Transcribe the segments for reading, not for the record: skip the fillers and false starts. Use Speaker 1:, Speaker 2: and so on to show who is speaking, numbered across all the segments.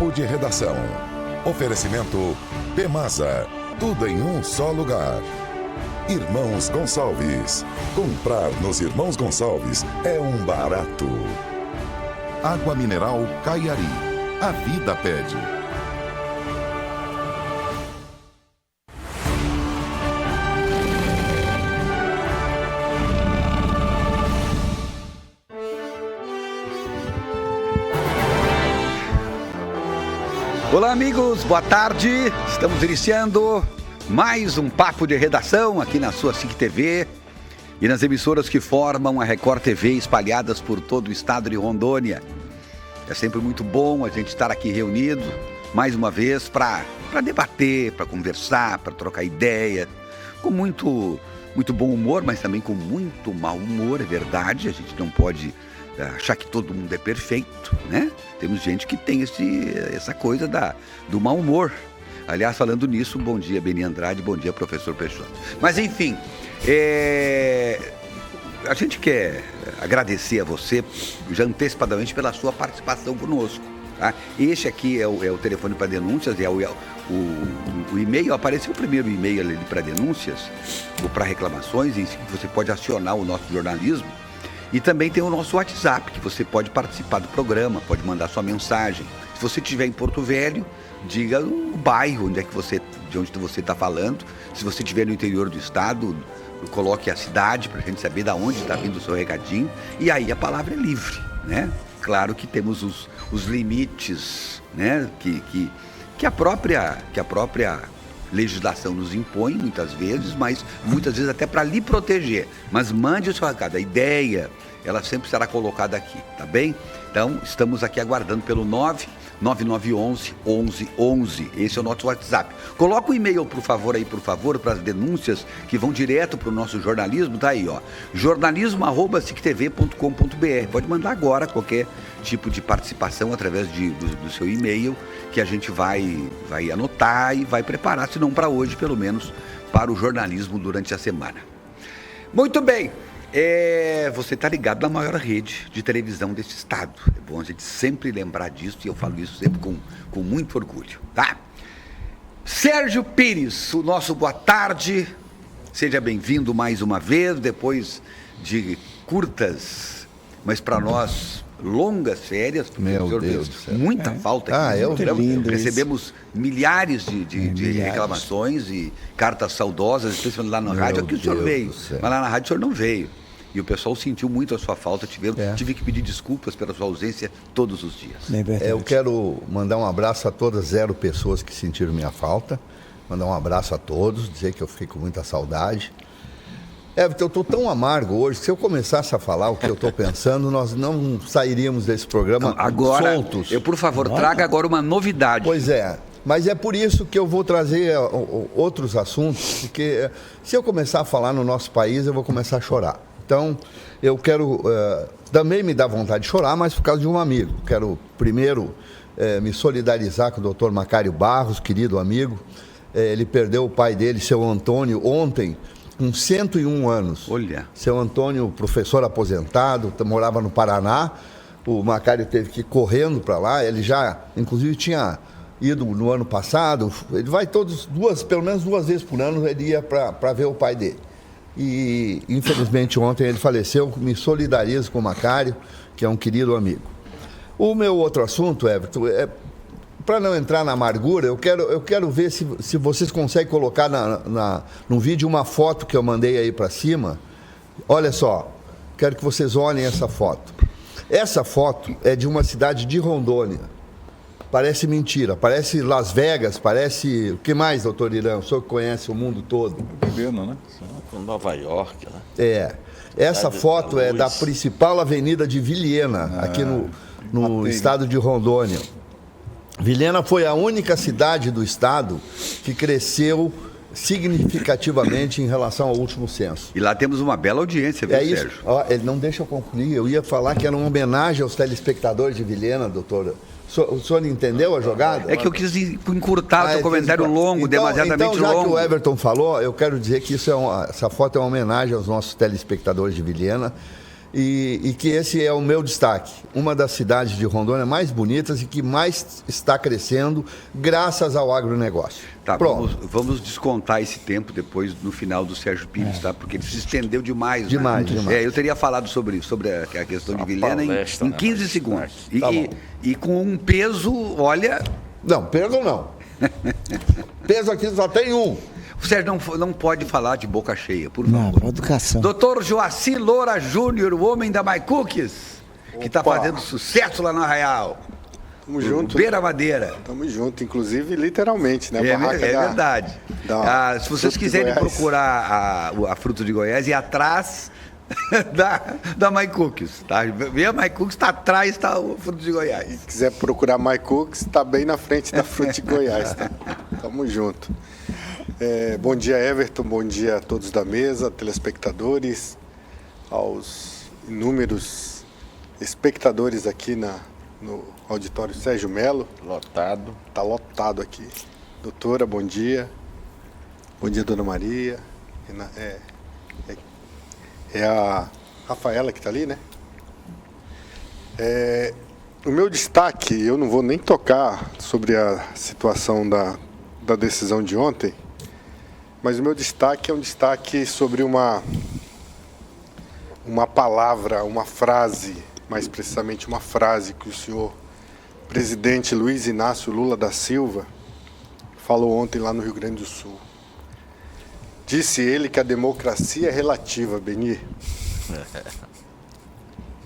Speaker 1: Papo de Redação. Oferecimento Bemasa. Tudo em um só lugar. Irmãos Gonçalves. Comprar nos Irmãos Gonçalves é um barato. Água mineral Caiari. A vida pede.
Speaker 2: Olá, amigos, boa tarde. Estamos iniciando mais um Papo de Redação aqui na sua SIC TV e nas emissoras que formam a Record TV espalhadas por todo o estado de Rondônia. É sempre muito bom a gente estar aqui reunido mais uma vez para debater, para conversar, para trocar ideia, com muito bom humor, mas também com muito mau humor, é verdade. A gente não pode achar que todo mundo é perfeito, né? Temos gente que tem essa coisa do mau humor. Aliás, falando nisso, bom dia, Beni Andrade, bom dia, professor Peixoto. Mas, enfim, a gente quer agradecer a você, já antecipadamente, pela sua participação conosco. Tá? Este aqui é o telefone para denúncias, o e-mail, apareceu o primeiro e-mail ali para denúncias, ou para reclamações, em que você pode acionar o nosso jornalismo. E também tem o nosso WhatsApp, que você pode participar do programa, pode mandar sua mensagem. Se você estiver em Porto Velho, diga o bairro de onde você está falando. Se você estiver no interior do estado, coloque a cidade para a gente saber de onde está vindo o seu recadinho. E aí a palavra é livre, né? Claro que temos os limites, né? Que a própria legislação nos impõe muitas vezes, mas muitas vezes até para lhe proteger. Mas mande o seu recado, a ideia, ela sempre será colocada aqui, tá bem? Então, estamos aqui aguardando pelo 99911-1111, esse é o nosso WhatsApp. Coloca o e-mail, por favor, para as denúncias que vão direto para o nosso jornalismo, tá aí, ó, jornalismo@sictv.com.br. Pode mandar agora qualquer tipo de participação através do seu e-mail, que a gente vai anotar e vai preparar, se não para hoje, pelo menos para o jornalismo durante a semana. Muito bem. Você está ligado na maior rede de televisão desse estado. É bom a gente sempre lembrar disso, e eu falo isso sempre com muito orgulho, tá? Sérgio Pires, o nosso boa tarde. Seja bem-vindo mais uma vez, depois de curtas, mas para nós longas férias.
Speaker 3: Meu Deus do céu.
Speaker 2: Muita falta aqui. Recebemos milhares de reclamações e cartas saudosas, especialmente lá na rádio. Aqui o senhor veio, mas lá na rádio o senhor não veio. E o pessoal sentiu muito a sua falta. Tive que pedir desculpas pela sua ausência todos os dias.
Speaker 3: Eu quero mandar um abraço a todas 0 pessoas que sentiram minha falta. Mandar um abraço a todos, dizer que eu fiquei com muita saudade. Eu estou tão amargo hoje que se eu começasse a falar o que eu estou pensando, nós não sairíamos desse programa
Speaker 2: agora,
Speaker 3: soltos.
Speaker 2: Por favor, traga agora uma novidade.
Speaker 3: Pois é, mas é por isso que eu vou trazer outros assuntos, porque se eu começar a falar no nosso país, eu vou começar a chorar. Então, eu quero, também me dá vontade de chorar, mas por causa de um amigo. Quero primeiro me solidarizar com o Dr. Macário Barros, querido amigo. Ele perdeu o pai dele, seu Antônio, ontem, com 101 anos.
Speaker 2: Olha.
Speaker 3: Seu Antônio, professor aposentado, morava no Paraná. O Macário teve que ir correndo para lá. Ele já, inclusive, tinha ido no ano passado. Ele vai pelo menos 2 vezes por ano, ele ia para ver o pai dele. E, infelizmente, ontem ele faleceu. Me solidarizo com o Macário, que é um querido amigo. O meu outro assunto, Everton, para não entrar na amargura, eu quero ver se vocês conseguem colocar no vídeo uma foto que eu mandei aí para cima. Olha só, quero que vocês olhem essa foto. Essa foto é de uma cidade de Rondônia. Parece mentira, parece Las Vegas, parece... O que mais, doutor Irã? O senhor que conhece o mundo todo.
Speaker 4: Vivendo, né? Nova York, né?
Speaker 3: Essa foto é da principal avenida de Vilhena, aqui no estado de Rondônia. Vilhena foi a única cidade do estado que cresceu significativamente em relação ao último censo.
Speaker 2: E lá temos uma bela audiência, viu, Sérgio?
Speaker 3: Ele não deixa eu concluir. Eu ia falar que era uma homenagem aos telespectadores de Vilhena, doutora. O senhor entendeu a jogada?
Speaker 2: É que eu quis encurtar o seu comentário longo, demasiadamente longo.
Speaker 3: Então, já que o Everton falou, eu quero dizer que essa foto é uma homenagem aos nossos telespectadores de Vilhena. e que esse é o meu destaque. Uma das cidades de Rondônia mais bonitas e que mais está crescendo graças ao agronegócio.
Speaker 2: Tá, vamos descontar esse tempo depois no final do Sérgio Pires, tá? Porque ele se estendeu demais.
Speaker 3: Demais,
Speaker 2: né?
Speaker 3: demais.
Speaker 2: Eu teria falado sobre isso, sobre a questão de Vilhena em 15 segundos.
Speaker 3: Tá
Speaker 2: E com um peso, olha...
Speaker 3: Não, peso não. Peso aqui só tem um.
Speaker 2: O Sérgio não pode falar de boca cheia, por favor.
Speaker 5: Não, educação.
Speaker 2: Doutor Joaci Loura Júnior, o homem da My Cookies, que está fazendo sucesso lá no Arraial.
Speaker 6: Tamo junto.
Speaker 2: Beira Madeira.
Speaker 6: Tamo junto, inclusive literalmente, né?
Speaker 2: É verdade. Se vocês quiserem procurar a Fruta de Goiás, é atrás da My Cookies, tá? Vê a My Cookies, está atrás, está o Fruta de Goiás.
Speaker 6: Se quiser procurar My Cookies, está bem na frente da Fruta de Goiás, tá? Tamo junto. Bom dia, Everton, bom dia a todos da mesa, telespectadores, aos inúmeros espectadores aqui no auditório Sérgio Melo.
Speaker 4: Lotado.
Speaker 6: Tá lotado aqui. Doutora, bom dia. Bom dia, Dona Maria. É a Rafaela que está ali, né? O meu destaque, eu não vou nem tocar sobre a situação da decisão de ontem, mas o meu destaque é um destaque sobre uma palavra, uma frase, mais precisamente uma frase que o senhor presidente Luiz Inácio Lula da Silva falou ontem lá no Rio Grande do Sul. Disse ele que a democracia é relativa, Beni.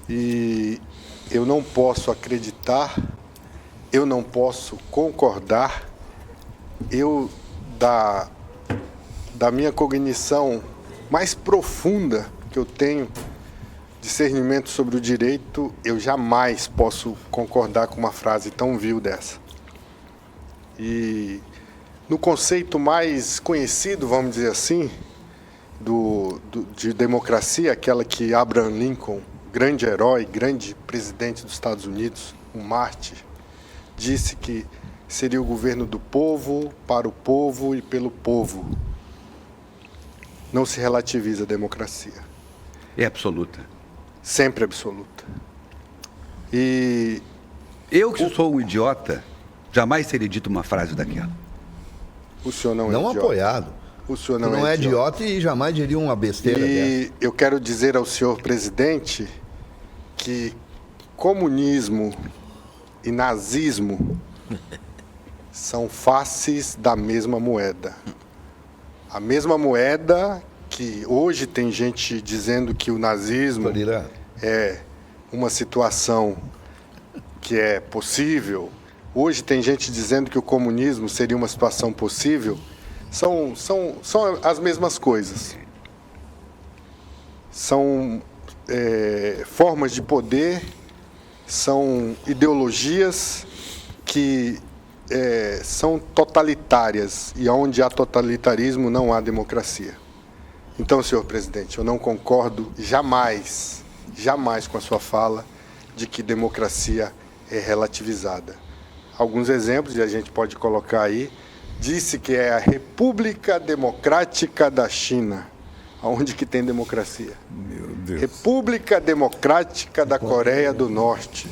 Speaker 6: E eu não posso acreditar, eu não posso concordar, da minha cognição mais profunda que eu tenho, discernimento sobre o direito, eu jamais posso concordar com uma frase tão vil dessa. E no conceito mais conhecido, vamos dizer assim, de democracia, aquela que Abraham Lincoln, grande herói, grande presidente dos Estados Unidos, um mártir, disse que seria o governo do povo, para o povo e pelo povo. Não se relativiza a democracia.
Speaker 2: É absoluta.
Speaker 6: Sempre absoluta. E
Speaker 2: eu que sou um idiota, jamais teria dito uma frase daquela.
Speaker 6: O senhor não é
Speaker 3: não
Speaker 6: idiota.
Speaker 3: Apoiado.
Speaker 6: O senhor
Speaker 3: não é idiota e jamais diria uma besteira dessa.
Speaker 6: E eu quero dizer ao senhor presidente que comunismo e nazismo são faces da mesma moeda. A mesma moeda que hoje tem gente dizendo que o nazismo é uma situação que é possível. Hoje tem gente dizendo que o comunismo seria uma situação possível. São as mesmas coisas. São formas de poder, são ideologias que são totalitárias, e onde há totalitarismo não há democracia. Então, senhor presidente, eu não concordo jamais com a sua fala de que democracia é relativizada. Alguns exemplos, e a gente pode colocar aí, disse que é a República Democrática da China. Aonde que tem democracia?
Speaker 1: Meu Deus.
Speaker 6: República Democrática da Coreia do Norte.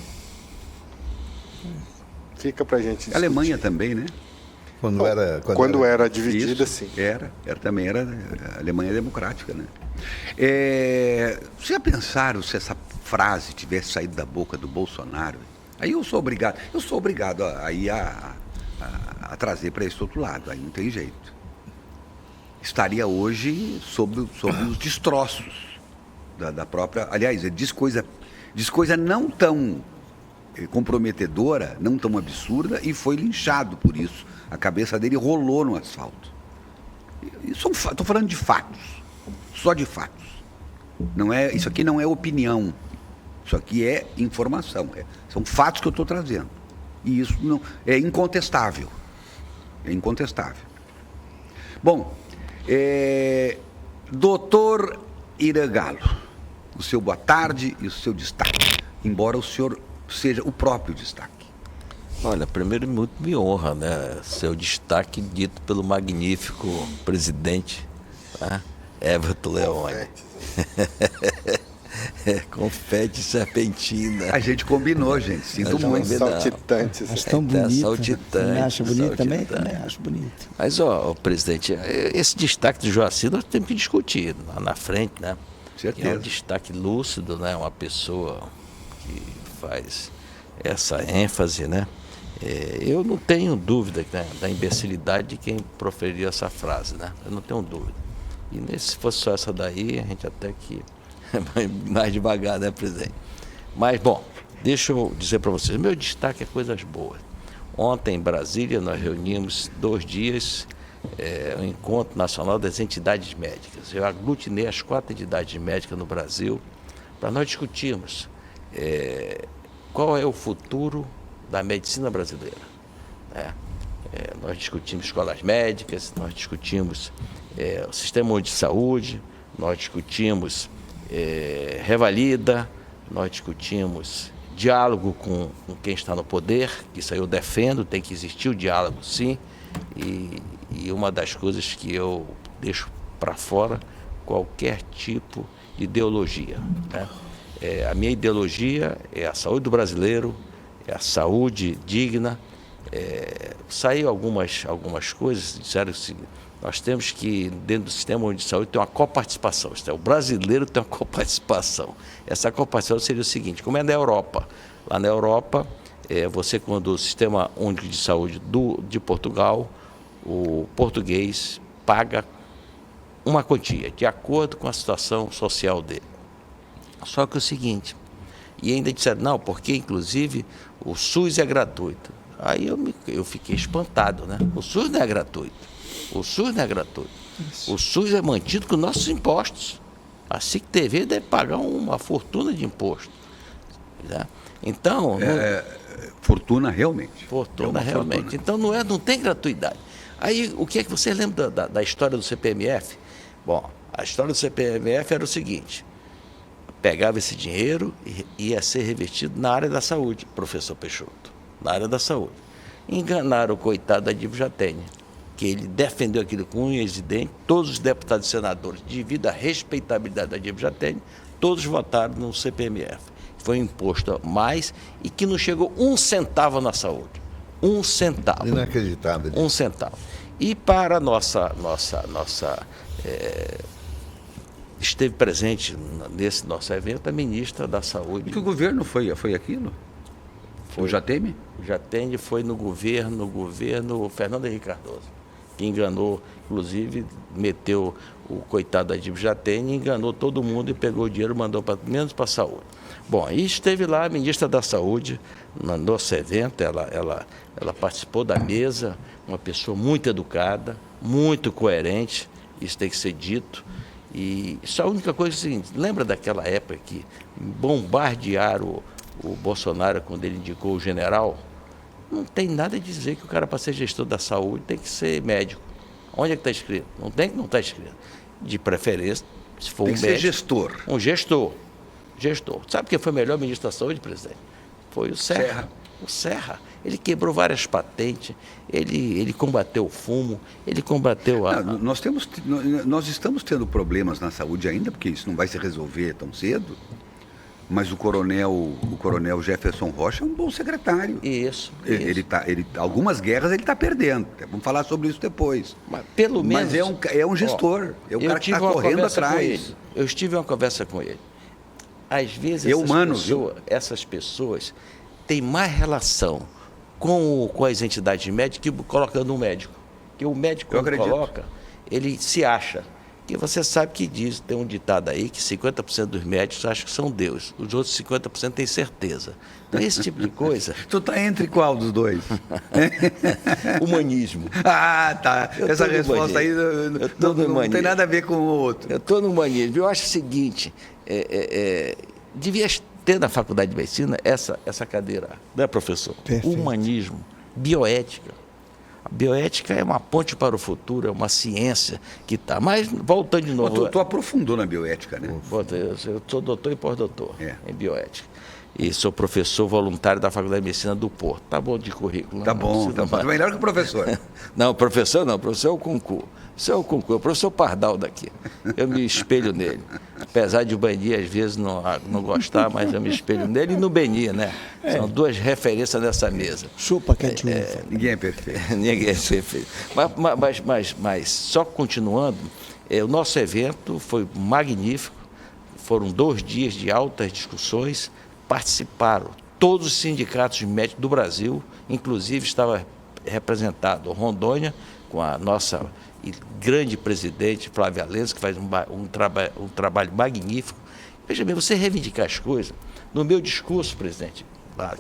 Speaker 6: Fica pra gente discutir.
Speaker 2: A Alemanha também, né?
Speaker 6: Quando era dividida,
Speaker 2: isso,
Speaker 6: sim.
Speaker 2: Também era a Alemanha democrática, né? Vocês já pensaram se essa frase tivesse saído da boca do Bolsonaro? Aí eu sou obrigado a trazer para esse outro lado, aí não tem jeito. Estaria hoje sob os destroços da própria... Aliás, ele diz coisa não tão comprometedora, não tão absurda, e foi linchado por isso. A cabeça dele rolou no asfalto. Estou falando de fatos, só de fatos. Isso aqui não é opinião, isso aqui é informação, são fatos que eu estou trazendo. E isso não é incontestável. É incontestável. Bom, doutor Irã Galo, o seu boa tarde e o seu destaque, embora o senhor seja o próprio destaque.
Speaker 4: Olha, primeiro muito me honra, né? Seu destaque dito pelo magnífico presidente, tá? Everton Leone. Confete serpentina.
Speaker 2: A gente combinou, gente. Sinto
Speaker 4: Nós
Speaker 2: muito.
Speaker 4: combinamos.
Speaker 6: Saltitantes.
Speaker 5: Mas tão
Speaker 4: Tá
Speaker 5: bonito.
Speaker 4: saltitante,
Speaker 5: Acha bonito também?
Speaker 4: saltitante.
Speaker 5: Também acho bonito.
Speaker 4: Mas, presidente, esse destaque do Joacir nós temos que discutir lá na frente, né?
Speaker 2: Certeza.
Speaker 4: Que é um destaque lúcido, né? Uma pessoa que faz essa ênfase, né? Eu não tenho dúvida, né, da imbecilidade de quem proferiu essa frase, né? Eu não tenho dúvida. E se fosse só essa daí, a gente até que vai mais devagar, né, presidente? Mas, bom, deixa eu dizer para vocês, meu destaque é coisas boas. Ontem, em Brasília, nós reunimos 2 dias o Encontro Nacional das Entidades Médicas. Eu aglutinei as 4 entidades médicas no Brasil para nós discutirmos qual é o futuro da medicina brasileira. Nós discutimos escolas médicas, nós discutimos o sistema de saúde, nós discutimos revalida, nós discutimos diálogo com quem está no poder, que isso aí eu defendo, tem que existir o diálogo sim, e uma das coisas que eu deixo para fora, qualquer tipo de ideologia, né? A minha ideologia é a saúde do brasileiro, é a saúde digna. Saiu algumas coisas, disseram que nós temos que, dentro do sistema de saúde, ter uma coparticipação. O brasileiro tem uma coparticipação. Essa coparticipação seria o seguinte, como é na Europa. Lá na Europa, você, quando o Sistema Único de Saúde de Portugal, o português paga uma quantia, de acordo com a situação social dele. Só que é o seguinte, e ainda disseram, não, porque inclusive o SUS é gratuito. Aí eu fiquei espantado, né? O SUS não é gratuito. O SUS não é gratuito. Isso. O SUS é mantido com nossos impostos. A SIC TV deve pagar uma fortuna de imposto. Né? Então...
Speaker 2: fortuna realmente.
Speaker 4: Fortuna realmente. Fortuna. Então não tem gratuidade. Aí o que é que você lembra da história do CPMF? Bom, a história do CPMF era o seguinte... Pegava esse dinheiro e ia ser revertido na área da saúde, professor Peixoto, na área da saúde. Enganaram o coitado da Divo Jatene, que ele defendeu aquilo com unhas e dentes, todos os deputados e senadores, devido à respeitabilidade da Divo Jatene, todos votaram no CPMF. Foi um imposto a mais e que não chegou 1 centavo na saúde. 1 centavo.
Speaker 3: Inacreditável.
Speaker 4: 1 centavo. E para nossa esteve presente nesse nosso evento a ministra da Saúde.
Speaker 2: E que o governo foi aquilo? Foi o Jatene?
Speaker 4: O Jatene foi no governo Fernando Henrique Cardoso, que enganou, inclusive, meteu o coitado da Divo Jatene, enganou todo mundo e pegou o dinheiro e mandou menos para a saúde. Bom, e esteve lá a ministra da Saúde, no nosso evento, ela participou da mesa, uma pessoa muito educada, muito coerente, isso tem que ser dito. E só a única coisa é o seguinte, lembra daquela época que bombardearam o Bolsonaro quando ele indicou o general? Não tem nada a dizer que o cara, para ser gestor da saúde, tem que ser médico. Onde é que está escrito? Não está escrito. De preferência, se for
Speaker 2: tem
Speaker 4: um
Speaker 2: que
Speaker 4: médico.
Speaker 2: Ser gestor.
Speaker 4: Um gestor. Sabe quem foi o melhor ministro da Saúde, presidente? Foi o Serra. O Serra. Ele quebrou várias patentes, ele combateu o fumo, ele combateu a...
Speaker 2: Nós estamos tendo problemas na saúde ainda, porque isso não vai se resolver tão cedo, mas o coronel Jefferson Rocha é um bom secretário.
Speaker 4: Isso.
Speaker 2: Algumas guerras ele está perdendo, vamos falar sobre isso depois.
Speaker 4: Mas pelo menos...
Speaker 2: Mas é um gestor, é um cara que está correndo atrás.
Speaker 4: Eu tive uma conversa com ele. Às vezes essas pessoas têm mais relação com as entidades médicas que colocando um médico. Que o médico, quando coloca, ele se acha. Que você sabe que tem um ditado aí que 50% dos médicos acham que são Deus. Os outros 50% têm certeza. Então, esse tipo de coisa...
Speaker 2: Tu está entre qual dos dois?
Speaker 4: Humanismo.
Speaker 2: Ah, tá. Essa resposta aí não tem nada a ver com o outro.
Speaker 4: Eu estou no humanismo. Eu acho o seguinte, devia ter na Faculdade de Medicina essa cadeira, né, professor?
Speaker 5: Perfeito.
Speaker 4: Humanismo, bioética. A bioética é uma ponte para o futuro, é uma ciência que está. Mas, voltando de novo...
Speaker 2: Tu aprofundou na bioética, né?
Speaker 4: Eu sou doutor e pós-doutor em bioética. e sou professor voluntário da Faculdade de Medicina do Porto. Tá bom de currículo.
Speaker 2: Tá bom, tá bom. Melhor que o professor.
Speaker 4: Não, professor não, professor é o concurso. Isso é o concurso, o professor Pardal daqui. Eu me espelho nele. Apesar de o Beni às vezes não gostar, mas eu me espelho nele e no Beni, né? São duas referências nessa mesa.
Speaker 5: Chupa que é de uva.
Speaker 2: Ninguém é perfeito.
Speaker 4: Ninguém é perfeito. Mas só continuando, o nosso evento foi magnífico. Foram 2 dias de altas discussões. Participaram todos os sindicatos de médicos do Brasil, inclusive estava representado Rondônia, com a nossa grande presidente, Flávia Lenz, que faz um trabalho magnífico. Veja bem, você reivindicar as coisas. No meu discurso, presidente,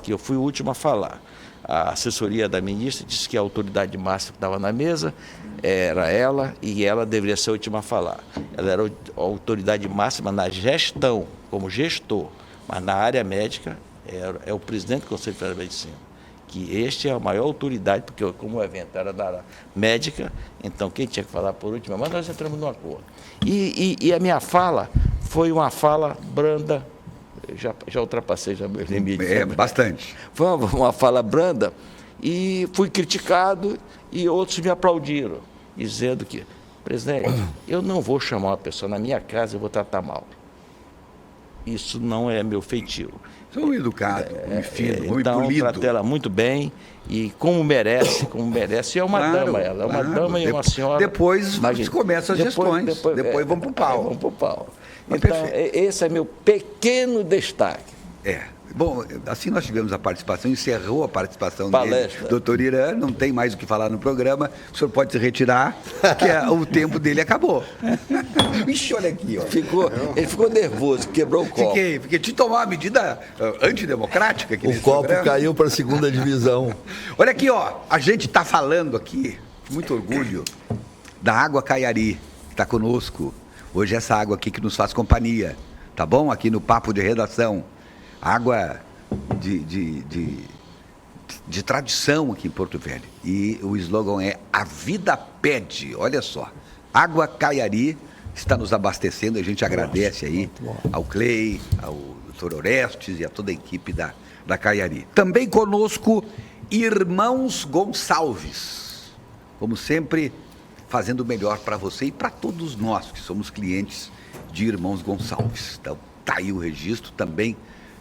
Speaker 4: que eu fui o último a falar, a assessoria da ministra disse que a autoridade máxima que estava na mesa era ela, e ela deveria ser a última a falar. Ela era a autoridade máxima na gestão, como gestor, mas na área médica é o presidente do Conselho Federal de Medicina, que este é a maior autoridade, porque como o evento era da área médica, então quem tinha que falar por último, mas nós entramos num acordo. E a minha fala foi uma fala branda, já ultrapassei já meus limites.
Speaker 2: Bastante.
Speaker 4: Foi uma fala branda e fui criticado e outros me aplaudiram, dizendo que, presidente, eu não vou chamar uma pessoa na minha casa e vou tratar mal. Isso não é meu feitio.
Speaker 2: Sou educado, fino,
Speaker 4: então,
Speaker 2: polido.
Speaker 4: tratei ela muito bem e como merece, e é uma dama ela, é uma dama e uma senhora.
Speaker 2: Depois começam as gestões, depois vamos para o pau.
Speaker 4: Vamos para o pau.
Speaker 2: Mas
Speaker 4: então,
Speaker 2: perfeito.
Speaker 4: esse é meu pequeno destaque.
Speaker 2: Bom, assim nós tivemos a participação, encerrou a participação
Speaker 4: Palestra.
Speaker 2: dele. Doutor Irã, não tem mais o que falar no programa, o senhor pode se retirar, que o tempo dele acabou. Ixi, olha aqui, ó.
Speaker 4: Ele ficou nervoso, quebrou o copo.
Speaker 2: Fiquei de tomar uma medida antidemocrática aqui
Speaker 3: O
Speaker 2: nesse
Speaker 3: copo
Speaker 2: programa.
Speaker 3: caiu para a 2ª divisão.
Speaker 2: Olha aqui, ó, a gente está falando aqui, com muito orgulho, da água Caiari, que está conosco. Hoje é essa água aqui que nos faz companhia, tá bom? Aqui no Papo de Redação. Água de tradição aqui em Porto Velho. E o slogan é A Vida Pede. Olha só, Água Caiari está nos abastecendo. A gente agradece aí ao Clay, ao Dr. Orestes e a toda a equipe da Caiari. Também conosco, Irmãos Gonçalves. Como sempre, fazendo o melhor para você e para todos nós que somos clientes de Irmãos Gonçalves. Então, tá aí o registro também,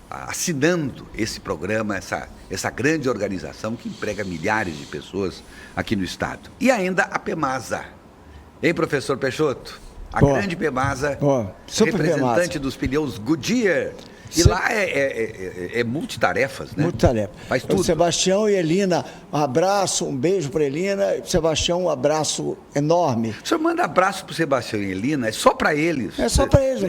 Speaker 2: assinando esse programa, essa grande organização que emprega milhares de pessoas aqui no estado. E ainda a Pemasa. Hein, professor Peixoto? A grande Pemasa, representante Pemasa dos pneus Goodyear. E lá é multitarefas, né?
Speaker 5: Multitarefa.
Speaker 2: Faz tudo.
Speaker 5: O Sebastião e Elina, um abraço, um beijo para Elina. Sebastião, um abraço enorme.
Speaker 2: O senhor manda abraço para o Sebastião e Elina, é só para eles?
Speaker 5: É só para eles.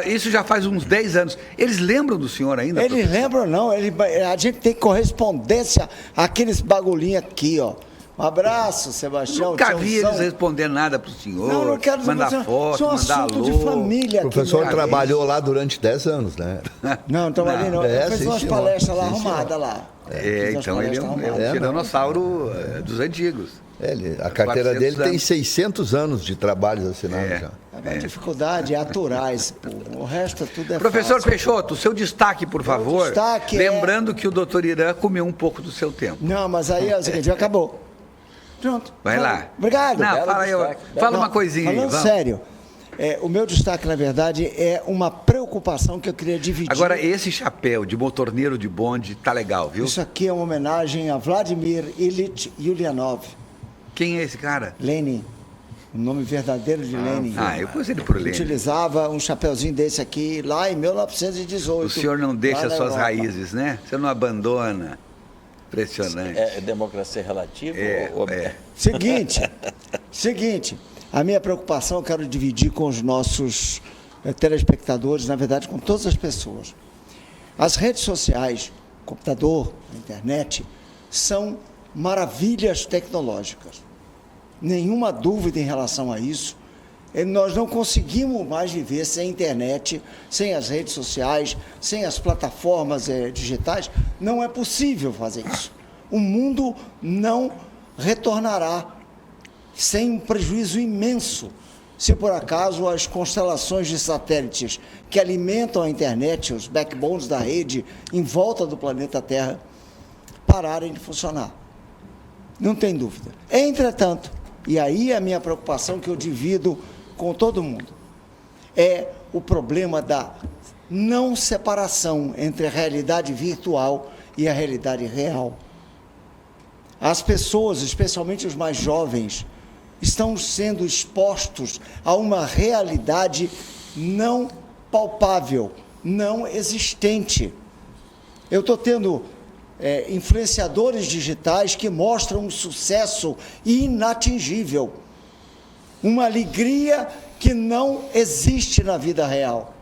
Speaker 2: Isso já faz uns 10 anos. Eles lembram do senhor ainda?
Speaker 5: Eles lembram, não. A gente tem correspondência àqueles bagulhinhos aqui, ó. Um abraço, Sebastião.
Speaker 2: Nunca vi eles responder nada para o senhor.
Speaker 5: Não quero
Speaker 2: mandar foto, mandar alô.
Speaker 5: De família.
Speaker 3: O professor trabalhou lá durante 10 anos, né?
Speaker 5: Não trabalhei não. Eu fiz umas palestras lá arrumadas lá.
Speaker 2: Então ele é um tiranossauro dos antigos.
Speaker 3: A carteira dele tem 600 anos de trabalhos assinados já.
Speaker 5: A dificuldade é aturar esse povo. O resto tudo é
Speaker 2: Professor
Speaker 5: fácil.
Speaker 2: Peixoto, seu destaque, por favor.
Speaker 5: Destaque
Speaker 2: lembrando que o doutor Irã comeu um pouco do seu tempo.
Speaker 5: Não, mas aí é o seguinte, já acabou. Pronto.
Speaker 2: Vai lá.
Speaker 5: Obrigado.
Speaker 2: Não, fala uma coisinha aí.
Speaker 5: Falando sério, o meu destaque, na verdade, é uma preocupação que eu queria dividir.
Speaker 2: Agora, esse chapéu de motorneiro de bonde tá legal, viu?
Speaker 5: Isso aqui é uma homenagem a Vladimir Ilyich Ulyanov.
Speaker 2: Quem é esse cara?
Speaker 5: Lenin. O nome verdadeiro de Lenin.
Speaker 2: Eu conheci ele por Lenin.
Speaker 5: Utilizava um chapeuzinho desse aqui lá em 1918.
Speaker 2: O senhor não deixa suas raízes, né? Você não abandona. Impressionante.
Speaker 4: É democracia relativa?
Speaker 5: Seguinte, a minha preocupação eu quero dividir com os nossos telespectadores, na verdade com todas as pessoas. As redes sociais, computador, internet, são maravilhas tecnológicas. Nenhuma dúvida em relação a isso. Nós não conseguimos mais viver sem a internet, sem as redes sociais, sem as plataformas digitais. Não é possível fazer isso. O mundo não retornará sem um prejuízo imenso se por acaso as constelações de satélites que alimentam a internet, os backbones da rede em volta do planeta Terra, pararem de funcionar. Não tem dúvida. Entretanto, e aí a minha preocupação que eu divido com todo mundo, é o problema da não separação entre a realidade virtual e a realidade real. As pessoas, especialmente os mais jovens, estão sendo expostos a uma realidade não palpável, não existente. Eu estou tendo influenciadores digitais que mostram um sucesso inatingível, uma alegria que não existe na vida real.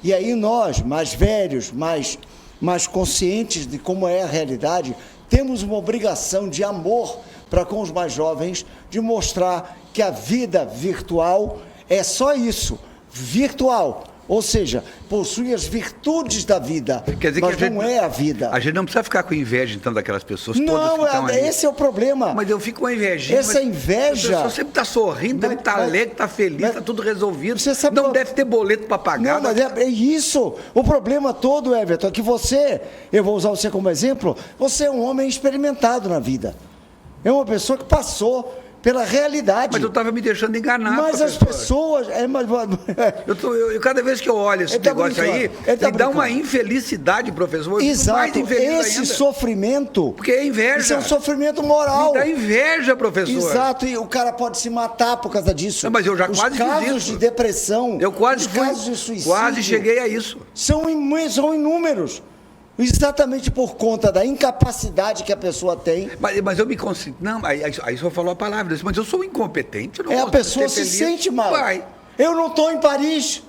Speaker 5: E aí nós, mais velhos, mais conscientes de como é a realidade, temos uma obrigação de amor para com os mais jovens, de mostrar que a vida virtual é só isso, virtual. Ou seja, possui as virtudes da vida,
Speaker 2: quer dizer,
Speaker 5: mas
Speaker 2: que
Speaker 5: não é a vida.
Speaker 2: A gente não precisa ficar com inveja, então, daquelas pessoas todas
Speaker 5: Não,
Speaker 2: que estão aí.
Speaker 5: esse é o problema.
Speaker 2: Mas eu fico com invejinha.
Speaker 5: Essa inveja...
Speaker 2: A pessoa sempre está sorrindo, está alegre, está feliz, está tudo resolvido.
Speaker 5: Você sabe
Speaker 2: não deve ter boleto para pagar.
Speaker 5: Não, mas é isso. O problema todo, Everton, é que você, eu vou usar você como exemplo, você é um homem experimentado na vida. É uma pessoa que passou pela realidade.
Speaker 2: Mas eu estava me deixando enganar,
Speaker 5: mas
Speaker 2: professor.
Speaker 5: as pessoas...
Speaker 2: Eu cada vez que eu olho esse negócio aí, me dá uma infelicidade, professor.
Speaker 5: Exato.
Speaker 2: Mais infeliz
Speaker 5: esse
Speaker 2: ainda.
Speaker 5: sofrimento...
Speaker 2: Porque é inveja.
Speaker 5: Isso é um sofrimento moral.
Speaker 2: Me dá inveja, professor.
Speaker 5: Exato, e o cara pode se matar por causa disso.
Speaker 2: Não, mas eu já
Speaker 5: os
Speaker 2: quase fiz
Speaker 5: casos
Speaker 2: isso.
Speaker 5: de depressão,
Speaker 2: Eu quase
Speaker 5: os
Speaker 2: fui,
Speaker 5: casos de suicídio...
Speaker 2: quase cheguei a isso.
Speaker 5: São inúmeros. Exatamente por conta da incapacidade que a pessoa tem.
Speaker 2: Mas eu me consigo. Não, aí só falou a palavra. Mas eu sou incompetente. Eu não
Speaker 5: A
Speaker 2: posso
Speaker 5: pessoa
Speaker 2: ser
Speaker 5: se
Speaker 2: feliz.
Speaker 5: sente mal.
Speaker 2: Vai.
Speaker 5: Eu não estou em Paris.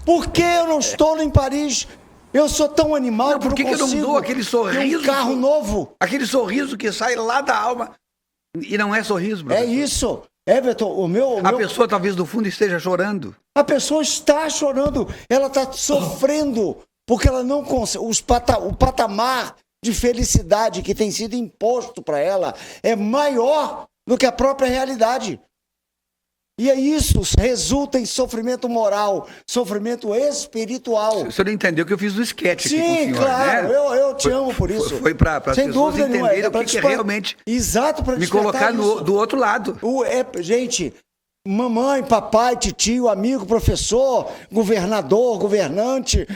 Speaker 5: Por que eu não estou em Paris? Eu sou tão animal
Speaker 2: Não, por que
Speaker 5: eu não
Speaker 2: eu não
Speaker 5: consigo
Speaker 2: dou aquele sorriso?
Speaker 5: ter um carro novo.
Speaker 2: Aquele sorriso que sai lá da alma. E não é sorriso,
Speaker 5: É
Speaker 2: professor.
Speaker 5: isso. Everton,
Speaker 2: A pessoa talvez do fundo esteja chorando.
Speaker 5: A pessoa está chorando. Ela está sofrendo. Porque ela não consegue. O patamar de felicidade que tem sido imposto para ela é maior do que a própria realidade. E é isso, resulta em sofrimento moral, sofrimento espiritual.
Speaker 2: O senhor entendeu que eu fiz um esquete aqui com o
Speaker 5: Sim,
Speaker 2: senhor,
Speaker 5: claro,
Speaker 2: né?
Speaker 5: eu te amo por isso.
Speaker 2: Foi para as
Speaker 5: Sem
Speaker 2: pessoas
Speaker 5: dúvida nenhuma,
Speaker 2: entenderem
Speaker 5: pra
Speaker 2: o que é realmente
Speaker 5: Exato, para
Speaker 2: me colocar
Speaker 5: isso.
Speaker 2: do outro lado.
Speaker 5: Gente, mamãe, papai, titio, amigo, professor, governador, governante,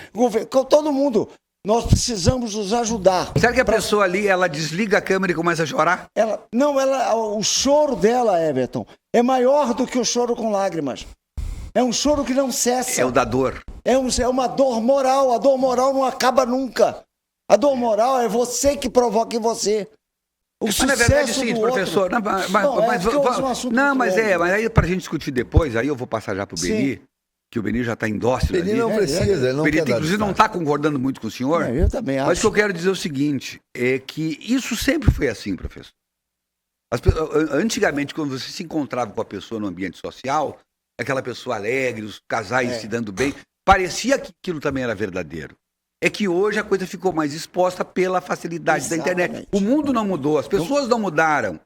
Speaker 5: todo mundo. Nós precisamos nos ajudar.
Speaker 2: Será que a pessoa ali, ela desliga a câmera e começa a chorar?
Speaker 5: O choro dela, Everton, é maior do que o choro com lágrimas. É um choro que não cessa.
Speaker 2: É o da dor.
Speaker 5: É uma dor moral. A dor moral não acaba nunca. A dor moral é você que provoca em você. O
Speaker 2: Mas na verdade,
Speaker 5: sucesso
Speaker 2: sim,
Speaker 5: do
Speaker 2: professor.
Speaker 5: outro.
Speaker 2: Mas aí pra gente discutir depois, aí eu vou passar já pro Beni, que o Beni já está indócil
Speaker 3: Ele
Speaker 2: ali.
Speaker 3: não precisa, ele não
Speaker 2: O Beni,
Speaker 3: quer dar
Speaker 2: inclusive, não
Speaker 3: destaque.
Speaker 2: está concordando muito com o senhor.
Speaker 5: Eu também acho.
Speaker 2: Mas o que eu quero dizer é o seguinte, é que isso sempre foi assim, professor. Antigamente, quando você se encontrava com a pessoa no ambiente social, aquela pessoa alegre, os casais se dando bem, parecia que aquilo também era verdadeiro. É que hoje a coisa ficou mais exposta pela facilidade da internet. O mundo não mudou, as pessoas não mudaram.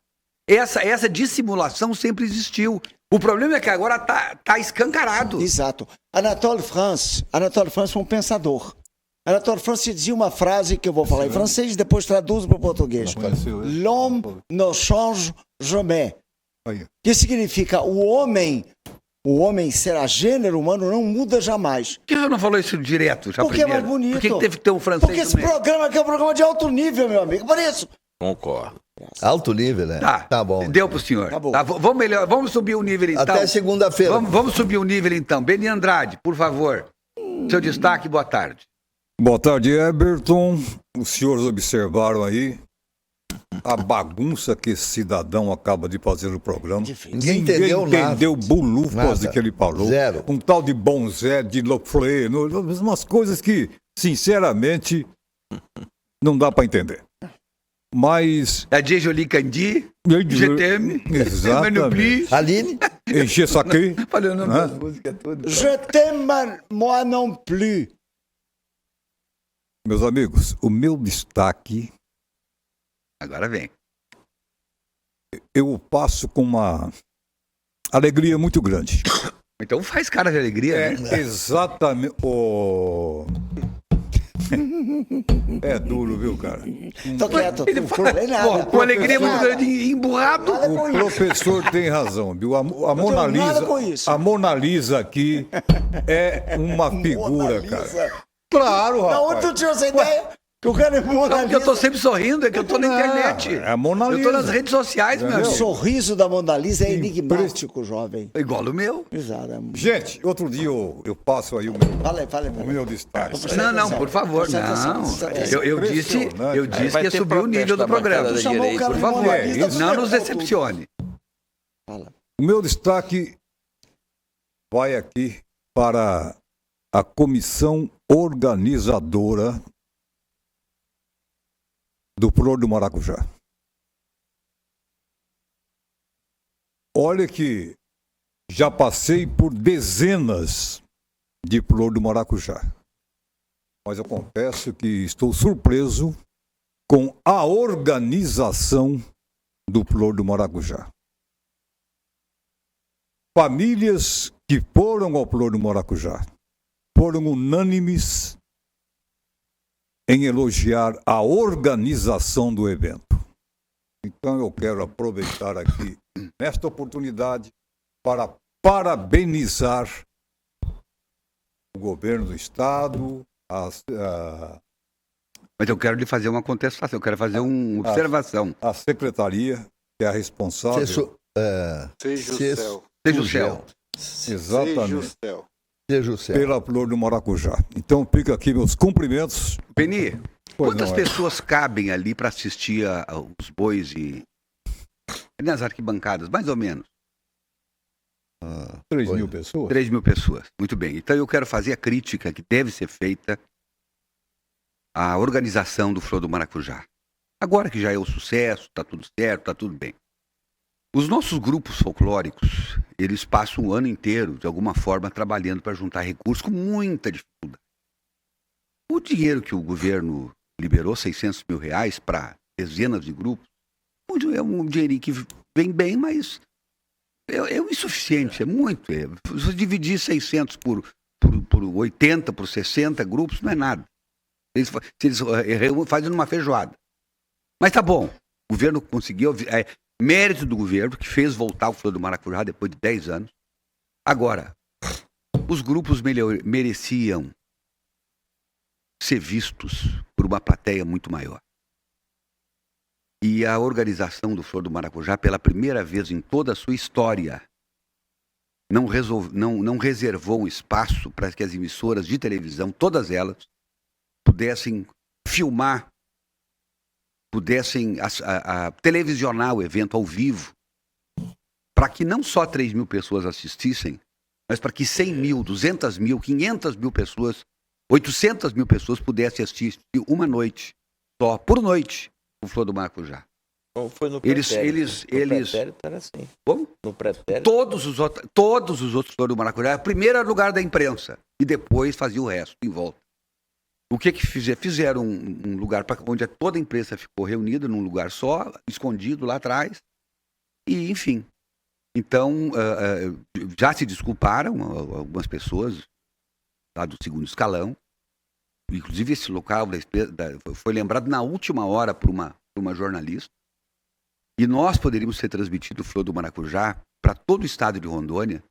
Speaker 2: Essa dissimulação sempre existiu. O problema é que agora tá escancarado.
Speaker 5: Exato. Anatole France foi um pensador. Anatole France dizia uma frase que eu vou falar em francês e depois traduzo para o português. L'homme ne change jamais. Que significa o homem será gênero humano, não muda jamais.
Speaker 2: Por que você não falou isso direto já
Speaker 5: Porque
Speaker 2: primeiro?
Speaker 5: é mais bonito.
Speaker 2: Por que teve que ter um francês
Speaker 5: Porque esse
Speaker 2: no meio?
Speaker 5: programa aqui é um programa de alto nível, meu amigo. Por isso.
Speaker 4: Concordo.
Speaker 3: Alto nível, né?
Speaker 2: Tá
Speaker 3: bom.
Speaker 2: Deu pro senhor.
Speaker 5: Tá bom.
Speaker 2: Vamos subir o nível então.
Speaker 3: Até segunda-feira.
Speaker 2: Vamos subir o nível então. Beni Andrade, por favor. Seu destaque, boa tarde.
Speaker 7: Boa tarde, Everton. Os senhores observaram aí a bagunça que esse cidadão acaba de fazer no programa.
Speaker 3: Ninguém entendeu nada.
Speaker 7: Entendeu bulufas
Speaker 3: Nada.
Speaker 7: do que ele falou.
Speaker 3: Zero.
Speaker 7: Um tal de Bonzé, de Loflé, umas coisas que, sinceramente, não dá para entender. Mas...
Speaker 2: A J. Jolie Candi, GTM,
Speaker 7: Exatamente.
Speaker 3: Aline?
Speaker 7: Encher saque.
Speaker 2: Falei o nome
Speaker 7: Hã?
Speaker 2: das músicas todas.
Speaker 5: Je t'aime, moi non plus.
Speaker 7: Meus amigos, o meu destaque,
Speaker 2: Agora vem.
Speaker 7: eu passo com uma alegria muito grande.
Speaker 2: Então faz cara de alegria, né?
Speaker 7: Exatamente. É duro, viu, cara?
Speaker 5: Tô quieto.
Speaker 2: Ele
Speaker 5: Não
Speaker 2: fala,
Speaker 5: falei nada.
Speaker 2: com alegria muito grande, emburrado.
Speaker 5: Nada com
Speaker 7: O
Speaker 5: isso.
Speaker 7: professor tem razão, viu? A Mona
Speaker 5: tenho nada
Speaker 7: Lisa,
Speaker 5: com isso.
Speaker 7: a Mona Lisa aqui é uma figura,
Speaker 5: Mona
Speaker 7: cara.
Speaker 5: Lisa.
Speaker 7: Claro,
Speaker 5: Da onde
Speaker 7: rapaz.
Speaker 5: tu tirou essa ideia? Que o cara é Mona
Speaker 2: Não, porque eu tô
Speaker 5: Lisa.
Speaker 2: sempre sorrindo, é que eu tô na internet.
Speaker 7: É a Mona
Speaker 2: Eu tô
Speaker 7: Lisa.
Speaker 2: nas redes sociais, meu
Speaker 5: O
Speaker 2: amigo.
Speaker 5: sorriso da Mona Lisa é enigmático, jovem.
Speaker 2: Igual o meu.
Speaker 5: Exato.
Speaker 7: Gente, outro dia eu passo aí o meu,
Speaker 5: Fala.
Speaker 7: o meu destaque.
Speaker 2: Não, por favor,
Speaker 5: Presta atenção,
Speaker 2: não.
Speaker 5: presta atenção.
Speaker 2: Eu disse
Speaker 4: Aí vai
Speaker 2: que ia
Speaker 4: ter
Speaker 2: subir o nível
Speaker 4: protesto
Speaker 2: do
Speaker 4: da bancada
Speaker 2: programa.
Speaker 4: da
Speaker 5: Chamou o
Speaker 4: direita.
Speaker 5: cara
Speaker 2: Por
Speaker 5: de
Speaker 2: favor,
Speaker 5: Mona Lisa, tu
Speaker 2: não
Speaker 5: ferrou
Speaker 2: nos
Speaker 5: tudo.
Speaker 2: decepcione.
Speaker 5: Fala.
Speaker 7: O meu destaque vai aqui para a comissão organizadora do Flor do Maracujá. Olha que já passei por dezenas de Flor do Maracujá. Mas eu confesso que estou surpreso com a organização do Flor do Maracujá. Famílias que foram ao Flor do Maracujá foram unânimes em elogiar a organização do evento. Então eu quero aproveitar aqui, nesta oportunidade, para parabenizar o governo do Estado,
Speaker 2: Mas eu quero lhe fazer uma contestação, eu quero fazer uma observação.
Speaker 7: a secretaria, que é a responsável.
Speaker 6: Seja o
Speaker 3: Se-
Speaker 6: céu.
Speaker 2: Seja o céu.
Speaker 6: Seja o
Speaker 7: Exatamente.
Speaker 6: céu.
Speaker 3: Seja o céu.
Speaker 7: Pela Flor do Maracujá. Então fica aqui meus cumprimentos.
Speaker 2: Peni,
Speaker 7: Pois
Speaker 2: quantas
Speaker 7: não, é.
Speaker 2: pessoas cabem ali para assistir os bois e nas arquibancadas? Mais ou menos.
Speaker 7: 3.000 pessoas.
Speaker 2: 3.000 pessoas. Muito bem. Então eu quero fazer a crítica que deve ser feita à organização do Flor do Maracujá. Agora que já é o sucesso, está tudo certo, está tudo bem. Os nossos grupos folclóricos, eles passam o ano inteiro, de alguma forma, trabalhando para juntar recursos com muita dificuldade. O dinheiro que o governo liberou, R$600 mil para dezenas de grupos, é um dinheirinho que vem bem, mas é o insuficiente, é muito. Se você dividir 600 por 80, por 60 grupos, não é nada. Eles fazem uma feijoada. Mas tá bom, o governo conseguiu, mérito do governo, que fez voltar o Flor do Maracujá depois de 10 anos. Agora, os grupos mereciam ser vistos por uma plateia muito maior. E a organização do Flor do Maracujá, pela primeira vez em toda a sua história, não reservou um espaço para que as emissoras de televisão, todas elas, pudessem filmar, pudessem televisionar o evento ao vivo, para que não só 3.000 pessoas assistissem, mas para que 100.000, 200.000, 500.000 pessoas, 800.000 pessoas pudessem assistir uma noite, só por noite, o Flor do Maracujá.
Speaker 4: Não foi no
Speaker 2: Eles-
Speaker 4: pretérito.
Speaker 2: eles-
Speaker 4: No pretérito era assim.
Speaker 2: Como?
Speaker 4: No pretérito.
Speaker 2: Todos os outros Flor do Maracujá, primeiro era lugar da imprensa, e depois fazia o resto, em volta. O que fizeram? Fizeram um lugar onde toda a imprensa ficou reunida num lugar só, escondido lá atrás, e enfim. Então, já se desculparam algumas pessoas lá do segundo escalão. Inclusive, esse local foi lembrado na última hora por uma jornalista. E nós poderíamos ter transmitido o Flor do Maracujá para todo o estado de Rondônia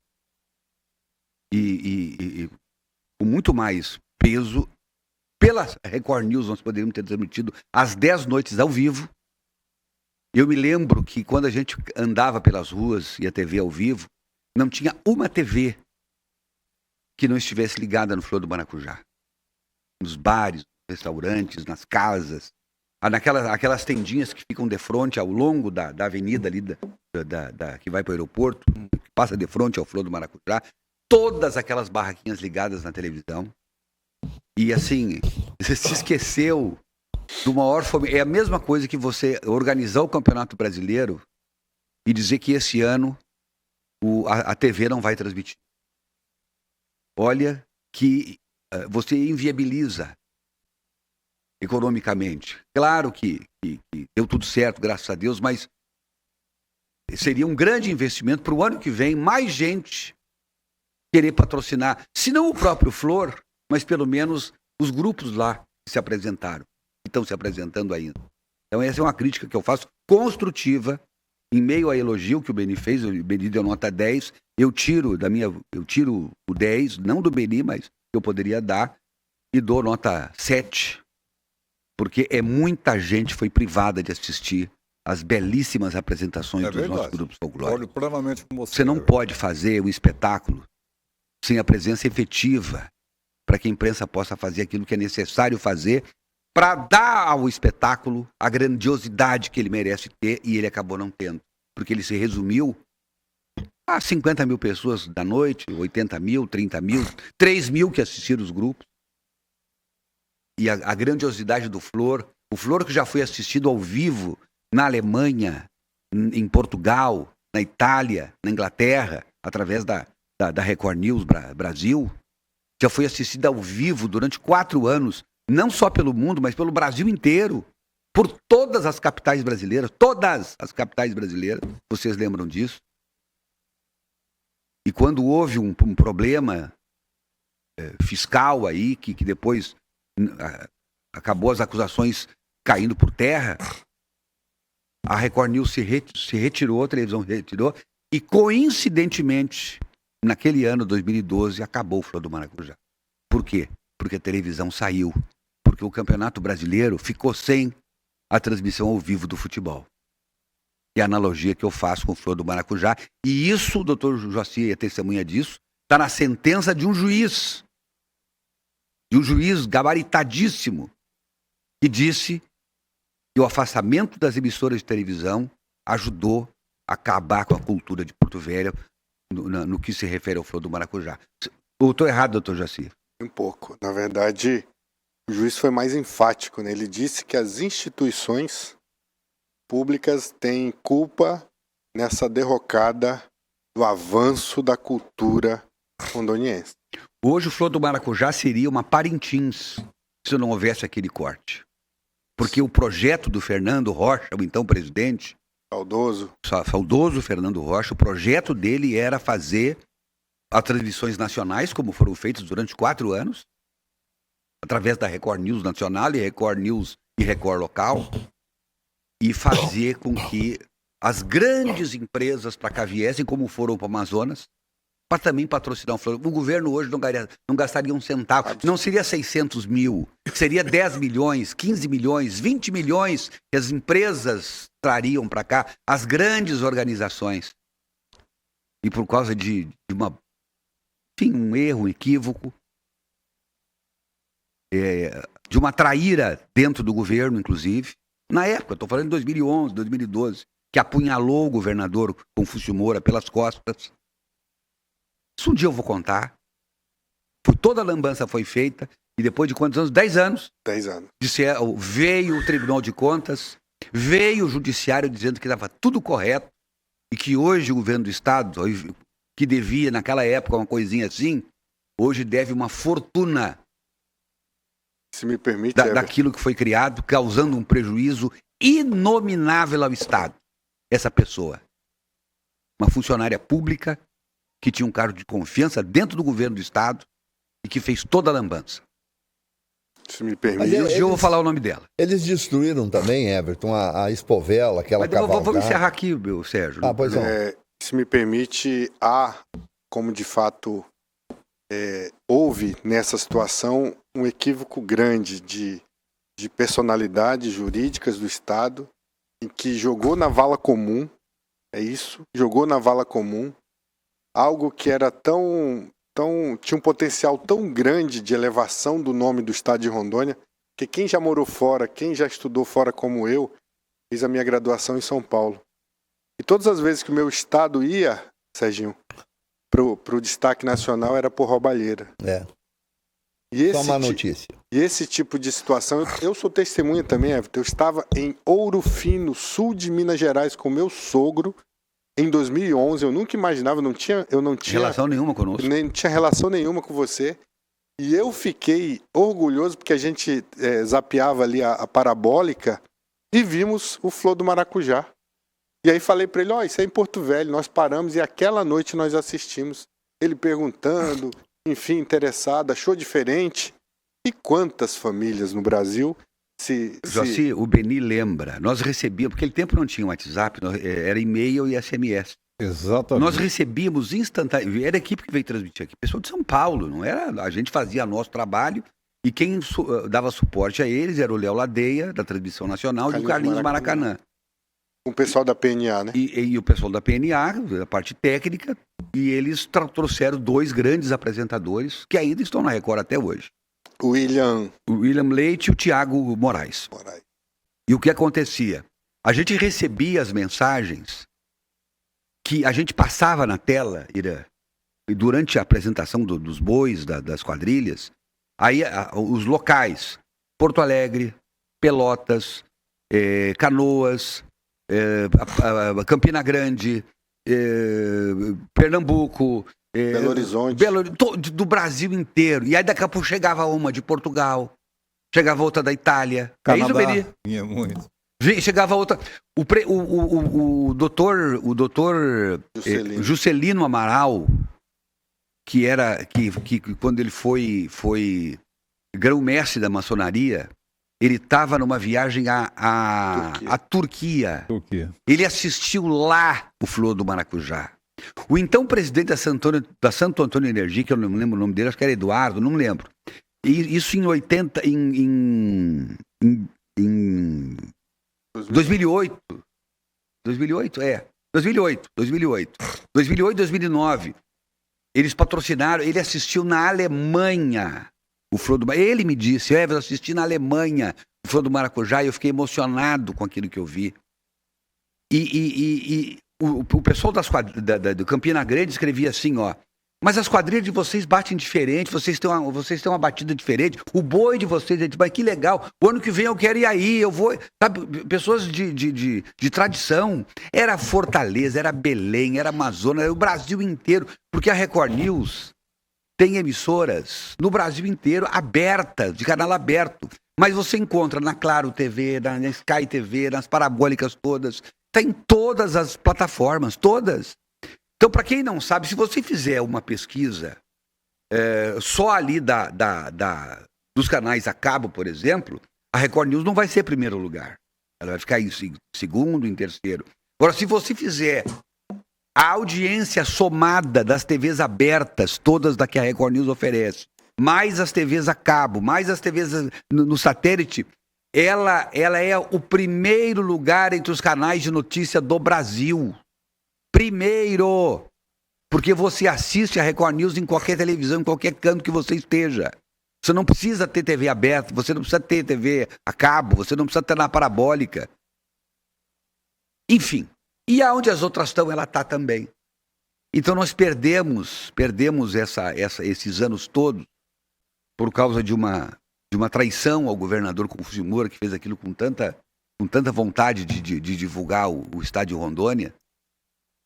Speaker 2: e com muito mais peso. Pela Record News, nós poderíamos ter transmitido às 10 noites ao vivo. Eu me lembro que quando a gente andava pelas ruas e a TV ao vivo, não tinha uma TV que não estivesse ligada no Flor do Maracujá. Nos bares, nos restaurantes, nas casas, aquelas tendinhas que ficam de frente ao longo da avenida ali que vai para o aeroporto, que passa de frente ao Flor do Maracujá, todas aquelas barraquinhas ligadas na televisão. E assim, você se esqueceu do maior fome. É a mesma coisa que você organizar o Campeonato Brasileiro e dizer que esse ano a TV não vai transmitir. Olha que você inviabiliza economicamente. Claro que deu tudo certo, graças a Deus, mas seria um grande investimento para o ano que vem, mais gente querer patrocinar, se não o próprio Flor, mas pelo menos os grupos lá que se apresentaram, que estão se apresentando ainda. Então essa é uma crítica que eu faço, construtiva, em meio ao elogio que o Beni fez. O Beni deu nota 10, eu tiro o 10, não do Beni, mas eu poderia dar, e dou nota 7, porque muita gente foi privada de assistir as belíssimas apresentações dos nossos grupos folclóricos.
Speaker 7: Olho plenamente com
Speaker 2: Você não pode fazer um espetáculo sem a presença efetiva, para que a imprensa possa fazer aquilo que é necessário fazer para dar ao espetáculo a grandiosidade que ele merece ter, e ele acabou não tendo, porque ele se resumiu a 50 mil pessoas da noite, 80 mil, 30 mil, 3 mil que assistiram os grupos. E a grandiosidade do Flor, o Flor que já foi assistido ao vivo na Alemanha, em Portugal, na Itália, na Inglaterra, através da Record News Brasil, já foi assistido ao vivo durante 4 anos, não só pelo mundo, mas pelo Brasil inteiro, por todas as capitais brasileiras, vocês lembram disso? E quando houve um problema fiscal aí, que depois acabou as acusações caindo por terra, a Record News se retirou, a televisão se retirou, e coincidentemente, naquele ano, 2012, acabou o Flor do Maracujá. Por quê? Porque a televisão saiu. Porque o Campeonato Brasileiro ficou sem a transmissão ao vivo do futebol. É a analogia que eu faço com o Flor do Maracujá. E isso, o doutor Joaci é testemunha disso, está na sentença de um juiz gabaritadíssimo, que disse que o afastamento das emissoras de televisão ajudou a acabar com a cultura de Porto Velho no que se refere ao Flor do Maracujá. Eu estou errado, doutor Joaci?
Speaker 6: Um pouco. Na verdade, o juiz foi mais enfático, né? Ele disse que as instituições públicas têm culpa nessa derrocada do avanço da cultura rondoniense.
Speaker 2: Hoje o Flor do Maracujá seria uma Parintins se não houvesse aquele corte. Porque o projeto do Fernando Rocha, o então presidente, saudoso Fernando Rocha, o projeto dele era fazer as transmissões nacionais, como foram feitas durante 4 anos, através da Record News Nacional e Record News e Record Local, e fazer com que as grandes empresas para cá viessem, como foram para o Amazonas, para também patrocinar o Flor. O governo hoje não gastaria um centavo, não seria 600 mil, seria 10 milhões, 15 milhões, 20 milhões que as empresas trariam para cá, as grandes organizações. E por causa de um erro, um equívoco, de uma traíra dentro do governo, inclusive, na época, estou falando de 2011, 2012, que apunhalou o governador Confúcio Moura pelas costas. Isso um dia eu vou contar. Toda a lambança foi feita, e depois de quantos anos? 10 anos.
Speaker 6: 10 anos.
Speaker 2: Veio o Tribunal de Contas, veio o Judiciário dizendo que estava tudo correto, e que hoje o governo do Estado, que devia naquela época uma coisinha assim, hoje deve uma fortuna,
Speaker 6: se me permite,
Speaker 2: daquilo que foi criado, causando um prejuízo inominável ao Estado. Essa pessoa, uma funcionária pública, que tinha um cargo de confiança dentro do governo do Estado e que fez toda a lambança.
Speaker 6: Se me permite.
Speaker 2: Eu vou falar o nome dela.
Speaker 3: Eles destruíram também, Everton, a Expovela, aquela cavalgada.
Speaker 2: Vamos encerrar aqui, meu Sérgio.
Speaker 3: Pois não.
Speaker 6: Se me permite, como de fato houve nessa situação um equívoco grande de personalidades jurídicas do Estado, em que jogou na vala comum, jogou na vala comum, algo que era tinha um potencial tão grande de elevação do nome do Estado de Rondônia, que quem já morou fora, quem já estudou fora como eu, fiz a minha graduação em São Paulo. E todas as vezes que o meu estado ia, Serginho, pro destaque nacional, era por roubalheira.
Speaker 3: Só uma notícia.
Speaker 6: E esse tipo de situação, eu sou testemunha também, Everton. Eu estava em Ouro Fino, sul de Minas Gerais, com meu sogro, em 2011. Eu nunca imaginava, eu não tinha
Speaker 2: relação nenhuma conosco.
Speaker 6: Nem tinha relação nenhuma com você. E eu fiquei orgulhoso, porque a gente zapeava ali a parabólica e vimos o Flor do Maracujá. E aí falei para ele, isso é em Porto Velho, nós paramos e aquela noite nós assistimos. Ele perguntando, enfim, interessado, achou diferente. E quantas famílias no Brasil
Speaker 2: Joaci, o Beni lembra, nós recebíamos, porque aquele tempo não tinha WhatsApp, era e-mail e SMS.
Speaker 7: Exatamente.
Speaker 2: Nós recebíamos instantaneamente, era a equipe que veio transmitir aqui, pessoal de São Paulo, não era? A gente fazia nosso trabalho e quem dava suporte a eles era o Léo Ladeia, da transmissão nacional, e o Carlinhos Maracanã.
Speaker 6: Com o pessoal da PNA, né?
Speaker 2: E o pessoal da PNA, a parte técnica, e eles trouxeram 2 grandes apresentadores que ainda estão na Record até hoje.
Speaker 6: O
Speaker 2: William Leite e o Tiago Moraes. E o que acontecia? A gente recebia as mensagens que a gente passava na tela, Irã, e durante a apresentação dos bois, das quadrilhas, aí os locais, Porto Alegre, Pelotas, Canoas, Campina Grande, Pernambuco,
Speaker 6: Belo Horizonte,
Speaker 2: do Brasil inteiro. E aí daqui a pouco chegava uma de Portugal, chegava outra da Itália.
Speaker 7: Canadá,
Speaker 2: é isso, Beni?
Speaker 7: tinha muito.
Speaker 2: Chegava outra. O doutor Juscelino Amaral, que quando ele foi grão-mestre da maçonaria, ele estava numa viagem à Turquia. Ele assistiu lá o Flor do Maracujá. O então presidente da Santo Antônio Energia, que eu não lembro o nome dele, acho que era Eduardo, não lembro. E isso em 2008. 2008, 2009. Eles patrocinaram, ele assistiu na Alemanha o Flor do Maracujá. Ele me disse, eu assisti na Alemanha o Flor do Maracujá e eu fiquei emocionado com aquilo que eu vi. O pessoal do Campina Grande escrevia assim, mas as quadrilhas de vocês batem diferente, vocês têm uma batida diferente, o boi de vocês, mas que legal, o ano que vem eu quero ir aí, eu vou, sabe, pessoas de tradição, era Fortaleza, era Belém, era Amazonas, era o Brasil inteiro, porque a Record News tem emissoras no Brasil inteiro abertas, de canal aberto, mas você encontra na Claro TV, na Sky TV, nas parabólicas todas, tem todas as plataformas, todas. Então, para quem não sabe, se você fizer uma pesquisa só ali dos canais a cabo, por exemplo, a Record News não vai ser primeiro lugar. Ela vai ficar em segundo, em terceiro. Agora, se você fizer a audiência somada das TVs abertas, todas da que a Record News oferece, mais as TVs a cabo, mais as TVs no satélite, ela é o primeiro lugar entre os canais de notícia do Brasil. Primeiro! Porque você assiste a Record News em qualquer televisão, em qualquer canto que você esteja. Você não precisa ter TV aberta, você não precisa ter TV a cabo, você não precisa ter na parabólica. Enfim. E aonde as outras estão, ela está também. Então nós perdemos esses anos todos por causa de uma traição ao governador Confúcio Moura, que fez aquilo com tanta vontade de divulgar o estado de Rondônia,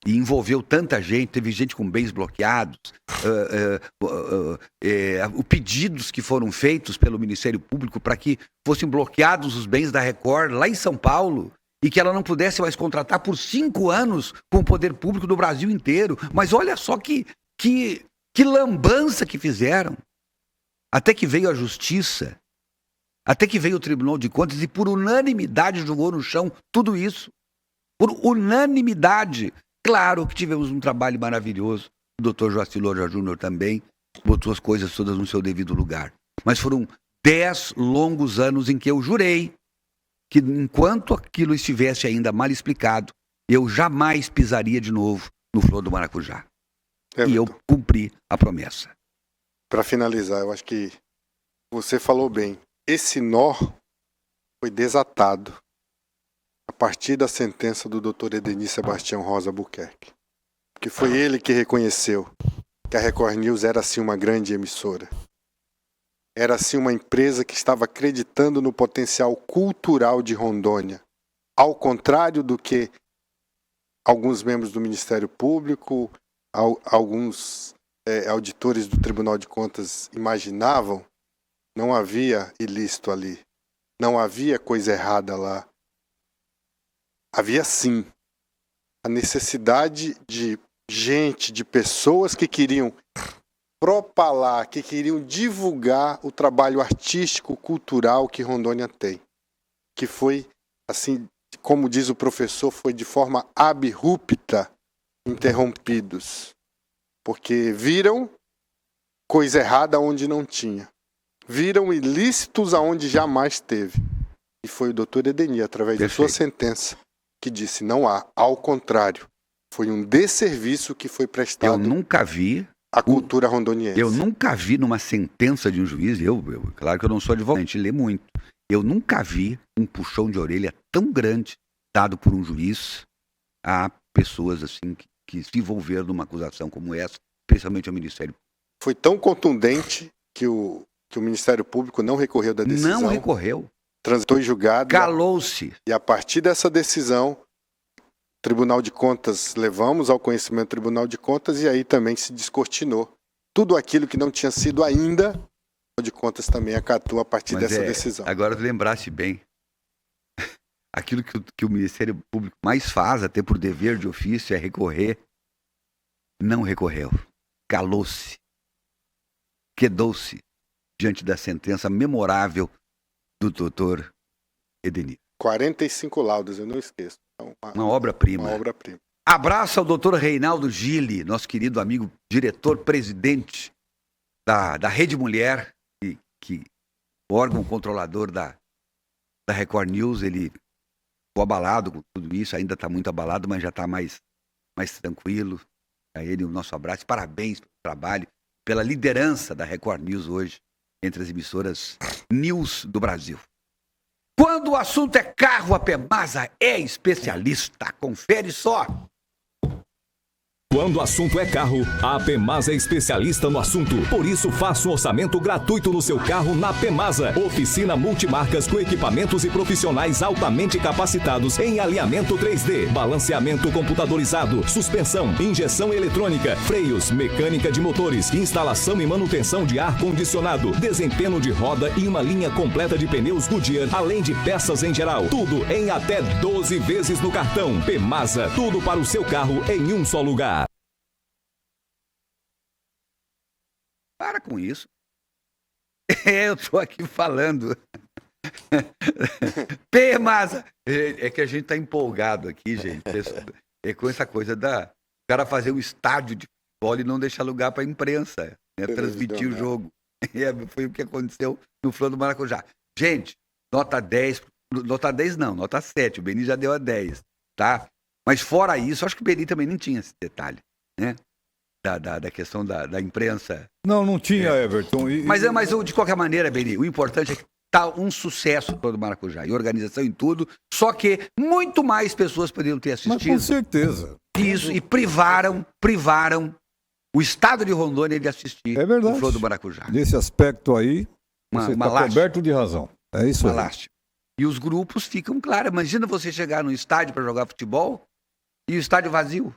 Speaker 2: e envolveu tanta gente, teve gente com bens bloqueados, pedidos que foram feitos pelo Ministério Público para que fossem bloqueados os bens da Record lá em São Paulo, e que ela não pudesse mais contratar por 5 anos com o poder público do Brasil inteiro. Mas olha só que lambança que fizeram. Até que veio a justiça, até que veio o Tribunal de Contas e por unanimidade jogou no chão tudo isso. Por unanimidade. Claro que tivemos um trabalho maravilhoso. O doutor Joaci Loja Júnior também botou as coisas todas no seu devido lugar. Mas foram 10 longos anos em que eu jurei que enquanto aquilo estivesse ainda mal explicado, eu jamais pisaria de novo no Flor do Maracujá. E eu cumpri a promessa.
Speaker 6: Para finalizar, eu acho que você falou bem. Esse nó foi desatado a partir da sentença do Dr. Edenir Sebastião Rosa Albuquerque. Porque foi ele que reconheceu que a Record News era sim uma grande emissora. Era sim uma empresa que estava acreditando no potencial cultural de Rondônia. Ao contrário do que alguns membros do Ministério Público, alguns auditores do Tribunal de Contas imaginavam, não havia ilícito ali. Não havia coisa errada lá. Havia sim a necessidade de gente, de pessoas que queriam propalar, que queriam divulgar o trabalho artístico, cultural que Rondônia tem. Que foi, assim, como diz o professor, foi de forma abrupta interrompidos. Porque viram coisa errada onde não tinha. Viram ilícitos aonde jamais teve. E foi o doutor Edenir, através de sua sentença, que disse, não há, ao contrário. Foi um desserviço que foi prestado.
Speaker 2: Eu nunca vi
Speaker 6: a cultura rondoniense.
Speaker 2: Eu nunca vi numa sentença de um juiz, claro que eu não sou advogado, a gente lê muito. Eu nunca vi um puxão de orelha tão grande dado por um juiz a pessoas assim que se envolveram numa acusação como essa, especialmente ao Ministério Público.
Speaker 6: Foi tão contundente que o Ministério Público não recorreu da decisão.
Speaker 2: Não recorreu.
Speaker 6: Transitou em julgado.
Speaker 2: Calou-se.
Speaker 6: E a partir dessa decisão, Tribunal de Contas, levamos ao conhecimento do Tribunal de Contas e aí também se descortinou. Tudo aquilo que não tinha sido ainda, o Tribunal de Contas também acatou a partir dessa decisão.
Speaker 2: Agora lembraste bem, aquilo que o Ministério Público mais faz, até por dever de ofício, é recorrer. Não recorreu. Calou-se. Quedou-se diante da sentença memorável do doutor Edenir.
Speaker 6: 45 laudos, eu não esqueço.
Speaker 2: Uma obra-prima.
Speaker 6: Uma obra-prima.
Speaker 2: Abraço ao doutor Reinaldo Gili, nosso querido amigo diretor-presidente da Rede Mulher, que órgão controlador da Record News. Ele ficou abalado com tudo isso, ainda está muito abalado, mas já está mais tranquilo. A ele o nosso abraço, parabéns pelo trabalho, pela liderança da Record News hoje, entre as emissoras News do Brasil. Quando o assunto é carro, a Pemasa é especialista. Confere só.
Speaker 8: Quando o assunto é carro, a Pemasa é especialista no assunto. Por isso, faça um orçamento gratuito no seu carro na Pemasa. Oficina multimarcas com equipamentos e profissionais altamente capacitados em alinhamento 3D, balanceamento computadorizado, suspensão, injeção eletrônica, freios, mecânica de motores, instalação e manutenção de ar-condicionado, desempenho de roda e uma linha completa de pneus Goodyear, além de peças em geral. Tudo em até 12 vezes no cartão. Pemasa, tudo para o seu carro em um só lugar.
Speaker 2: Para com isso. Eu tô aqui falando. Pemasa. É que a gente tá empolgado aqui, gente. É com essa coisa da o cara fazer um estádio de futebol e não deixar lugar para imprensa, né? Transmitir o jogo. Foi o que aconteceu no Flor do Maracujá. Gente, nota 10. Nota 10 não, nota 7. O Beni já deu a 10, tá? Mas fora isso, acho que o Beni também não tinha esse detalhe, né? Da questão da imprensa.
Speaker 7: Não tinha, Everton.
Speaker 2: Mas de qualquer maneira, Beni, o importante é que tá um sucesso todo Maracujá. E organização em tudo. Só que muito mais pessoas poderiam ter assistido.
Speaker 7: Mas com certeza.
Speaker 2: Isso, e privaram o estado de Rondônia de assistir o Flor do Maracujá.
Speaker 7: Nesse aspecto aí, você está coberto de razão. É isso aí.
Speaker 2: Lástima. E os grupos ficam claros. Imagina você chegar no estádio para jogar futebol e o estádio vazio.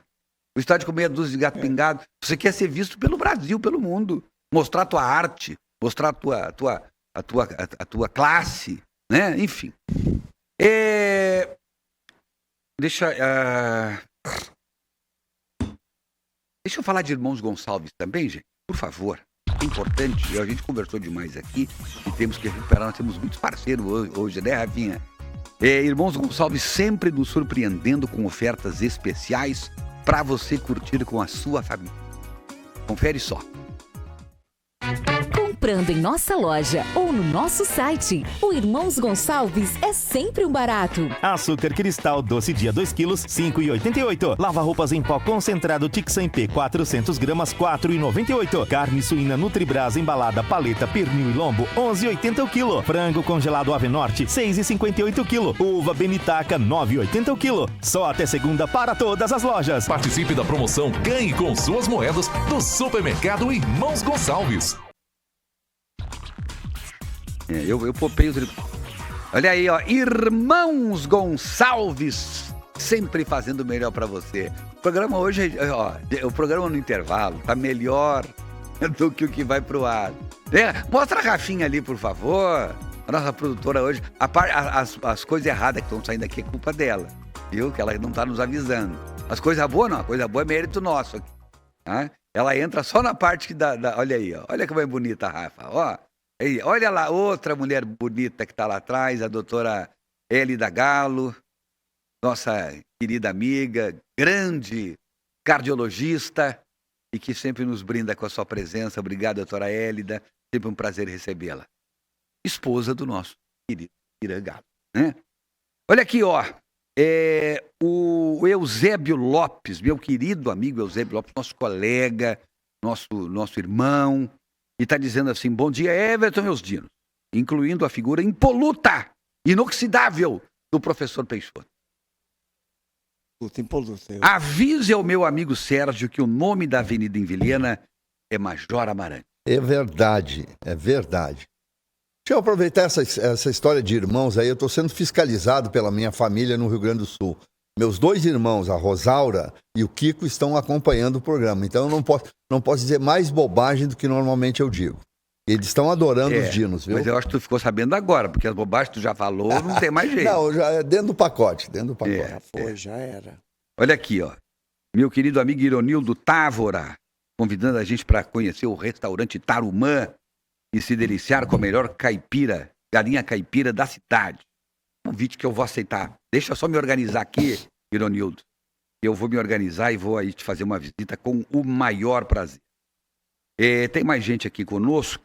Speaker 2: O estádio com meia dúzia de gato pingado. Você quer ser visto pelo Brasil, pelo mundo. Mostrar a tua arte, mostrar a tua classe, né? Enfim. Deixa eu falar de Irmãos Gonçalves também, gente. Por favor. É importante. A gente conversou demais aqui e temos que recuperar. Nós temos muitos parceiros hoje, né, Rafinha? Irmãos Gonçalves sempre nos surpreendendo com ofertas especiais para você curtir com a sua família. Confere só.
Speaker 9: Comprando em nossa loja ou no nosso site, o Irmãos Gonçalves é sempre um barato.
Speaker 10: Açúcar cristal doce dia 2 kg, 5,88. Lava-roupas em pó concentrado Tixan P 400 gramas, 4,98. Carne suína Nutribras embalada paleta, pernil e lombo, 11,80 o quilo. Frango congelado Ave Norte, 6,58 o quilo. Uva Benitaca, 9,80 o quilo. Só até segunda para todas as lojas.
Speaker 8: Participe da promoção Ganhe com suas moedas do Supermercado Irmãos Gonçalves.
Speaker 2: Eu popei os... Olha aí, ó. Irmãos Gonçalves, sempre fazendo o melhor pra você. O programa hoje, o programa no intervalo tá melhor do que o que vai pro ar. Mostra a Rafinha ali, por favor. A nossa produtora hoje. As coisas erradas que estão saindo aqui é culpa dela, viu? Que ela não tá nos avisando. As coisas boas não, a coisa boa é mérito nosso aqui. Tá? Ela entra só na parte que dá. Olha aí, ó. Olha como é bonita a Rafa. Ó, aí, olha lá, outra mulher bonita que está lá atrás, a doutora Hélida Galo, nossa querida amiga, grande cardiologista e que sempre nos brinda com a sua presença. Obrigado, doutora Hélida. Sempre um prazer recebê-la. Esposa do nosso querido Irã Galo, né? Olha aqui, ó. O Eusébio Lopes, meu querido amigo Eusébio Lopes, nosso colega, nosso irmão, e está dizendo assim: bom dia, Everton, meus dinos, incluindo a figura impoluta, inoxidável do professor Peixoto.
Speaker 5: Impoluta.
Speaker 2: Avise ao meu amigo Sérgio que o nome da avenida em Vilhena é Major Amarante.
Speaker 3: É verdade, é verdade. Deixa eu aproveitar essa história de irmãos aí. Eu estou sendo fiscalizado pela minha família no Rio Grande do Sul. Meus 2 irmãos, a Rosaura e o Kiko, estão acompanhando o programa. Então eu não posso dizer mais bobagem do que normalmente eu digo. Eles estão adorando os dinos, viu?
Speaker 2: Mas eu acho que tu ficou sabendo agora, porque as bobagens que tu já falou, não tem mais jeito.
Speaker 3: Não, já é dentro do pacote,
Speaker 5: Já era.
Speaker 2: Olha aqui, ó. Meu querido amigo Ironildo Távora, convidando a gente para conhecer o restaurante Tarumã e se deliciar com a melhor caipira, galinha caipira da cidade. Convite que eu vou aceitar. Deixa eu só me organizar aqui, Ironildo. Eu vou me organizar e vou aí te fazer uma visita com o maior prazer. Tem mais gente aqui conosco,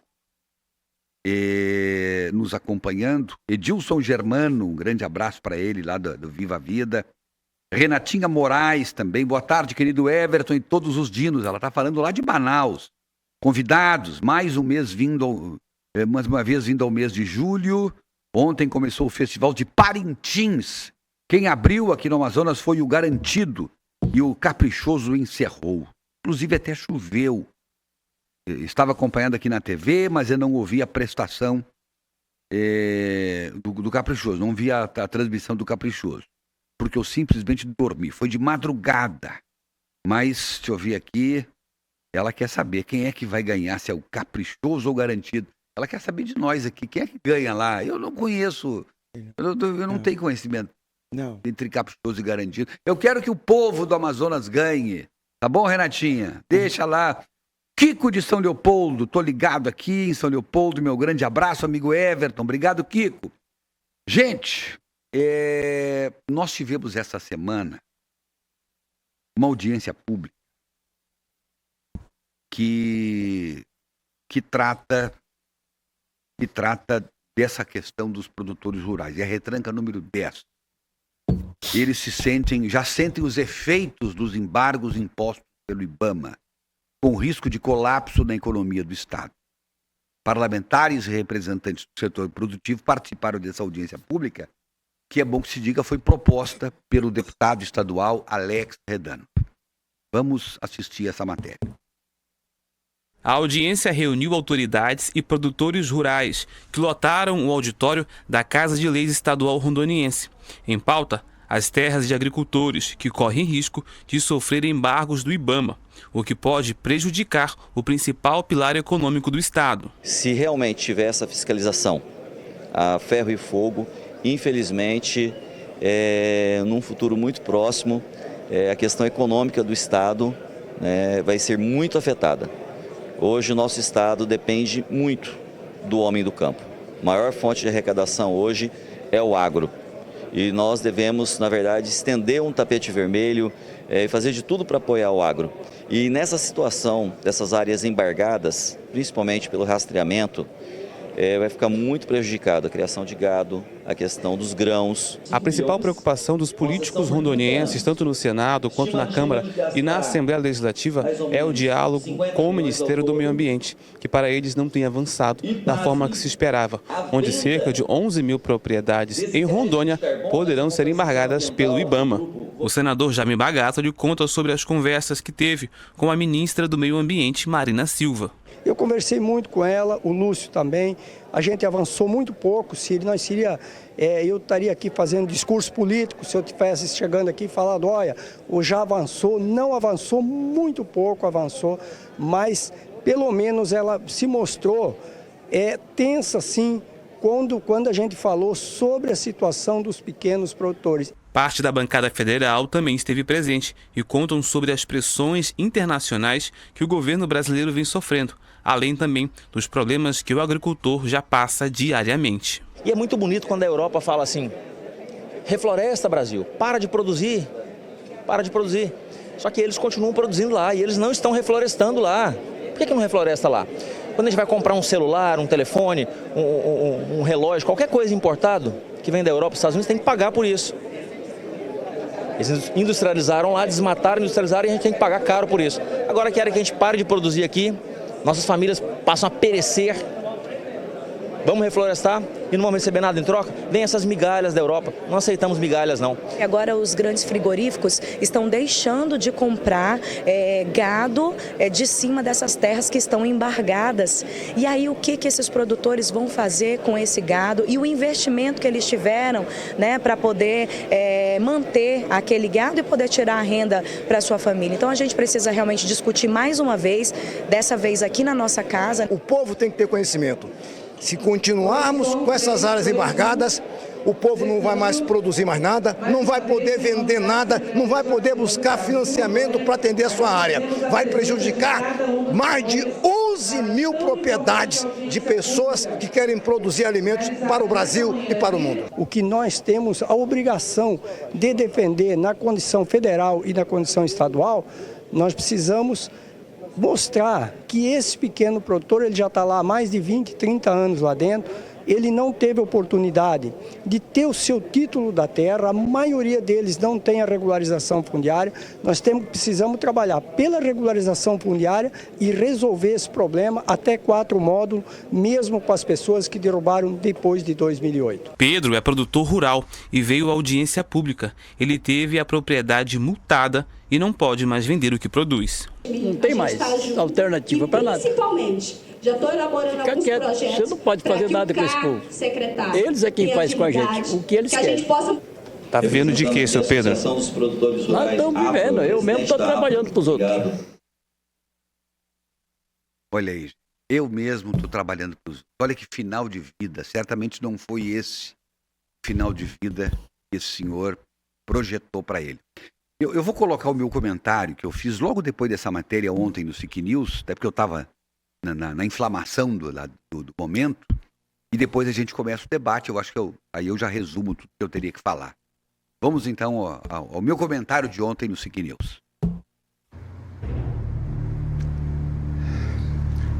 Speaker 2: nos acompanhando. Edilson Germano, um grande abraço para ele lá do Viva a Vida. Renatinha Moraes também. Boa tarde, querido Everton e todos os dinos. Ela está falando lá de Manaus. Convidados, mais uma vez vindo ao mês de julho. Ontem começou o Festival de Parintins. Quem abriu aqui no Amazonas foi o Garantido e o Caprichoso encerrou. Inclusive até choveu. Estava acompanhando aqui na TV, mas eu não ouvi a prestação do Caprichoso. Não vi a transmissão do Caprichoso. Porque eu simplesmente dormi. Foi de madrugada. Mas, deixa eu ver aqui... Ela quer saber quem é que vai ganhar, se é o Caprichoso ou Garantido. Ela quer saber de nós aqui. Quem é que ganha lá? Eu não conheço. Eu não tenho conhecimento entre Caprichoso e Garantido. Eu quero que o povo do Amazonas ganhe. Tá bom, Renatinha? Deixa lá. Kiko de São Leopoldo. Tô ligado aqui em São Leopoldo. Meu grande abraço, amigo Everton. Obrigado, Kiko. Gente, nós tivemos essa semana uma audiência pública que trata dessa questão dos produtores rurais. É a retranca número 10. Eles já sentem os efeitos dos embargos impostos pelo IBAMA, com risco de colapso na economia do Estado. Parlamentares e representantes do setor produtivo participaram dessa audiência pública, que é bom que se diga, foi proposta pelo deputado estadual Alex Redano. Vamos assistir essa matéria.
Speaker 11: A audiência reuniu autoridades e produtores rurais que lotaram o auditório da Casa de Leis Estadual Rondoniense. Em pauta, as terras de agricultores que correm risco de sofrer embargos do IBAMA, o que pode prejudicar o principal pilar econômico do Estado.
Speaker 12: Se realmente tiver essa fiscalização a ferro e fogo, infelizmente, num futuro muito próximo, a questão econômica do Estado vai ser muito afetada. Hoje o nosso Estado depende muito do homem do campo. A maior fonte de arrecadação hoje é o agro. E nós devemos, na verdade, estender um tapete vermelho e fazer de tudo para apoiar o agro. E nessa situação dessas áreas embargadas, principalmente pelo rastreamento, vai ficar muito prejudicado a criação de gado, a questão dos grãos.
Speaker 11: A principal preocupação dos políticos rondonienses, tanto no Senado quanto na Câmara e na Assembleia Legislativa, é o diálogo com o Ministério do Meio Ambiente, que para eles não tem avançado da forma que se esperava, onde cerca de 11 mil propriedades em Rondônia poderão ser embargadas pelo IBAMA. O senador Jaime Bagatoli conta sobre as conversas que teve com a ministra do Meio Ambiente, Marina Silva.
Speaker 13: Eu conversei muito com ela, o Lúcio também, a gente avançou muito pouco, eu estaria aqui fazendo discurso político, se eu estivesse chegando aqui e falando, olha, já avançou, não avançou, muito pouco avançou, mas pelo menos ela se mostrou tensa sim, quando a gente falou sobre a situação dos pequenos produtores.
Speaker 11: Parte da bancada federal também esteve presente e contam sobre as pressões internacionais que o governo brasileiro vem sofrendo, além também dos problemas que o agricultor já passa diariamente.
Speaker 14: E é muito bonito quando a Europa fala assim: refloresta, Brasil, para de produzir. Só que eles continuam produzindo lá e eles não estão reflorestando lá. Por que não refloresta lá? Quando a gente vai comprar um celular, um telefone, um relógio, qualquer coisa importado que vem da Europa, dos Estados Unidos, tem que pagar por isso. Eles industrializaram lá, desmataram, industrializaram e a gente tem que pagar caro por isso. Agora querem que a gente pare de produzir aqui, nossas famílias passam a perecer. Vamos reflorestar e não vamos receber nada em troca? Vem essas migalhas da Europa. Não aceitamos migalhas, não.
Speaker 15: Agora os grandes frigoríficos estão deixando de comprar gado de cima dessas terras que estão embargadas. E aí o que esses produtores vão fazer com esse gado e o investimento que eles tiveram, né, para poder manter aquele gado e poder tirar a renda para sua família. Então a gente precisa realmente discutir mais uma vez, dessa vez aqui na nossa casa.
Speaker 16: O povo tem que ter conhecimento. Se continuarmos com essas áreas embargadas, o povo não vai mais produzir mais nada, não vai poder vender nada, não vai poder buscar financiamento para atender a sua área. Vai prejudicar mais de 11 mil propriedades de pessoas que querem produzir alimentos para o Brasil e para o mundo.
Speaker 13: O que nós temos a obrigação de defender na condição federal e na condição estadual, nós precisamos mostrar que esse pequeno produtor, ele já está lá há mais de 20, 30 anos lá dentro, ele não teve oportunidade de ter o seu título da terra, a maioria deles não tem a regularização fundiária. Nós precisamos trabalhar pela regularização fundiária e resolver esse problema até 4 módulos, mesmo com as pessoas que derrubaram depois de 2008.
Speaker 11: Pedro é produtor rural e veio à audiência pública. Ele teve a propriedade multada e não pode mais vender o que produz.
Speaker 17: Não tem mais alternativa para nada.
Speaker 18: Principalmente, já estou elaborando alguns projetos.
Speaker 17: Você não pode fazer nada com esse povo. Eles é quem faz com a gente, o que eles querem.
Speaker 11: Tá vivendo de quê, seu Pedro?
Speaker 17: Nós estamos vivendo, eu mesmo estou trabalhando para os outros.
Speaker 2: Olha aí, eu mesmo estou trabalhando para os outros. Olha que final de vida, certamente não foi esse final de vida que esse senhor projetou para ele. Eu vou colocar o meu comentário que eu fiz logo depois dessa matéria ontem no SIC News, até porque eu estava na inflamação do momento, e depois a gente começa o debate. Eu acho que aí eu já resumo tudo que eu teria que falar. Vamos então ao meu comentário de ontem no SIC News.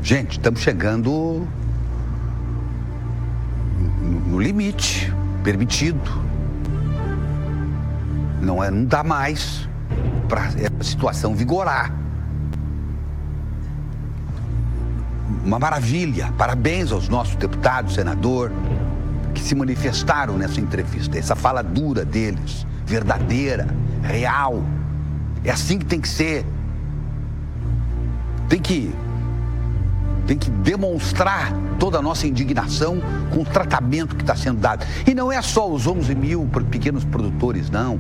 Speaker 2: Gente, estamos chegando no limite permitido. Não dá mais para essa situação vigorar. Uma maravilha. Parabéns aos nossos deputados, senador, que se manifestaram nessa entrevista. Essa fala dura deles, verdadeira, real. É assim que tem que ser. Tem que demonstrar toda a nossa indignação com o tratamento que está sendo dado. E não é só os 11 mil pequenos produtores, não.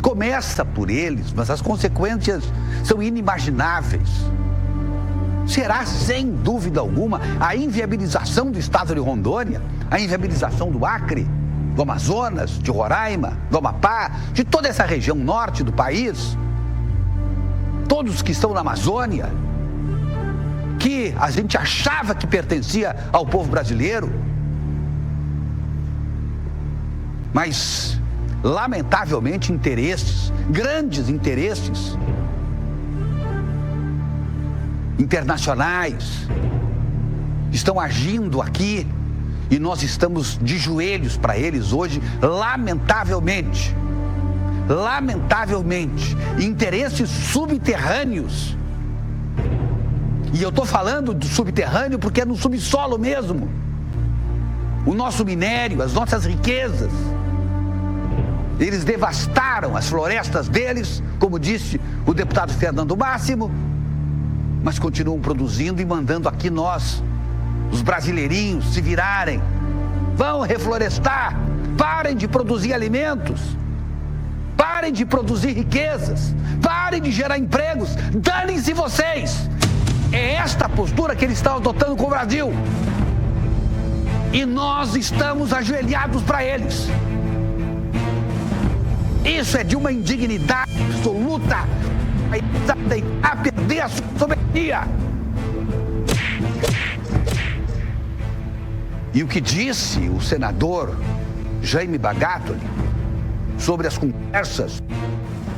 Speaker 2: Começa por eles, mas as consequências são inimagináveis. Será, sem dúvida alguma, a inviabilização do estado de Rondônia, a inviabilização do Acre, do Amazonas, de Roraima, do Amapá, de toda essa região norte do país, todos que estão na Amazônia, que a gente achava que pertencia ao povo brasileiro, mas lamentavelmente grandes interesses internacionais estão agindo aqui e nós estamos de joelhos para eles hoje, lamentavelmente, interesses subterrâneos. E eu estou falando do subterrâneo porque é no subsolo mesmo. O nosso minério, as nossas riquezas. Eles devastaram as florestas deles, como disse o deputado Fernando Máximo, mas continuam produzindo e mandando aqui nós, os brasileirinhos, se virarem. Vão reflorestar, parem de produzir alimentos, parem de produzir riquezas, parem de gerar empregos, danem-se vocês. É esta a postura que eles estão adotando com o Brasil. E nós estamos ajoelhados para eles. Isso é de uma indignidade absoluta. A perder a sua soberania. E o que disse o senador Jaime Bagatoli sobre as conversas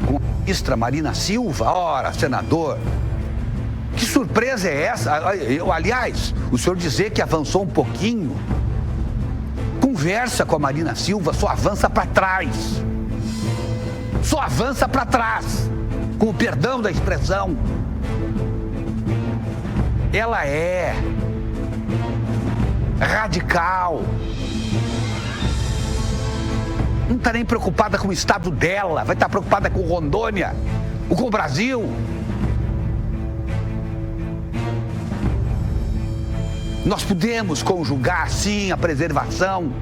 Speaker 2: com a ministra Marina Silva? Ora, senador, que surpresa é essa? Aliás, o senhor dizer que avançou um pouquinho. Conversa com a Marina Silva só avança para trás. Só avança para trás. Com o perdão da expressão. Ela é radical. Não está nem preocupada com o estado dela. Vai estar preocupada com Rondônia ou com o Brasil. Nós podemos conjugar, sim, a preservação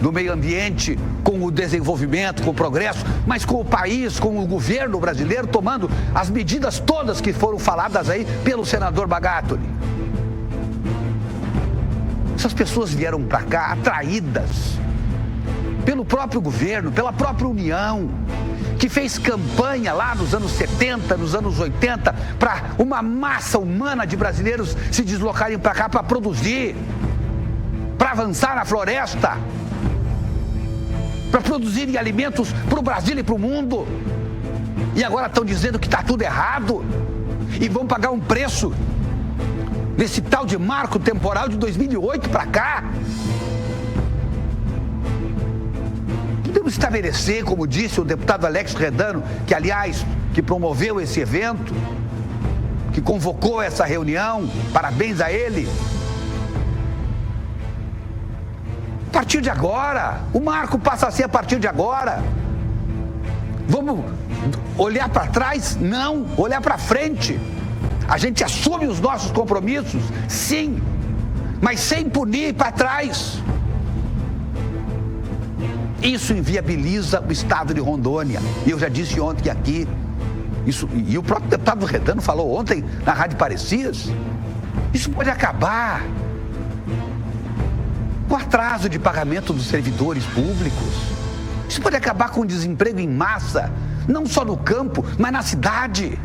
Speaker 2: do meio ambiente com o desenvolvimento, com o progresso, mas com o país, com o governo brasileiro tomando as medidas todas que foram faladas aí pelo senador Bagatoli. Essas pessoas vieram para cá atraídas pelo próprio governo, pela própria União, que fez campanha lá nos anos 70, nos anos 80, para uma massa humana de brasileiros se deslocarem para cá para produzir, para avançar na floresta, para produzirem alimentos para o Brasil e para o mundo. E agora estão dizendo que está tudo errado e vão pagar um preço nesse tal de marco temporal de 2008 para cá. Podemos estabelecer, como disse o deputado Alex Redano, que aliás, que promoveu esse evento, que convocou essa reunião, parabéns a ele. A partir de agora, o marco passa a ser a partir de agora. Vamos olhar para trás? Não, olhar para frente. A gente assume os nossos compromissos, sim, mas sem punir para trás. Isso inviabiliza o estado de Rondônia. E eu já disse ontem aqui, isso, e o próprio deputado Redano falou ontem na Rádio Parecias, isso pode acabar com o atraso de pagamento dos servidores públicos. Isso pode acabar com o desemprego em massa, não só no campo, mas na cidade.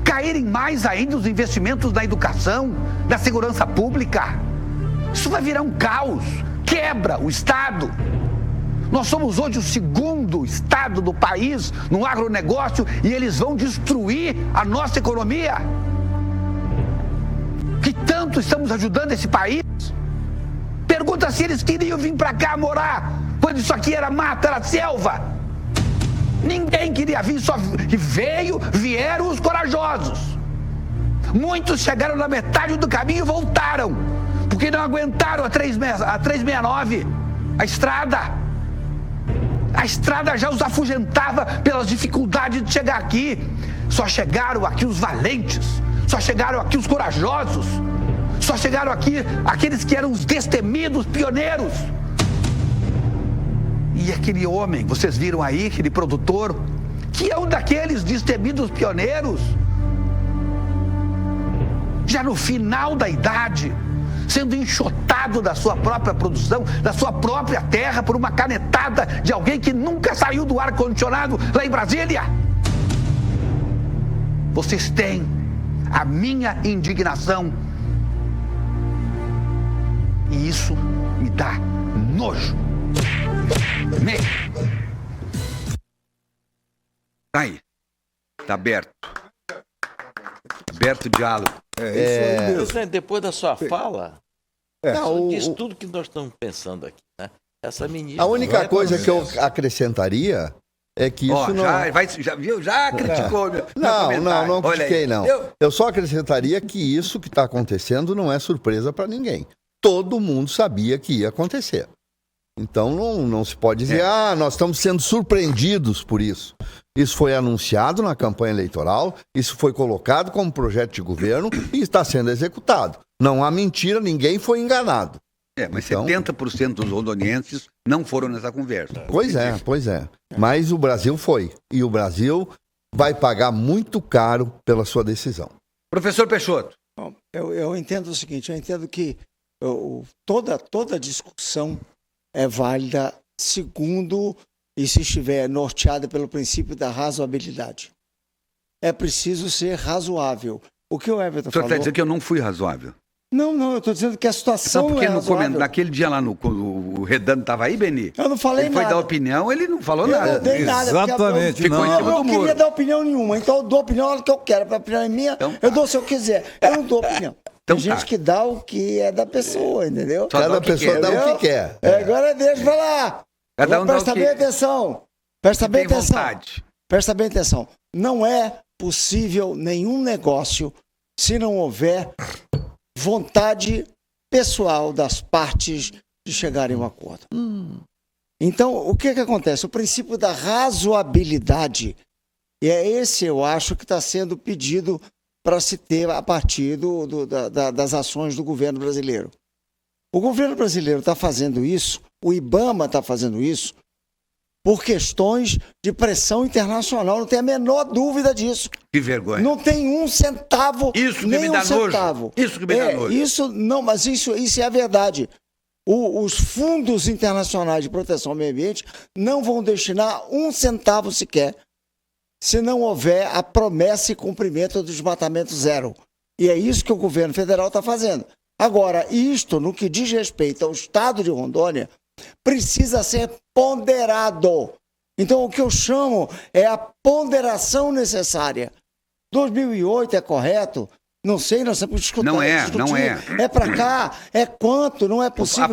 Speaker 2: Caírem mais ainda os investimentos na educação, na segurança pública. Isso vai virar um caos, quebra o Estado. Nós somos hoje o segundo estado do país no agronegócio e eles vão destruir a nossa economia. Que tanto estamos ajudando esse país? Pergunta se eles queriam vir para cá morar, quando isso aqui era mata, era selva. Ninguém queria vir, só vieram os corajosos. Muitos chegaram na metade do caminho e voltaram, porque não aguentaram a 369, a estrada. A estrada já os afugentava pelas dificuldades de chegar aqui. Só chegaram aqui os valentes, só chegaram aqui os corajosos, só chegaram aqui aqueles que eram os destemidos pioneiros. E aquele homem, vocês viram aí, aquele produtor, que é um daqueles destemidos pioneiros, já no final da idade, sendo enxotado da sua própria produção, da sua própria terra, por uma canetada de alguém que nunca saiu do ar-condicionado lá em Brasília. Vocês têm a minha indignação. E isso me dá nojo. Tá aí. Tá aberto. Aberto o diálogo.
Speaker 4: Presidente, depois da sua fala, diz tudo que nós estamos pensando aqui, né? Essa ministra.
Speaker 3: A única coisa que eu acrescentaria é que isso não.
Speaker 2: Já criticou.
Speaker 3: Não critiquei, não. Eu só acrescentaria que isso que está acontecendo não é surpresa para ninguém. Todo mundo sabia que ia acontecer. Então não se pode dizer, nós estamos sendo surpreendidos por isso. Isso foi anunciado na campanha eleitoral, isso foi colocado como projeto de governo e está sendo executado. Não há mentira, ninguém foi enganado.
Speaker 2: Mas então, 70% dos rondonienses não foram nessa conversa.
Speaker 3: Pois é. Mas o Brasil foi. E o Brasil vai pagar muito caro pela sua decisão.
Speaker 2: Professor Peixoto.
Speaker 5: Eu entendo o seguinte, eu entendo que toda discussão é válida segundo e se estiver norteada pelo princípio da razoabilidade. É preciso ser razoável. O que o Everton
Speaker 2: O senhor
Speaker 5: falou...
Speaker 2: está dizendo que eu não fui razoável?
Speaker 5: Não, eu estou dizendo que a situação
Speaker 2: porque
Speaker 5: não é razoável.
Speaker 2: naquele dia lá, o Redano estava aí, Beni?
Speaker 5: Eu não falei
Speaker 2: ele
Speaker 5: nada.
Speaker 2: Ele foi dar opinião, ele não falou nada.
Speaker 5: Eu não dei nada.
Speaker 7: Exatamente.
Speaker 2: Ficou em cima
Speaker 5: Eu
Speaker 2: do
Speaker 5: não
Speaker 2: muro.
Speaker 5: queria dar opinião nenhuma, então eu dou a opinião que eu quero. A opinião é minha,
Speaker 2: Então,
Speaker 5: eu dou se eu quiser. Eu não dou opinião.
Speaker 2: Então,
Speaker 5: Tem gente que dá o que é da pessoa, entendeu?
Speaker 3: Cada pessoa dá o que quer.
Speaker 5: Agora deixa eu falar.
Speaker 2: Cada um dá o
Speaker 5: Presta
Speaker 2: que
Speaker 5: bem atenção. Presta bem
Speaker 2: tem
Speaker 5: atenção.
Speaker 2: vontade.
Speaker 5: Presta bem atenção. Não é possível nenhum negócio se não houver vontade pessoal das partes de chegarem a um acordo. Então, o que acontece? O princípio da razoabilidade é esse, eu acho, que está sendo pedido para se ter a partir das ações do governo brasileiro. O governo brasileiro está fazendo isso, o IBAMA está fazendo isso, por questões de pressão internacional, não tem a menor dúvida disso.
Speaker 2: Que vergonha.
Speaker 5: Não tem um centavo,
Speaker 2: Isso que
Speaker 5: nem
Speaker 2: me dá
Speaker 5: um centavo.
Speaker 2: nojo. Isso que me dá nojo.
Speaker 5: Isso, não, mas isso é a verdade. Os fundos internacionais de proteção ao meio ambiente não vão destinar um centavo sequer se não houver a promessa e cumprimento do desmatamento zero. E é isso que o governo federal está fazendo. Agora, isto, no que diz respeito ao estado de Rondônia, precisa ser ponderado. Então, o que eu chamo é a ponderação necessária. 2008 é correto? Não sei, nós temos que discutir.
Speaker 2: Não é.
Speaker 5: É para cá? É quanto? Não é possível.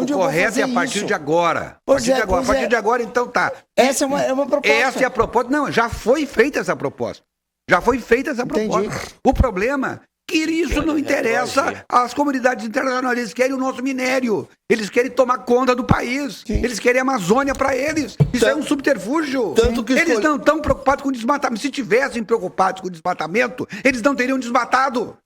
Speaker 2: O correto é a partir de agora. A partir de agora, então tá.
Speaker 5: Essa é uma proposta.
Speaker 2: Essa é a proposta. Não, já foi feita essa proposta.
Speaker 5: Entendi.
Speaker 2: O problema é que isso não interessa às comunidades internacionais. Eles querem o nosso minério. Eles querem tomar conta do país. Sim. Eles querem a Amazônia para eles. Isso é um subterfúgio. Eles não estão preocupados com o desmatamento. Se tivessem preocupados com o desmatamento, eles não teriam desmatado.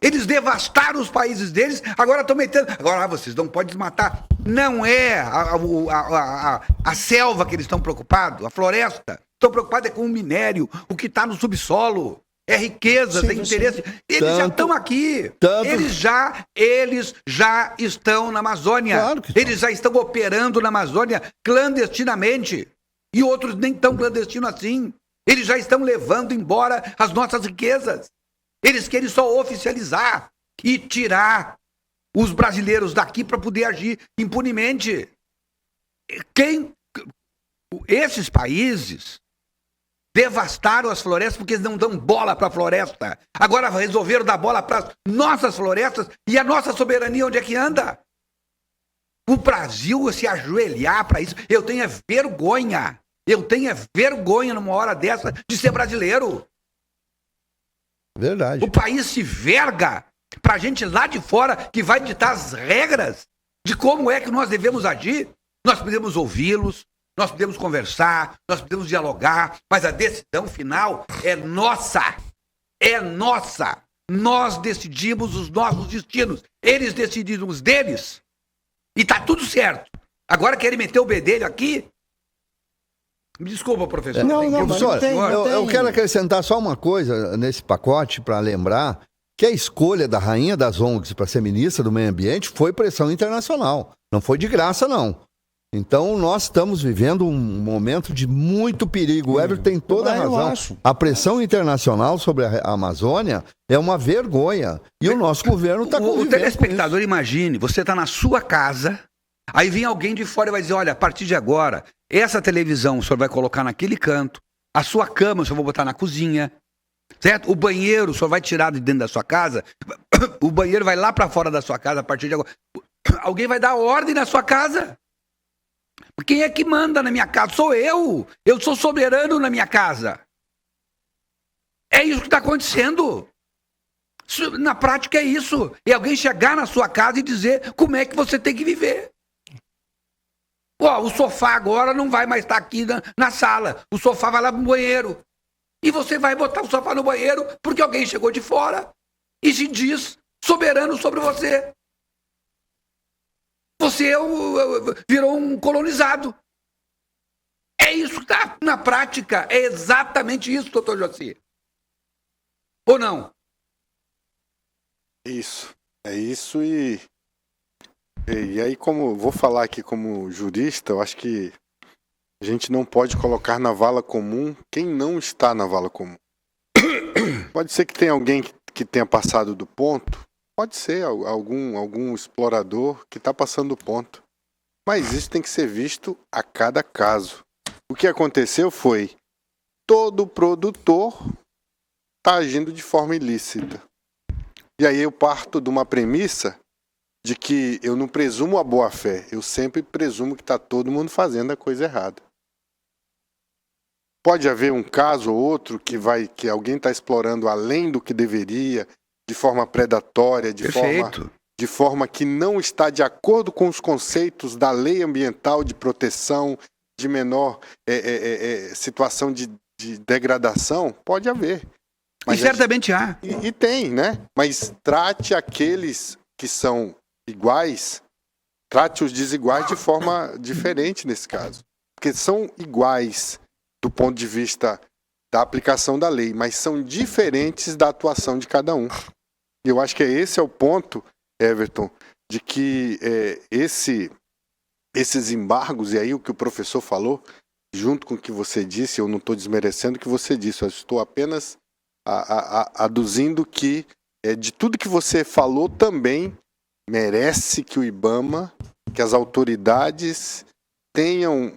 Speaker 2: Eles devastaram os países deles, agora estão metendo... Agora, vocês não podem desmatar. Não é a selva que eles estão preocupados, a floresta. Estão preocupados com o minério, o que está no subsolo. É riqueza, tem interesse. Eles já estão aqui. Eles já estão na Amazônia.
Speaker 3: Claro que
Speaker 2: eles já estão operando na Amazônia clandestinamente. E outros nem tão clandestinos assim. Eles já estão levando embora as nossas riquezas. Eles querem só oficializar e tirar os brasileiros daqui para poder agir impunemente. Esses países devastaram as florestas porque eles não dão bola para a floresta. Agora resolveram dar bola para as nossas florestas e a nossa soberania onde é que anda? O Brasil se ajoelhar para isso, eu tenho vergonha. Eu tenho vergonha numa hora dessa de ser brasileiro.
Speaker 3: Verdade.
Speaker 2: O país se verga para gente lá de fora que vai ditar as regras de como é que nós devemos agir. Nós podemos ouvi-los, nós podemos conversar, nós podemos dialogar, mas a decisão final é nossa. É nossa. Nós decidimos os nossos destinos. Eles decidiram os deles. E tá tudo certo. Agora querem meter o bedelho aqui? Me desculpa, professor.
Speaker 3: Eu quero acrescentar só uma coisa nesse pacote para lembrar que a escolha da rainha das ONGs para ser ministra do Meio Ambiente foi pressão internacional. Não foi de graça, não. Então, nós estamos vivendo um momento de muito perigo. O Everton tem toda a razão. A pressão internacional sobre a Amazônia é uma vergonha. E o nosso governo está convivendo.
Speaker 2: O telespectador, imagine, você está na sua casa, aí vem alguém de fora e vai dizer, olha, a partir de agora, essa televisão o senhor vai colocar naquele canto, a sua cama o senhor vai botar na cozinha, certo? O banheiro o senhor vai tirar de dentro da sua casa, o banheiro vai lá para fora da sua casa a partir de agora. Alguém vai dar ordem na sua casa. Quem é que manda na minha casa? Sou eu. Eu sou soberano na minha casa. É isso que está acontecendo. Na prática é isso. É alguém chegar na sua casa e dizer como é que você tem que viver. O sofá agora não vai mais estar aqui na sala. O sofá vai lá no banheiro. E você vai botar o sofá no banheiro porque alguém chegou de fora e se diz soberano sobre você. Você virou um colonizado. É isso que está na prática. É exatamente isso, doutor Joci. Ou não?
Speaker 6: Isso. É isso e aí, como vou falar aqui como jurista, eu acho que A gente não pode colocar na vala comum quem não está na vala comum. Pode ser que tenha alguém que tenha passado do ponto, pode ser algum explorador que está passando do ponto. Mas isso tem que ser visto a cada caso. O que aconteceu foi, todo produtor está agindo de forma ilícita. E aí eu parto de uma premissa de que eu não presumo a boa-fé, eu sempre presumo que está todo mundo fazendo a coisa errada. Pode haver um caso ou outro que alguém está explorando além do que deveria, de forma predatória, de forma que não está de acordo com os conceitos da lei ambiental de proteção, de menor situação de degradação, pode haver.
Speaker 2: Mas certamente há.
Speaker 6: E tem, né? Mas trate aqueles que são iguais, trate os desiguais de forma diferente nesse caso. Porque são iguais do ponto de vista da aplicação da lei, mas são diferentes da atuação de cada um. E eu acho que esse é o ponto, Everton, de que esses embargos, e aí o que o professor falou, junto com o que você disse, eu não estou desmerecendo o que você disse, eu estou apenas aduzindo que de tudo que você falou também merece que o IBAMA, que as autoridades tenham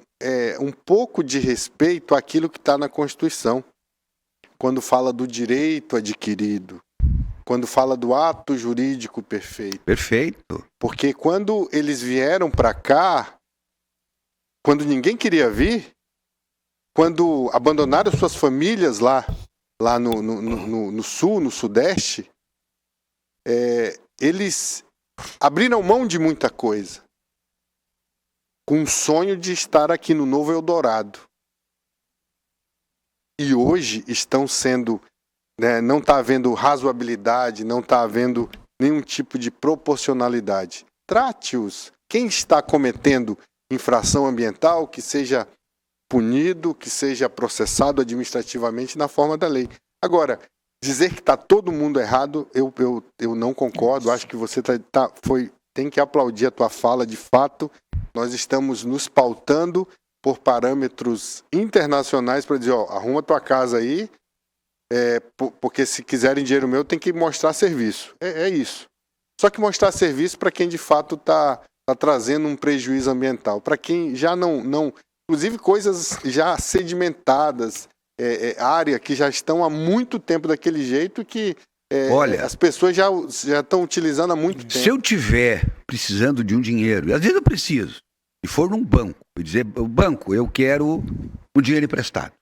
Speaker 6: um pouco de respeito àquilo que está na Constituição. Quando fala do direito adquirido, quando fala do ato jurídico perfeito.
Speaker 2: Perfeito.
Speaker 6: Porque quando eles vieram para cá, quando ninguém queria vir, quando abandonaram suas famílias lá no sul, no sudeste, eles abriram mão de muita coisa, com o sonho de estar aqui no Novo Eldorado. E hoje estão sendo, não está havendo razoabilidade, não está havendo nenhum tipo de proporcionalidade. Trate-os. Quem está cometendo infração ambiental, que seja punido, que seja processado administrativamente na forma da lei. Agora, dizer que está todo mundo errado, eu não concordo. Acho que você tem que aplaudir a tua fala. De fato, nós estamos nos pautando por parâmetros internacionais para dizer, arruma tua casa aí, porque se quiserem dinheiro meu, tem que mostrar serviço. É isso. Só que mostrar serviço para quem de fato está trazendo um prejuízo ambiental. Para quem já não inclusive coisas já sedimentadas, área que já estão há muito tempo daquele jeito que
Speaker 2: olha,
Speaker 6: as pessoas já estão utilizando há muito tempo.
Speaker 2: Se eu tiver precisando de um dinheiro, e às vezes eu preciso, e for num banco, e dizer, o banco, eu quero um dinheiro emprestado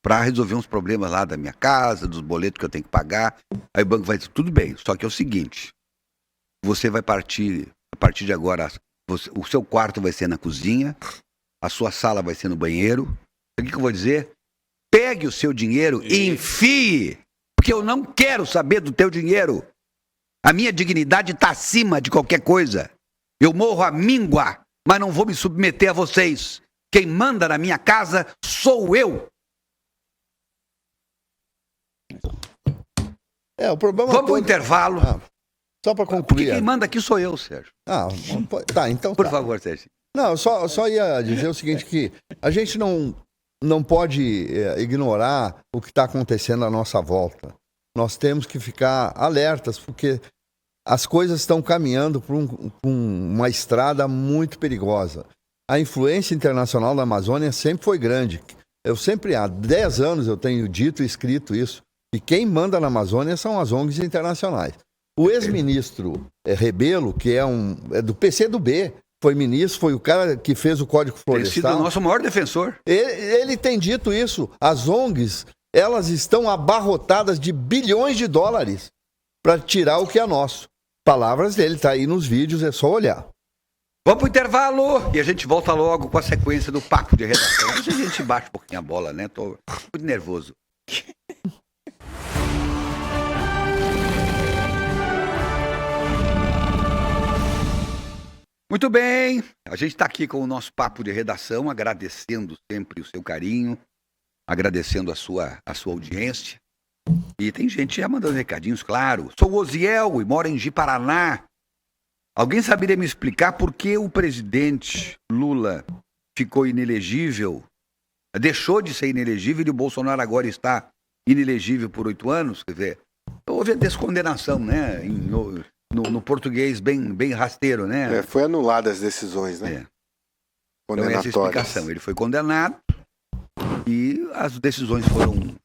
Speaker 2: para resolver uns problemas lá da minha casa, dos boletos que eu tenho que pagar, aí o banco vai dizer, tudo bem, só que é o seguinte, você vai partir, a partir de agora, o seu quarto vai ser na cozinha, a sua sala vai ser no banheiro. O que eu vou dizer? Pegue o seu dinheiro e enfie, porque eu não quero saber do teu dinheiro. A minha dignidade está acima de qualquer coisa. Eu morro à míngua, mas não vou me submeter a vocês. Quem manda na minha casa sou eu.
Speaker 3: O problema
Speaker 2: vamos pro intervalo.
Speaker 3: Só para concluir.
Speaker 2: Porque quem manda aqui sou eu, Sérgio.
Speaker 3: Tá, então.
Speaker 2: Por favor, Sérgio.
Speaker 3: Não, eu só ia dizer o seguinte, que a gente não pode ignorar o que está acontecendo à nossa volta. Nós temos que ficar alertas, porque as coisas estão caminhando por uma estrada muito perigosa. A influência internacional da Amazônia sempre foi grande. Há 10 anos eu tenho dito e escrito isso, e quem manda na Amazônia são as ONGs internacionais. O ex-ministro Rebelo, que é do PCdoB, foi ministro, foi o cara que fez o Código Florestal.
Speaker 2: Tem sido o nosso maior defensor.
Speaker 3: Ele tem dito isso. As ONGs, elas estão abarrotadas de bilhões de dólares para tirar o que é nosso. Palavras dele, tá aí nos vídeos, é só olhar.
Speaker 2: Vamos pro intervalo e a gente volta logo com a sequência do papo de redação. Hoje a gente baixa um pouquinho a bola, né? Tô muito nervoso. Muito bem, a gente está aqui com o nosso papo de redação, agradecendo sempre o seu carinho, agradecendo a sua audiência. E tem gente já mandando recadinhos, claro. Sou o Osiel e moro em Ji-Paraná. Alguém saberia me explicar por que o presidente Lula ficou inelegível deixou de ser inelegível e o Bolsonaro agora está inelegível por 8 anos, quer dizer, houve a descondenação, né? No português bem rasteiro, né?
Speaker 6: Foi anulada as decisões, né?
Speaker 2: Então, essa é a explicação. Ele foi condenado e as decisões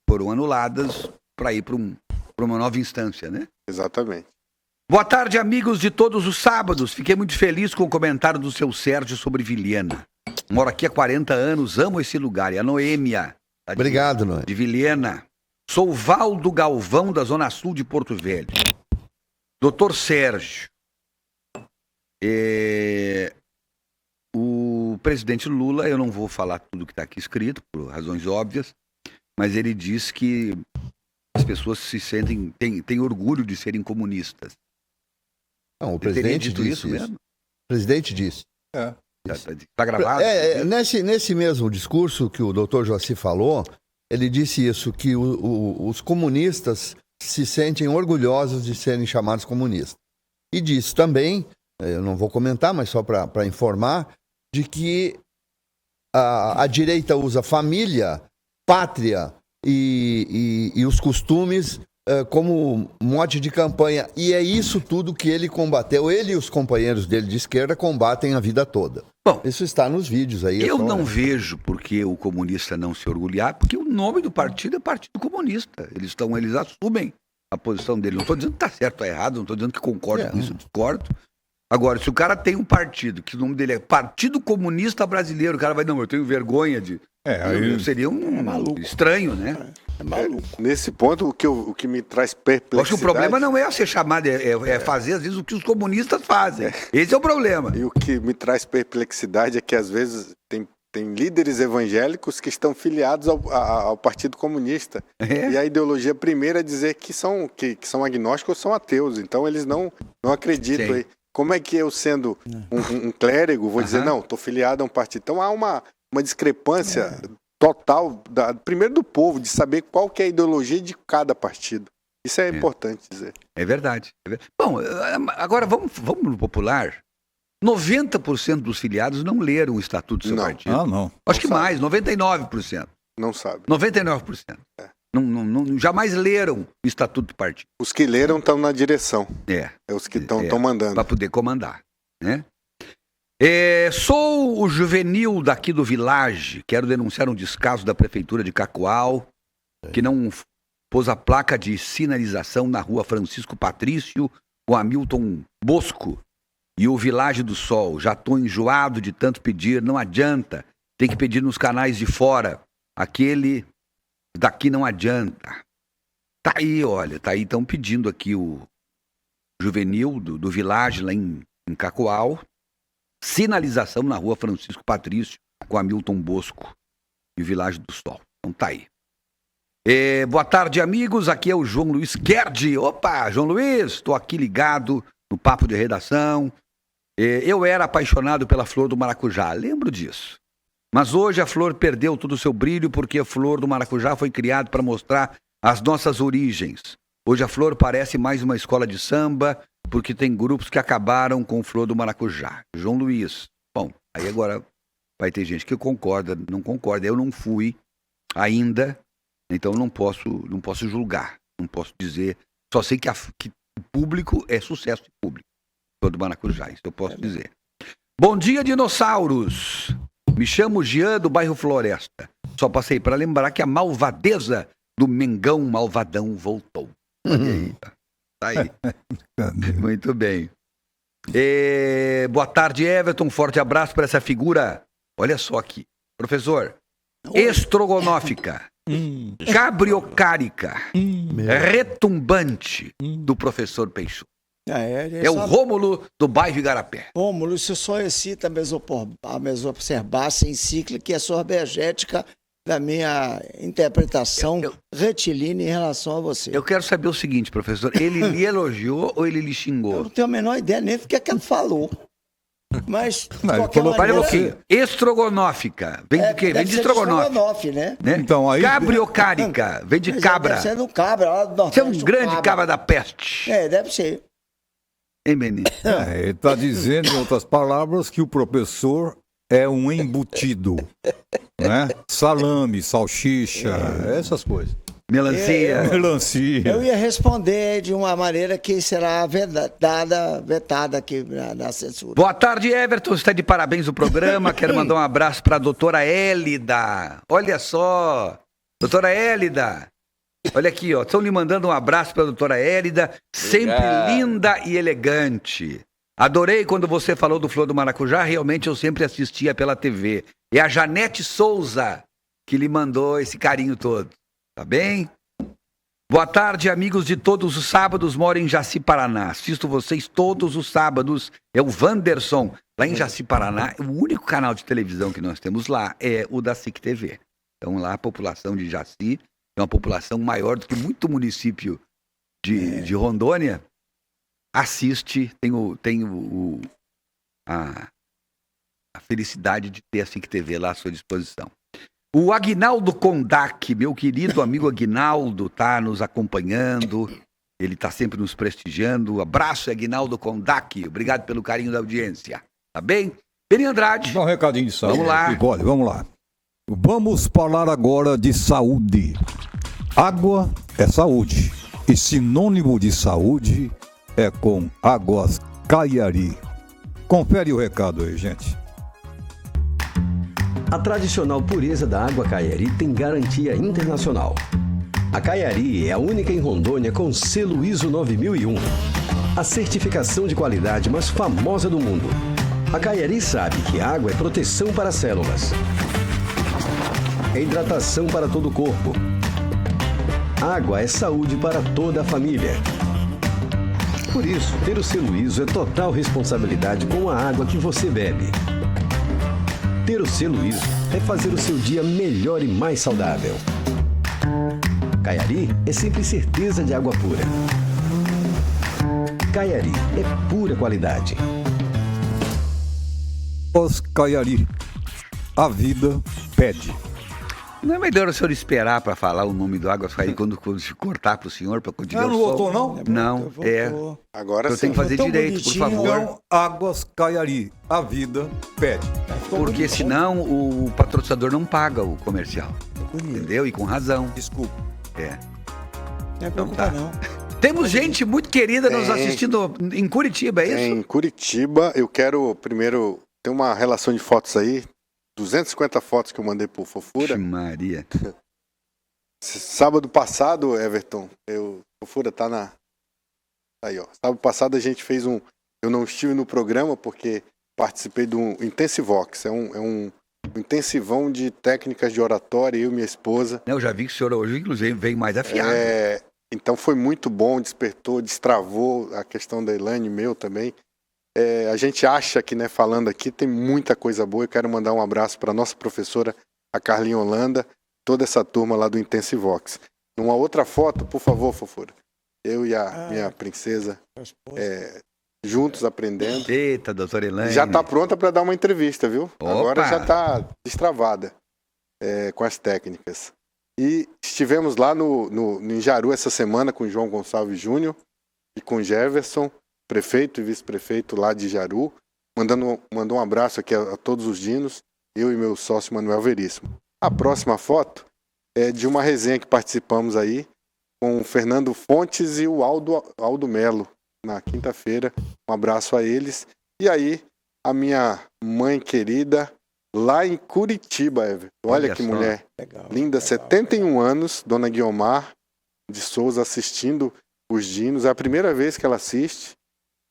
Speaker 2: foram anuladas para ir para uma nova instância, né?
Speaker 6: Exatamente.
Speaker 2: Boa tarde, amigos de todos os sábados. Fiquei muito feliz com o comentário do seu Sérgio sobre Vilhena. Moro aqui há 40 anos, amo esse lugar. É a Noêmia.
Speaker 3: Obrigado, Noêmia.
Speaker 2: De Vilhena. Sou Valdo Galvão, da Zona Sul de Porto Velho. Doutor Sérgio, o presidente Lula, eu não vou falar tudo que está aqui escrito, por razões óbvias, mas ele diz que as pessoas se sentem, têm orgulho de serem comunistas.
Speaker 3: Não, o presidente disse isso mesmo. O presidente disse.
Speaker 2: Está gravado?
Speaker 3: Nesse mesmo discurso que o doutor Joaci falou, ele disse isso, que os comunistas se sentem orgulhosos de serem chamados comunistas. E disse também, eu não vou comentar, mas só para informar, de que a direita usa família, pátria e os costumes como mote de campanha. E é isso tudo que ele combateu. Ele e os companheiros dele de esquerda combatem a vida toda.
Speaker 2: Bom,
Speaker 3: isso está nos vídeos aí.
Speaker 2: Eu não vejo por que o comunista não se orgulhar, porque o nome do partido é Partido Comunista. Eles assumem a posição dele. Não estou dizendo que está certo ou errado, não estou dizendo que concordo com isso, discordo. Agora, se o cara tem um partido, que o nome dele é Partido Comunista Brasileiro, o cara vai, não, eu tenho vergonha de... Seria estranho, né?
Speaker 6: É maluco. Nesse ponto, o que me traz perplexidade...
Speaker 2: Acho que o problema não é ser chamado, é fazer, às vezes, o que os comunistas fazem. Esse é o problema.
Speaker 6: E o que me traz perplexidade é que, às vezes, tem líderes evangélicos que estão filiados ao Partido Comunista. E a ideologia primeira é dizer que são agnósticos ou são ateus. Então, eles não acreditam aí. Como é que eu, sendo um clérigo, vou dizer, não, estou filiado a um partido? Então, há uma discrepância total, primeiro do povo, de saber qual que é a ideologia de cada partido. Isso é importante dizer.
Speaker 2: É verdade. Bom, agora vamos no popular. 90% dos filiados não leram o estatuto do seu partido.
Speaker 7: Não.
Speaker 2: Acho que mais, 99%.
Speaker 6: Não sabe.
Speaker 2: 99%. Jamais leram o estatuto do partido.
Speaker 6: Os que leram estão na direção. É os que estão mandando.
Speaker 2: Para poder comandar, né? Sou o juvenil daqui do Village. Quero denunciar um descaso da prefeitura de Cacoal, que não pôs a placa de sinalização na rua Francisco Patrício com Hamilton Bosco e o Village do Sol. Já estou enjoado de tanto pedir, não adianta. Tem que pedir nos canais de fora. Aquele daqui não adianta. Tá aí, olha, estão pedindo aqui o juvenil do Village lá em Cacoal. Sinalização na rua Francisco Patrício com Hamilton Bosco e o Village do Sol. Então tá aí. Boa tarde, amigos. Aqui é o João Luiz Kerdi. Opa, João Luiz, estou aqui ligado no papo de redação. Eu era apaixonado pela flor do maracujá, lembro disso. Mas hoje a flor perdeu todo o seu brilho porque a flor do maracujá foi criada para mostrar as nossas origens. Hoje a flor parece mais uma escola de samba porque tem grupos que acabaram com a flor do maracujá. João Luiz. Bom, aí agora vai ter gente que concorda, não concorda. Eu não fui ainda, então não posso julgar, não posso dizer. Só sei que o público é sucesso de público. Flor do maracujá, isso eu posso dizer. Bom dia, dinossauros! Me chamo Jean, do bairro Floresta. Só passei para lembrar que a malvadeza do Mengão Malvadão voltou. Olha aí, tá aí. Muito bem. Boa tarde, Everton. Forte abraço para essa figura. Olha só aqui. Professor, estrogonófica, cabriocárica, retumbante do professor Peixoto. É o Rômulo do bairro Igarapé.
Speaker 5: Rômulo, isso só excita a mesocerbácea encíclica e a sorbegética da minha interpretação retilínea em relação a você.
Speaker 2: Eu quero saber o seguinte, professor. Ele lhe elogiou ou ele lhe xingou?
Speaker 5: Eu não tenho a menor ideia nem do que ele falou. Mas,
Speaker 2: Olha um pouquinho. Estrogonófica. Vem de quê? Vem de estrogonofe.
Speaker 5: Né?
Speaker 7: Então, aí...
Speaker 2: Cabriocárica. Vem de cabra.
Speaker 5: Deve ser do cabra, lá do Nordeste.
Speaker 2: Você é um grande cabra da peste.
Speaker 5: Deve ser.
Speaker 2: Hein, Beni?
Speaker 7: Ele está dizendo, em outras palavras, que o professor é um embutido, né? Salame, salsicha, essas coisas.
Speaker 2: Melancia.
Speaker 7: Melancia.
Speaker 5: Eu ia responder de uma maneira que será vetada aqui na censura.
Speaker 2: Boa tarde, Everton. Está de parabéns o programa. Quero mandar um abraço para a doutora Hélida. Olha só. Doutora Hélida. Olha aqui, ó. Estão lhe mandando um abraço para a doutora Hélida. Sempre linda e elegante. Adorei quando você falou do Flor do Maracujá. Realmente eu sempre assistia pela TV. É a Janete Souza que lhe mandou esse carinho todo. Tá bem? Boa tarde, amigos de todos os sábados. Moro em Jaci, Paraná. Assisto vocês todos os sábados. É o Wanderson. Lá em Jaci, Paraná, o único canal de televisão que nós temos lá é o da SIC TV. Então lá a população de Jaci é uma população maior do que muito município de Rondônia. Assiste, tem a felicidade de ter a SIC TV lá à sua disposição. O Aguinaldo Kondak, meu querido amigo Aguinaldo, tá nos acompanhando, ele tá sempre nos prestigiando. Abraço, Aguinaldo Kondak, obrigado pelo carinho da audiência, tá bem? Beni Andrade.
Speaker 7: Dá um recadinho de saúde.
Speaker 2: Vamos lá.
Speaker 7: Olha, vamos lá. Vamos falar agora de saúde. Água é saúde, e sinônimo de saúde é com Águas Caiari. Confere o recado aí, gente.
Speaker 19: A tradicional pureza da água Caiari tem garantia internacional. A Caiari é a única em Rondônia com selo ISO 9001, a certificação de qualidade mais famosa do mundo. A Caiari sabe que água é proteção para as células, é hidratação para todo o corpo. Água é saúde para toda a família. Por isso, ter o selo ISO é total responsabilidade com a água que você bebe. Ter o selo ISO é fazer o seu dia melhor e mais saudável. Caiari é sempre certeza de água pura. Caiari é pura qualidade.
Speaker 7: Águas Caiari. A vida pede.
Speaker 2: Não é melhor o senhor esperar para falar o nome do Águas Caiari quando se cortar para o senhor, para continuar o
Speaker 7: não
Speaker 2: som?
Speaker 7: votou, não?
Speaker 2: Não,
Speaker 6: Agora
Speaker 2: eu tenho que fazer direito, por favor.
Speaker 7: Então, Águas Caiari. A vida pede.
Speaker 2: Porque senão o patrocinador não paga o comercial. Entendeu? E com razão.
Speaker 7: Desculpa.
Speaker 5: Não é preocupar, não.
Speaker 2: Temos gente muito querida nos assistindo em Curitiba, é isso?
Speaker 6: Em Curitiba, eu quero primeiro... Tem uma relação de fotos aí, 250 fotos que eu mandei pro Fofura.
Speaker 2: Maria.
Speaker 6: Sábado passado, Everton, Fofura tá na... Aí, ó. Sábado passado a gente fez um... Eu não estive no programa porque participei do Intensivox. É um intensivão de técnicas de oratória, eu e minha esposa.
Speaker 2: Eu já vi que o senhor hoje, inclusive, veio mais afiado.
Speaker 6: Então foi muito bom, despertou, destravou a questão da Elaine e meu também. A gente acha que, né, falando aqui, tem muita coisa boa. Eu quero mandar um abraço para nossa professora, a Carlinha Holanda, toda essa turma lá do Intensivox. Uma outra foto, por favor, Fofura. Eu e a minha princesa juntos aprendendo.
Speaker 2: Eita, doutora Elaine.
Speaker 6: Já está pronta para dar uma entrevista, viu?
Speaker 2: Opa.
Speaker 6: Agora já está destravada com as técnicas. E estivemos lá em Jaru essa semana com o João Gonçalves Júnior e com o Jefferson, prefeito e vice-prefeito lá de Jaru, mandou um abraço aqui a todos os dinos, eu e meu sócio Manuel Veríssimo. A próxima foto é de uma resenha que participamos aí com o Fernando Fontes e o Aldo Melo, na quinta-feira. Um abraço a eles. E aí, a minha mãe querida, lá em Curitiba, Everton. Olha que só. Mulher linda, 71 anos, dona Guiomar de Souza, assistindo os dinos. É a primeira vez que ela assiste.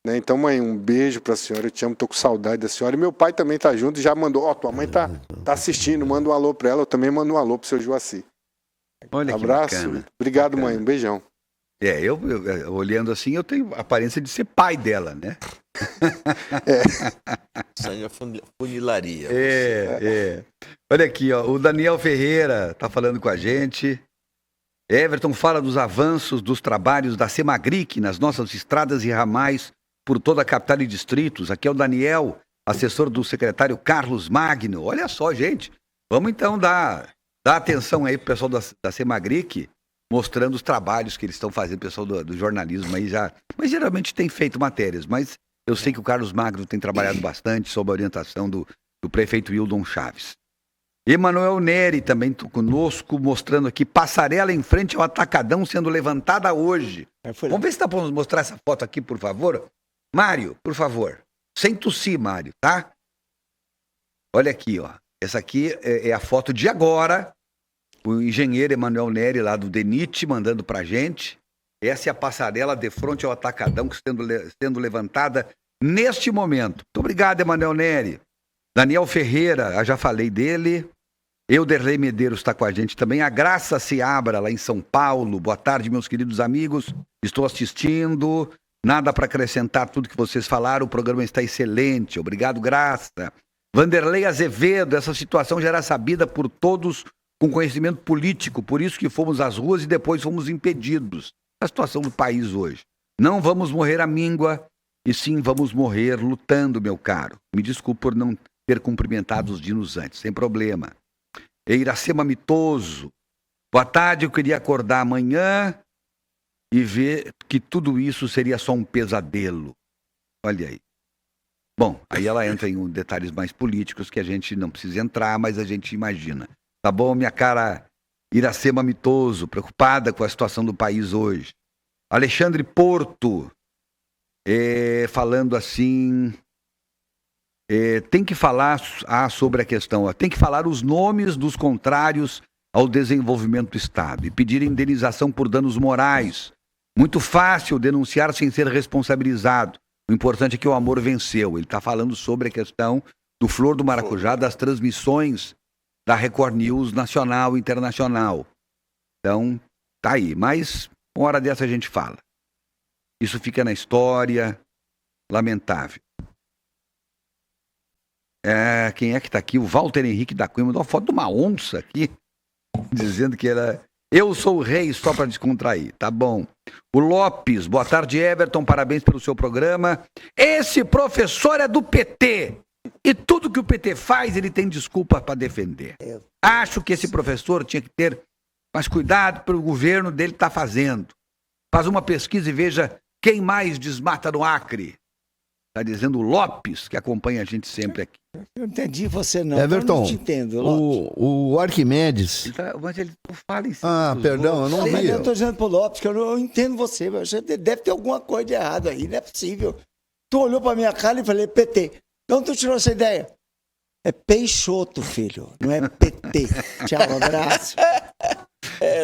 Speaker 6: Né? Então, mãe, um beijo pra senhora, eu te amo, tô com saudade da senhora. E meu pai também tá junto e já mandou, tua mãe tá assistindo, manda um alô pra ela, eu também mando um alô pro seu Joaci.
Speaker 2: Olha
Speaker 6: abraço,
Speaker 2: que bacana.
Speaker 6: Obrigado,
Speaker 2: bacana.
Speaker 6: Mãe, um beijão.
Speaker 2: Eu olhando assim, eu tenho a aparência de ser pai dela, né?
Speaker 4: Sânia Funilaria.
Speaker 2: Olha aqui, ó, o Daniel Ferreira tá falando com a gente. Everton fala dos avanços dos trabalhos da Semagric nas nossas estradas e ramais por toda a capital e distritos. Aqui é o Daniel, assessor do secretário Carlos Magno. Olha só, gente. Vamos então dar atenção aí pro pessoal da Semagric, mostrando os trabalhos que eles estão fazendo, o pessoal do jornalismo aí já. Mas geralmente tem feito matérias, mas eu sei que o Carlos Magno tem trabalhado bastante sob a orientação do do prefeito Wildon Chaves. Emanuel Neri também conosco, mostrando aqui passarela em frente ao Atacadão sendo levantada hoje. Vamos ver se dá para nos mostrar essa foto aqui, por favor. Mário, por favor. Sem tossir, Mário, tá? Olha aqui, ó. Essa aqui é a foto de agora. O engenheiro Emanuel Neri, lá do DENIT, mandando pra gente. Essa é a passarela de frente ao Atacadão sendo levantada neste momento. Muito obrigado, Emanuel Neri. Daniel Ferreira, eu já falei dele. Euderlei Medeiros está com a gente também. A Graça Seabra, lá em São Paulo. Boa tarde, meus queridos amigos. Estou assistindo. Nada para acrescentar tudo que vocês falaram. O programa está excelente. Obrigado, Graça. Vanderlei Azevedo, essa situação já era sabida por todos com conhecimento político. Por isso que fomos às ruas e depois fomos impedidos. A situação do país hoje. Não vamos morrer à míngua, e sim vamos morrer lutando, meu caro. Me desculpe por não ter cumprimentado os dinos antes, sem problema. Iracema Mitoso, boa tarde, eu queria acordar amanhã e ver que tudo isso seria só um pesadelo. Olha aí. Bom, aí ela entra em detalhes mais políticos que a gente não precisa entrar, mas a gente imagina. Tá bom, minha cara Iracema Mitoso, preocupada com a situação do país hoje. Alexandre Porto, falando assim... tem que falar sobre a questão, tem que falar os nomes dos contrários ao desenvolvimento do Estado e pedir indenização por danos morais. Muito fácil denunciar sem ser responsabilizado. O importante é que o amor venceu. Ele está falando sobre a questão do Flor do Maracujá, das transmissões da Record News nacional e internacional. Então, tá aí. Mas, uma hora dessa a gente fala. Isso fica na história. Lamentável. Quem é que tá aqui? O Walter Henrique da Cunha mandou uma foto de uma onça aqui, dizendo que era... Eu sou o rei só para descontrair, tá bom. O Lopes, boa tarde, Everton, parabéns pelo seu programa. Esse professor é do PT. E tudo que o PT faz, ele tem desculpa para defender. Acho que esse professor tinha que ter mais cuidado pelo governo dele tá fazendo. Faz uma pesquisa e veja quem mais desmata no Acre. Está dizendo o Lopes, que acompanha a gente sempre aqui.
Speaker 5: Eu não entendi você não.
Speaker 3: Everton,
Speaker 5: eu não te entendo, Lopes.
Speaker 3: O Arquimedes...
Speaker 2: Mas ele não fala em cima
Speaker 3: perdão, eu não vi.
Speaker 5: Eu estou dizendo para o Lopes que eu não entendo você. Você deve ter alguma coisa de errado aí, não é possível. Tu olhou para minha cara e falei, PT. Então tu tirou essa ideia? É Peixoto, filho, não é PT. Tchau, abraço.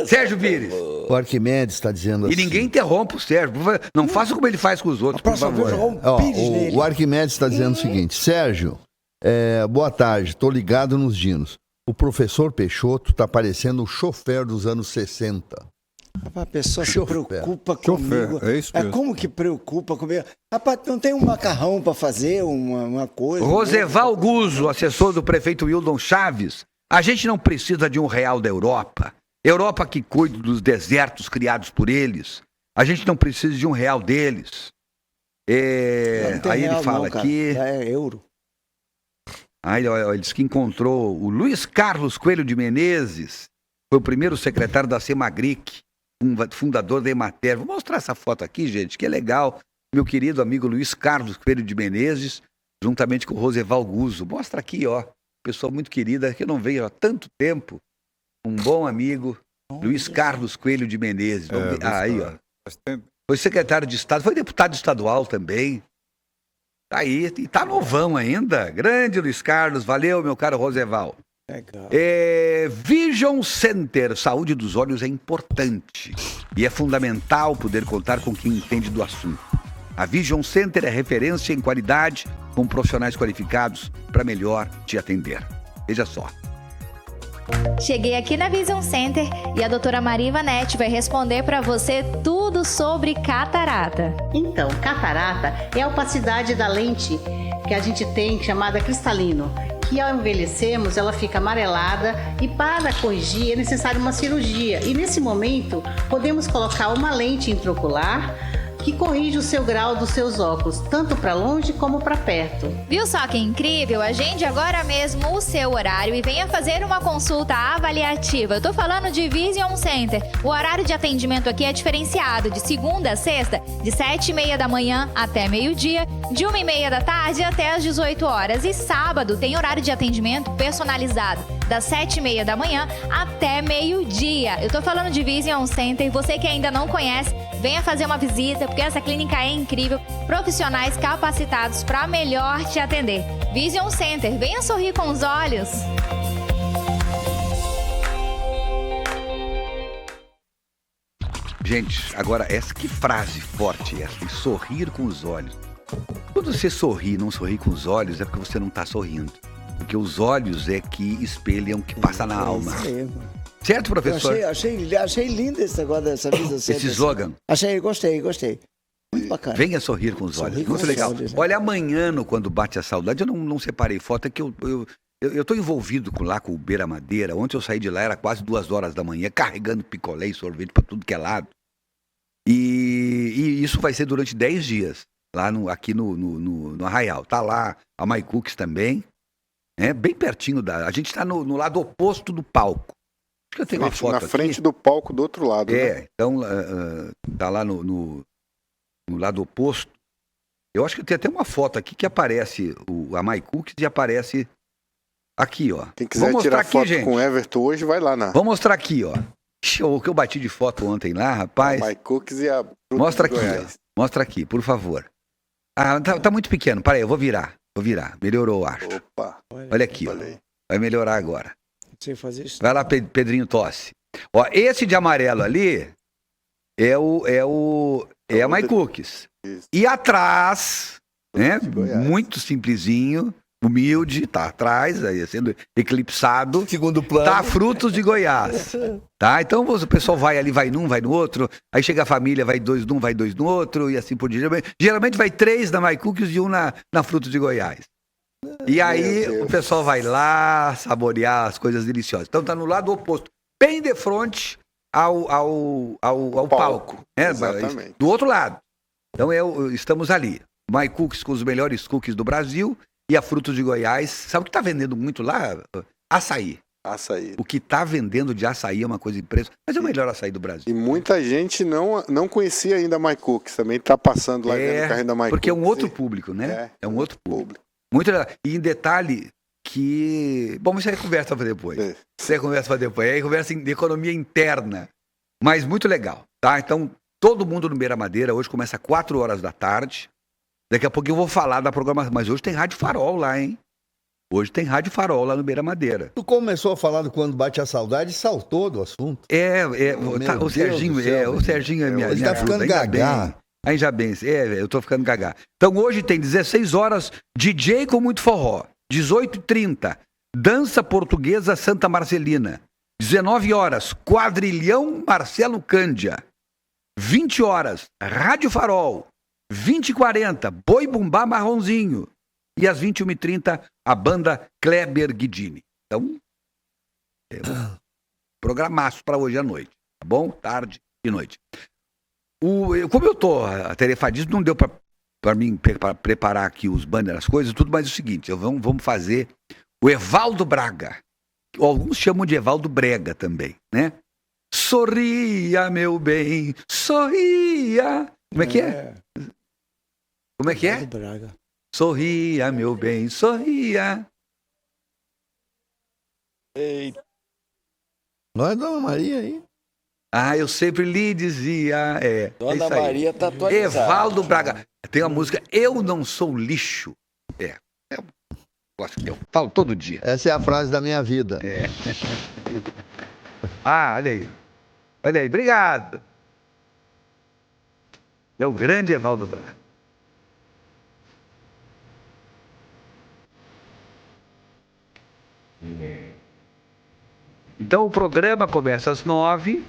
Speaker 2: Sérgio Pires.
Speaker 3: O Arquimedes está dizendo assim...
Speaker 2: E ninguém interrompe o Sérgio. Não faça como ele faz com os outros, por favor.
Speaker 3: O Arquimedes está dizendo o seguinte, Sérgio, boa tarde, estou ligado nos dinos. O professor Peixoto está parecendo o chofer dos anos 60.
Speaker 5: A pessoa se preocupa comigo.
Speaker 7: É isso mesmo.
Speaker 5: Como que preocupa comigo? Rapaz, não tem um macarrão para fazer, uma coisa...
Speaker 2: Roseval Guzzo, assessor do prefeito Wildon Chaves. A gente não precisa de um real da Europa. Europa que cuida dos desertos criados por eles. A gente não precisa de um real deles. Aí ele fala aqui...
Speaker 5: É euro.
Speaker 2: Aí ele diz que encontrou o Luiz Carlos Coelho de Menezes. Foi o primeiro secretário da Semagric, fundador da Emater. Vou mostrar essa foto aqui, gente, que é legal. Meu querido amigo Luiz Carlos Coelho de Menezes, juntamente com o Roseval Guzzo. Mostra aqui, ó. Pessoa muito querida, que eu não vejo há tanto tempo. Um bom amigo, Luiz Carlos Coelho de Menezes. Aí, ó. Foi secretário de Estado, foi deputado estadual também. Tá aí, e tá novão ainda. Grande Luiz Carlos, valeu, meu caro Roseval.
Speaker 5: Legal.
Speaker 2: Vision Center, saúde dos olhos é importante. E é fundamental poder contar com quem entende do assunto. A Vision Center é referência em qualidade, com profissionais qualificados para melhor te atender. Veja só.
Speaker 20: Cheguei aqui na Vision Center e a doutora Maria Ivanete vai responder para você tudo sobre catarata.
Speaker 21: Então, catarata é a opacidade da lente que a gente tem chamada cristalino, que ao envelhecermos ela fica amarelada e para corrigir é necessário uma cirurgia. E nesse momento podemos colocar uma lente intraocular que corrige o seu grau dos seus óculos, tanto para longe como para perto.
Speaker 20: Viu só que incrível? Agende agora mesmo o seu horário e venha fazer uma consulta avaliativa. Eu tô falando de Vision Center. O horário de atendimento aqui é diferenciado, de segunda a sexta, de 7h30 da manhã até meio-dia, de 1h30 da tarde até às 18 horas. E sábado tem horário de atendimento personalizado, das 7h30 da manhã até meio-dia. Eu tô falando de Vision Center. Você que ainda não conhece, venha fazer uma visita, porque essa clínica é incrível. Profissionais capacitados para melhor te atender. Vision Center, venha sorrir com os olhos.
Speaker 2: Gente, agora, que frase forte essa, de sorrir com os olhos. Quando você sorri, não sorri com os olhos, é porque você não está sorrindo. Porque os olhos é que espelham o que passa na alma.
Speaker 5: Isso mesmo.
Speaker 2: Certo, professor?
Speaker 5: Eu achei lindo esse negócio dessa vida.
Speaker 2: Esse slogan.
Speaker 5: Gostei. Muito bacana.
Speaker 2: Venha sorrir com os olhos. Muito legal. Olha, amanhã, quando bate a saudade, eu não separei foto, é que eu tô envolvido lá com o Beira Madeira. Ontem eu saí de lá, era quase 2 horas da manhã, carregando picolé e sorvete para tudo que é lado. E isso vai ser durante 10 dias, lá aqui no Arraial. Tá lá a My Cookies também, bem pertinho a gente está no lado oposto do palco. Acho que eu tenho uma foto
Speaker 6: na frente do palco do outro lado. Né?
Speaker 2: Então tá lá no lado oposto. Eu acho que tem até uma foto aqui que aparece a My Cookies e aparece aqui, ó.
Speaker 6: Quem quiser tirar aqui, foto gente, com o Everton hoje, vai lá na...
Speaker 2: Vou mostrar aqui, ó. O que eu bati de foto ontem lá, rapaz.
Speaker 6: A My Cookies e a...
Speaker 2: Mostra aqui, ó. Mostra aqui, por favor. Tá muito pequeno. Peraí, eu vou virar. Melhorou, eu acho.
Speaker 6: Opa.
Speaker 2: Olha aqui, ó. Vai melhorar agora.
Speaker 5: Não sei fazer isso.
Speaker 2: Vai lá, Pedrinho Tosse. Ó, esse de amarelo ali é a My Cookies. Isso. E atrás, muito simplesinho, humilde, tá atrás, aí sendo eclipsado.
Speaker 3: Segundo plano.
Speaker 2: Tá Frutos de Goiás. Tá? Então o pessoal vai ali, vai num, vai no outro. Aí chega a família, vai 2 num, vai 2 no outro, e assim por diante. Geralmente vai 3 na My Cookies e 1 na Frutos de Goiás. E aí o pessoal vai lá saborear as coisas deliciosas. Então tá no lado oposto, bem de frente ao palco.
Speaker 6: Exatamente.
Speaker 2: Do outro lado. Então estamos ali. My Cookies com os melhores cookies do Brasil e a Frutos de Goiás. Sabe o que tá vendendo muito lá? Açaí. O que tá vendendo de açaí é uma coisa impressionante. Mas é o melhor açaí do Brasil.
Speaker 6: E muita gente não conhecia ainda a My Cookies. Também tá passando lá vendo o carrinho da My Cookies.
Speaker 2: Porque é um outro público, né? É um outro público. Muito legal. E em detalhe que... Bom, isso aí conversa para depois. Isso aí conversa para depois. Aí conversa de economia interna. Mas muito legal, tá? Então, todo mundo no Beira Madeira. Hoje começa às 4 horas da tarde. Daqui a pouco eu vou falar da programação. Mas hoje tem Rádio Farol lá, hein? Hoje tem Rádio Farol lá no Beira Madeira.
Speaker 3: Tu começou a falar do Quando Bate a Saudade e saltou do assunto.
Speaker 2: O Serginho, o Serginho é minha...
Speaker 3: Ele tá ficando gagá.
Speaker 2: Aí já bem, eu tô ficando gagá. Então hoje tem 16 horas, DJ com muito forró. 18h30, Dança Portuguesa Santa Marcelina. 19 horas, Quadrilhão Marcelo Cândia. 20 horas, Rádio Farol. 20h40, Boi Bumbá Marronzinho. E às 21h30, a banda Kleber Guidini. Então, programaço para hoje à noite. Tá bom? Tarde e noite. Como eu tô atarefadíssimo, não deu para mim preparar aqui os banners, as coisas, tudo, mas é o seguinte, vamos fazer o Evaldo Braga. Alguns chamam de Evaldo Brega também, né? Sorria, meu bem, sorria. Como é que é? Como é que é?
Speaker 5: Braga.
Speaker 2: Sorria, meu bem, sorria.
Speaker 3: Eita. Não é Dona Maria aí?
Speaker 2: Eu sempre lhe dizia.
Speaker 17: Dona Maria tá atualizada.
Speaker 2: Evaldo Braga. Tem uma música, Eu Não Sou Lixo. Eu falo todo dia.
Speaker 3: Essa é a frase da minha vida.
Speaker 2: Olha aí. Olha aí, obrigado. É o grande Evaldo Braga. Então o programa começa às 9h.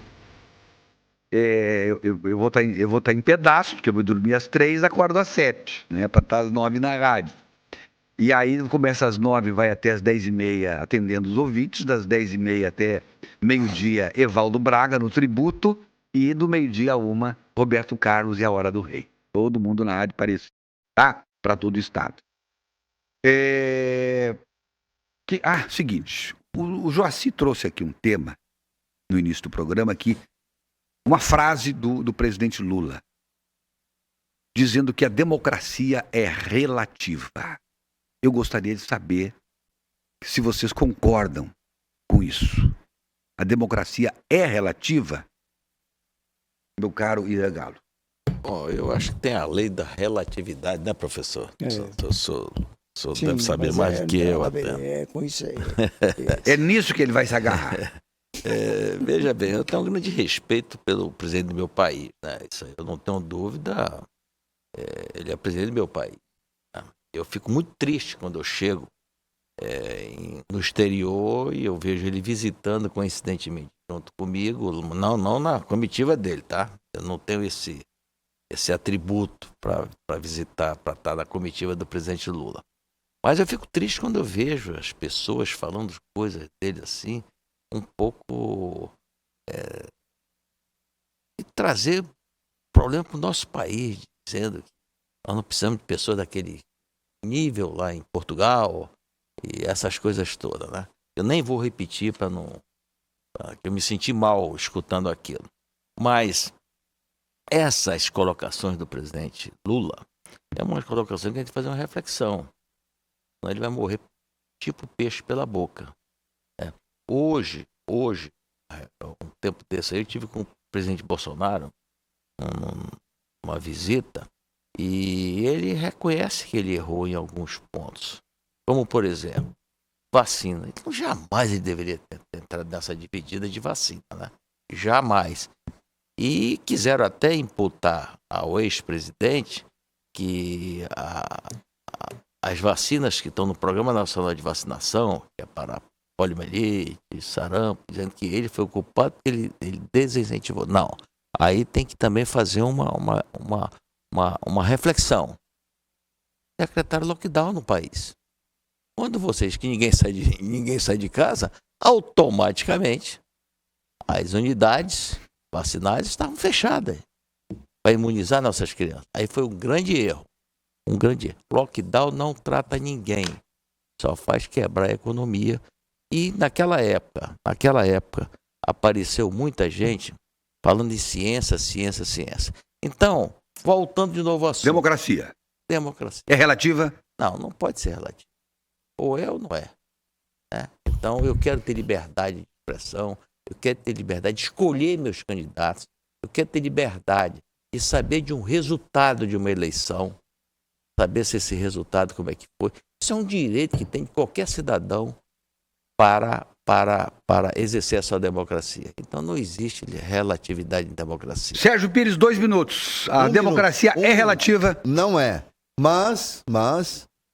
Speaker 2: Eu vou estar em pedaços, porque eu vou dormir às 3h, acordo às 7h, né? Para estar às 9h na rádio. E aí começa às 9h, vai até às 10h30 atendendo os ouvintes, das 10h30 até meio-dia, Evaldo Braga no tributo, E do meio-dia a 1, Roberto Carlos e a Hora do Rei. Todo mundo na rádio parecido, tá? Para todo o estado. Seguinte, o Joaci trouxe aqui um tema no início do programa aqui, uma frase do presidente Lula, dizendo que a democracia é relativa. Eu gostaria de saber se vocês concordam com isso. A democracia é relativa, meu caro Irã Galo?
Speaker 4: Bom, eu acho que tem a lei da relatividade, né, professor? O senhor deve saber mais do que eu até.
Speaker 5: É com isso aí.
Speaker 2: É nisso que ele vai se agarrar.
Speaker 4: Veja bem, eu tenho um grande respeito pelo presidente do meu país, né? Isso aí eu não tenho dúvida. Ele é presidente do meu país. Né? Eu fico muito triste quando eu chego no exterior e eu vejo ele visitando coincidentemente junto comigo, não na comitiva dele, tá? Eu não tenho esse atributo para visitar, para estar na comitiva do presidente Lula. Mas eu fico triste quando eu vejo as pessoas falando coisas dele assim, um pouco e trazer problema para o nosso país, dizendo que nós não precisamos de pessoas daquele nível lá em Portugal e essas coisas todas, né? Eu nem vou repetir para que eu me senti mal escutando aquilo. Mas essas colocações do presidente Lula é uma colocação que a gente tem que fazer uma reflexão. Senão ele vai morrer tipo peixe pela boca. Hoje, um tempo desse aí, eu tive com o presidente Bolsonaro uma visita e ele reconhece que ele errou em alguns pontos. Como, por exemplo, vacina. Então, jamais ele deveria ter entrado nessa dividida de vacina, né? Jamais. E quiseram até imputar ao ex-presidente que as vacinas que estão no Programa Nacional de Vacinação, que é para poliomielite, sarampo, dizendo que ele foi o culpado, ele desincentivou. Não. Aí tem que também fazer uma reflexão. Decretaram lockdown no país. Quando vocês que ninguém sai de casa, automaticamente as unidades vacinadas estavam fechadas para imunizar nossas crianças. Aí foi um grande erro. Lockdown não trata ninguém, só faz quebrar a economia. E naquela época, apareceu muita gente falando de ciência. Então, voltando de novo ao assunto.
Speaker 2: Democracia.
Speaker 4: Democracia.
Speaker 2: É relativa?
Speaker 4: Não pode ser relativa. Ou é ou não é. Então, eu quero ter liberdade de expressão, eu quero ter liberdade de escolher meus candidatos, eu quero ter liberdade de saber de um resultado de uma eleição, saber se esse resultado, como é que foi. Isso é um direito que tem qualquer cidadão para exercer a sua democracia. Então, não existe relatividade em democracia.
Speaker 2: Sérgio Pires, 2 minutos. A democracia é relativa?
Speaker 3: Não é. Mas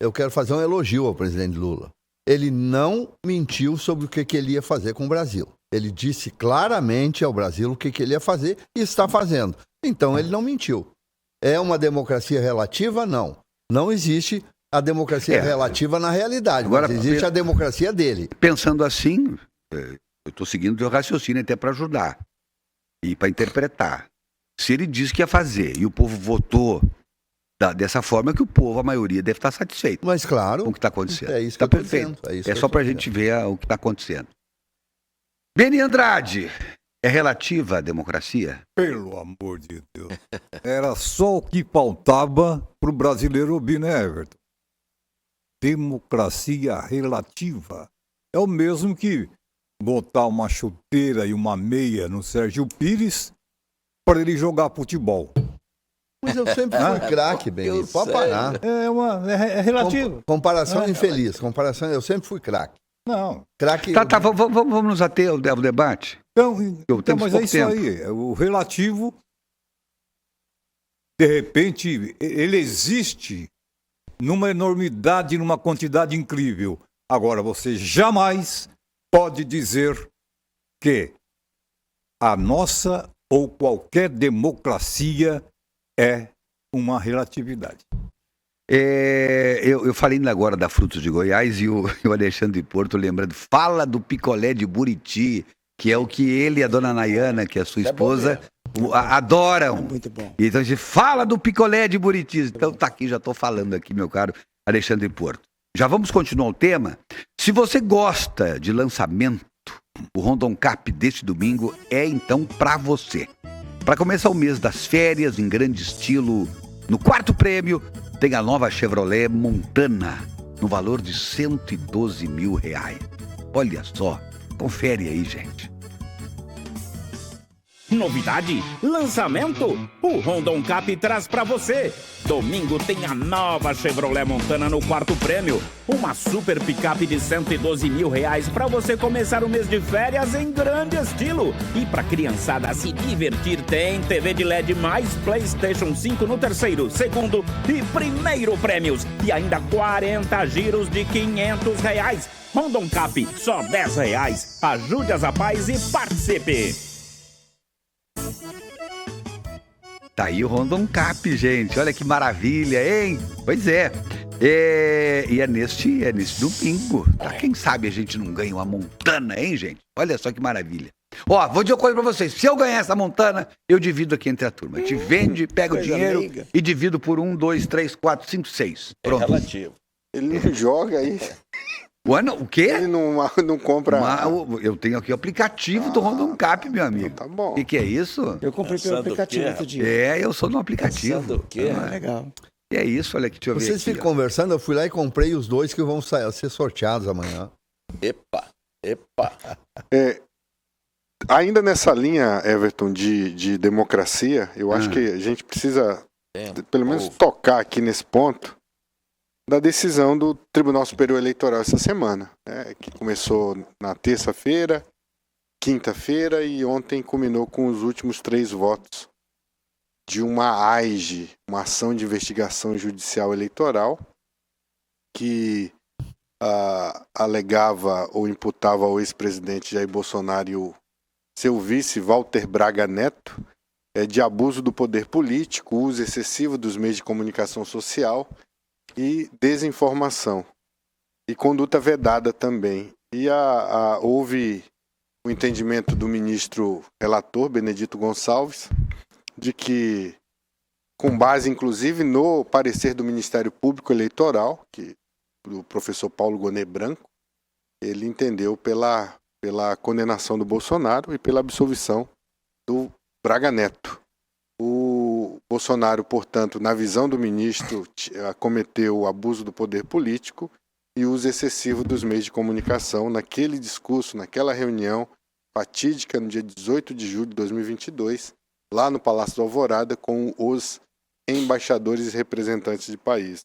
Speaker 3: eu quero fazer um elogio ao presidente Lula. Ele não mentiu sobre o que ele ia fazer com o Brasil. Ele disse claramente ao Brasil o que ele ia fazer e está fazendo. Então, ele não mentiu. É uma democracia relativa? Não. Não existe a democracia relativa na realidade. Agora, mas existe a democracia dele.
Speaker 2: Pensando assim, eu estou seguindo o teu raciocínio até para ajudar e para interpretar. Se ele disse que ia fazer e o povo votou dessa forma, que o povo, a maioria, deve estar satisfeito.
Speaker 3: Mas claro.
Speaker 2: Com o que está acontecendo.
Speaker 3: É isso que
Speaker 2: está
Speaker 3: eu
Speaker 2: perfeito.
Speaker 3: Dizendo.
Speaker 2: É só para a gente ver o que está acontecendo. Beni Andrade, é relativa a democracia?
Speaker 7: Pelo amor de Deus. Era só o que faltava para o brasileiro ouvir, né, Everton? Democracia relativa. É o mesmo que botar uma chuteira e uma meia no Sérgio Pires para ele jogar futebol.
Speaker 3: Mas eu sempre fui craque, Beni. Pode parar.
Speaker 7: É relativo.
Speaker 3: Comparação infeliz. Eu sempre fui craque.
Speaker 7: Não.
Speaker 3: Craque.
Speaker 2: Tá, vamos nos ater ao debate.
Speaker 7: Então, mas é isso aí. O relativo, de repente, ele existe numa enormidade, numa quantidade incrível. Agora, você jamais pode dizer que a nossa ou qualquer democracia é uma relatividade.
Speaker 2: Eu falei ainda agora da Frutos de Goiás e o Alexandre Porto lembrando, fala do picolé de Buriti, que é o que ele e a dona Nayana, que é a sua esposa, adoram.
Speaker 5: Muito bom.
Speaker 2: Então a gente fala do picolé de Buritis. Então tá aqui, já tô falando aqui, meu caro Alexandre Porto. Já vamos continuar o tema. Se você gosta de lançamento, o Rondon Cap deste domingo é então para você. Para começar o mês das férias em grande estilo, no quarto prêmio tem a nova Chevrolet Montana, no valor de R$112 mil. Olha só, confere aí, gente.
Speaker 1: Novidade? Lançamento? O Rondon Cap traz pra você. Domingo tem a nova Chevrolet Montana no quarto prêmio. Uma super picape de R$112 mil pra você começar o mês de férias em grande estilo. E pra criançada se divertir, tem TV de LED mais PlayStation 5 no terceiro, segundo e primeiro prêmios. E ainda 40 giros de R$500. Rondon Cap, só R$10. Ajude as rapazes e participe.
Speaker 2: Tá aí o Rondon Cap, gente. Olha que maravilha, hein? Pois é. E é neste domingo. Tá? Quem sabe a gente não ganha uma Montana, hein, gente? Olha só que maravilha. Ó, vou dizer uma coisa pra vocês. Se eu ganhar essa Montana, eu divido aqui entre a turma. A gente vende, pega o dinheiro
Speaker 5: amiga.
Speaker 2: E divido por 1, 2, 3, 4, 5, 6. Pronto.
Speaker 4: É relativo.
Speaker 6: Ele não joga aí.
Speaker 2: O quê?
Speaker 6: Ele não compra.
Speaker 2: Eu tenho aqui o aplicativo do Rondon Cap, meu amigo.
Speaker 6: Tá bom.
Speaker 2: O que é isso?
Speaker 5: Eu comprei pelo aplicativo outro dia.
Speaker 2: Eu sou no aplicativo.
Speaker 4: Do quê?
Speaker 5: Legal.
Speaker 2: E é isso, olha aqui, deixa eu ver.
Speaker 3: Vocês ficam conversando, eu fui lá e comprei os dois que vão ser sorteados amanhã.
Speaker 4: Epa.
Speaker 6: Ainda nessa linha, Everton, de democracia, eu acho que a gente precisa, pelo menos, tocar aqui nesse ponto da decisão do Tribunal Superior Eleitoral essa semana, né, que começou na terça-feira, quinta-feira e ontem culminou com os últimos 3 votos de uma AIGE, uma ação de investigação judicial eleitoral, que alegava ou imputava ao ex-presidente Jair Bolsonaro e o seu vice Walter Braga Neto de abuso do poder político, uso excessivo dos meios de comunicação social e desinformação, e conduta vedada também. E houve o entendimento do ministro relator, Benedito Gonçalves, de que, com base inclusive no parecer do Ministério Público Eleitoral, do professor Paulo Gonet Branco, ele entendeu pela condenação do Bolsonaro e pela absolvição do Braga Neto. O Bolsonaro, portanto, na visão do ministro, cometeu o abuso do poder político e uso excessivo dos meios de comunicação naquele discurso, naquela reunião fatídica no dia 18 de julho de 2022, lá no Palácio do Alvorada, com os embaixadores e representantes de país.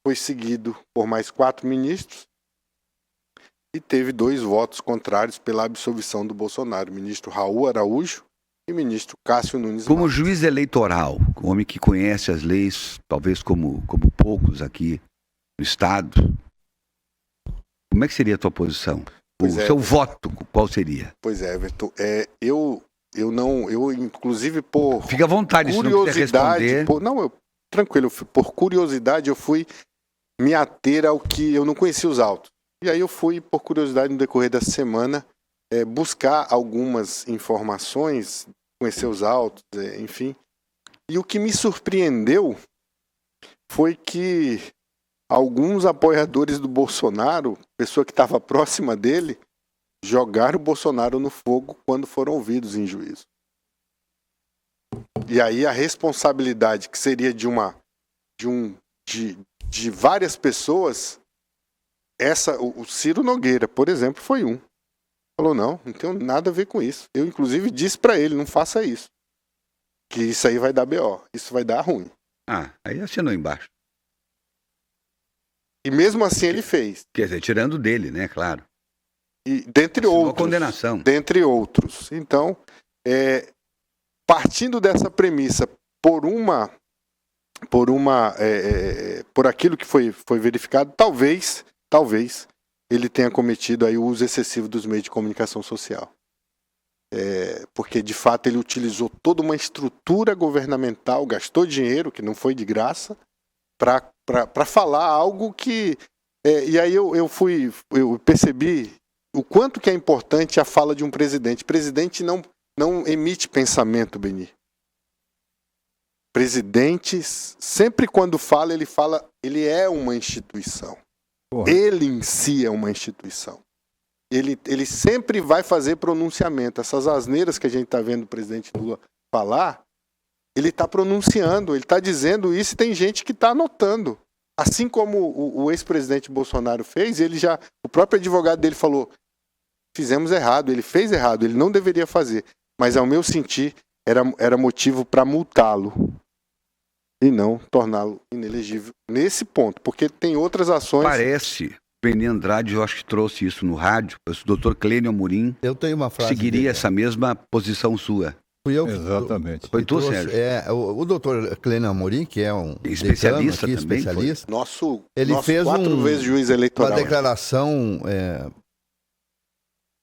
Speaker 6: Foi seguido por mais 4 ministros e teve 2 votos contrários pela absolvição do Bolsonaro, o ministro Raul Araújo e o ministro Cássio Nunes.
Speaker 2: Como juiz eleitoral, um homem que conhece as leis, talvez como poucos aqui no Estado, como é que seria a tua posição? Seu voto, qual seria?
Speaker 6: Pois é, Everton, eu inclusive por
Speaker 2: Fica à vontade,
Speaker 6: curiosidade,
Speaker 2: se não responder.
Speaker 6: Tranquilo, por curiosidade eu fui me ater ao que eu não conhecia os autos. E aí eu fui, por curiosidade, no decorrer da semana, buscar algumas informações, conhecer os autos, enfim. E o que me surpreendeu foi que alguns apoiadores do Bolsonaro, pessoa que estava próxima dele, jogaram o Bolsonaro no fogo quando foram ouvidos em juízo. E aí a responsabilidade que seria de várias pessoas, o Ciro Nogueira, por exemplo, foi um. Falou, não tenho nada a ver com isso. Eu, inclusive, disse para ele, não faça isso. Que isso aí vai dar BO, isso vai dar ruim.
Speaker 2: Aí assinou embaixo.
Speaker 6: E mesmo assim ele fez.
Speaker 2: Quer dizer, tirando dele, né, claro.
Speaker 6: E dentre outros.
Speaker 2: Condenação.
Speaker 6: Dentre outros. Então, partindo dessa premissa, por aquilo que foi verificado, talvez ele tenha cometido aí o uso excessivo dos meios de comunicação social. Porque, de fato, ele utilizou toda uma estrutura governamental, gastou dinheiro, que não foi de graça, para falar algo que... e aí eu percebi o quanto que é importante a fala de um presidente. Presidente não emite pensamento, Beni. Presidente, sempre quando fala, ele é uma instituição. Porra. Ele em si é uma instituição. Ele sempre vai fazer pronunciamento. Essas asneiras que a gente está vendo o presidente Lula falar, ele está pronunciando, ele está dizendo isso e tem gente que está anotando. Assim como o ex-presidente Bolsonaro fez, o próprio advogado dele falou, fizemos errado, ele fez errado, ele não deveria fazer. Mas ao meu sentir, era motivo para multá-lo e não torná-lo inelegível nesse ponto, porque tem outras ações...
Speaker 2: Parece, Beni Andrade, eu acho que trouxe isso no rádio, o doutor Clênio Amorim seguiria essa mesma posição sua.
Speaker 3: Fui eu que
Speaker 7: Exatamente.
Speaker 2: Foi tu, Sérgio?
Speaker 3: O doutor Clênio Amorim, que é um
Speaker 2: especialista
Speaker 3: aqui,
Speaker 2: também,
Speaker 3: especialista.
Speaker 6: Ele fez 4 vezes juiz eleitoral.
Speaker 3: Uma declaração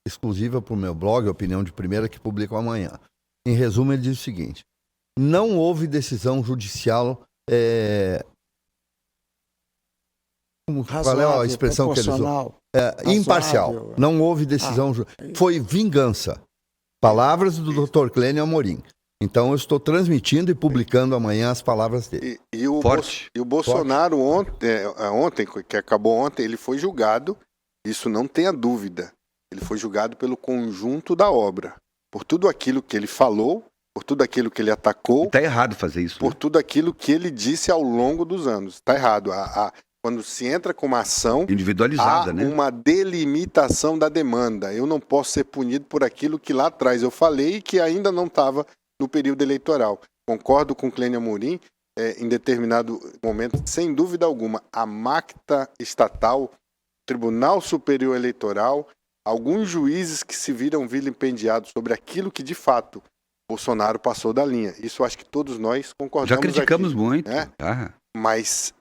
Speaker 3: exclusiva para o meu blog, Opinião de Primeira, que publico amanhã. Em resumo, ele diz o seguinte: não houve decisão judicial. Qual é a expressão que ele usou? Imparcial. Não houve decisão judicial. Foi vingança. Palavras do Dr. Clênio Amorim. Então eu estou transmitindo e publicando amanhã as palavras dele.
Speaker 6: E o Bolsonaro ontem, que acabou ontem, ele foi julgado, isso não tenha dúvida. Ele foi julgado pelo conjunto da obra. Por tudo aquilo que ele falou, por tudo aquilo que ele atacou.
Speaker 2: Está errado fazer isso.
Speaker 6: Por tudo aquilo que ele disse ao longo dos anos. Está errado. Quando se entra com uma ação
Speaker 2: individualizada,
Speaker 6: há uma delimitação da demanda. Eu não posso ser punido por aquilo que lá atrás eu falei e que ainda não estava no período eleitoral. Concordo com Clênio Amorim, em determinado momento, sem dúvida alguma, a máquina estatal, Tribunal Superior Eleitoral, alguns juízes que se viram vilipendiados sobre aquilo que de fato Bolsonaro passou da linha. Isso acho que todos nós concordamos.
Speaker 2: Já criticamos
Speaker 6: aqui,
Speaker 2: muito.
Speaker 6: Né? Mas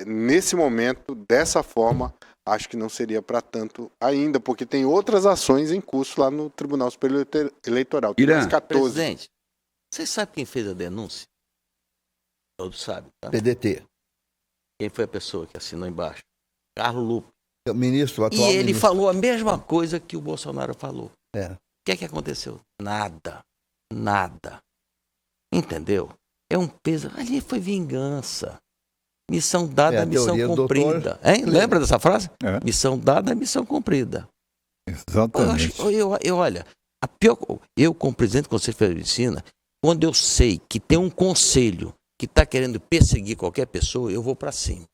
Speaker 6: nesse momento, dessa forma, acho que não seria para tanto ainda, porque tem outras ações em curso lá no Tribunal Superior Eleitoral.
Speaker 4: Irã, 14. Presidente, você sabe quem fez a denúncia? Todos sabem, tá?
Speaker 3: PDT.
Speaker 4: Quem foi a pessoa que assinou embaixo? Carlos Lupe.
Speaker 3: O ministro atual.
Speaker 4: E ele falou a mesma coisa que o Bolsonaro falou. O que aconteceu? Nada. Entendeu? É um peso. Ali foi vingança. Missão dada, missão cumprida. Lembra dessa frase? Missão dada, missão cumprida.
Speaker 7: Exatamente.
Speaker 4: Olha, eu como presidente do Conselho Federal de Medicina, quando eu sei que tem um conselho que está querendo perseguir qualquer pessoa, eu vou para cima.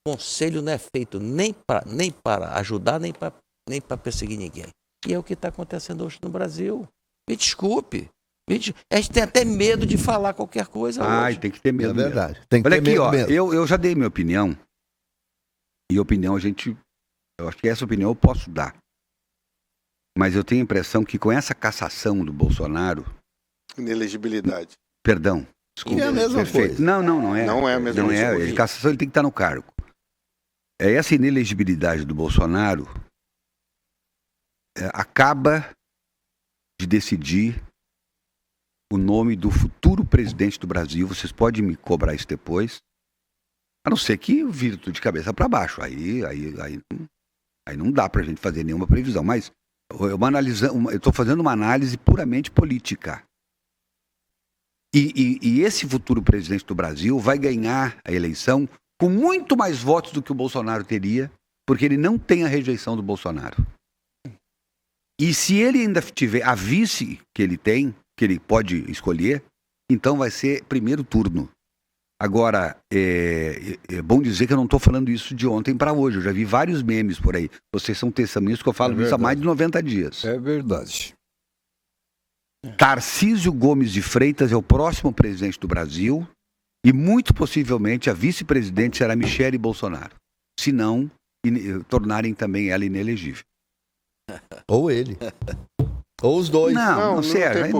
Speaker 4: Conselho não é feito nem para ajudar, nem para perseguir ninguém. E é o que está acontecendo hoje no Brasil. Me desculpe. A gente tem até medo de falar qualquer coisa hoje.
Speaker 2: Tem que ter medo.
Speaker 3: É verdade. Tem que
Speaker 2: Olha
Speaker 3: ter
Speaker 2: aqui,
Speaker 3: medo.
Speaker 2: Eu já dei minha opinião. E opinião eu acho que essa opinião eu posso dar. Mas eu tenho a impressão que com essa cassação do Bolsonaro...
Speaker 6: Inelegibilidade.
Speaker 2: Perdão. Desculpa.
Speaker 3: É a mesma coisa.
Speaker 2: Não é.
Speaker 6: Não é a mesma coisa.
Speaker 2: Cassação, ele tem que estar no cargo. Essa inelegibilidade do Bolsonaro acaba de decidir o nome do futuro presidente do Brasil. Vocês podem me cobrar isso depois. A não ser que vire tudo de cabeça para baixo. Aí não dá para a gente fazer nenhuma previsão. Mas eu estou fazendo uma análise puramente política. E esse futuro presidente do Brasil vai ganhar a eleição com muito mais votos do que o Bolsonaro teria, porque ele não tem a rejeição do Bolsonaro. E se ele ainda tiver a vice que ele tem, que ele pode escolher, então vai ser primeiro turno. Agora, é bom dizer que eu não estou falando isso de ontem para hoje. Eu já vi vários memes por aí. Vocês são testemunhas que eu falo isso há mais de 90 dias.
Speaker 7: É verdade.
Speaker 2: Tarcísio Gomes de Freitas é o próximo presidente do Brasil e muito possivelmente a vice-presidente será Michele Bolsonaro. Se não, tornarem também ela inelegível.
Speaker 3: Ou ele. Ou os dois.
Speaker 2: Não, Sérgio.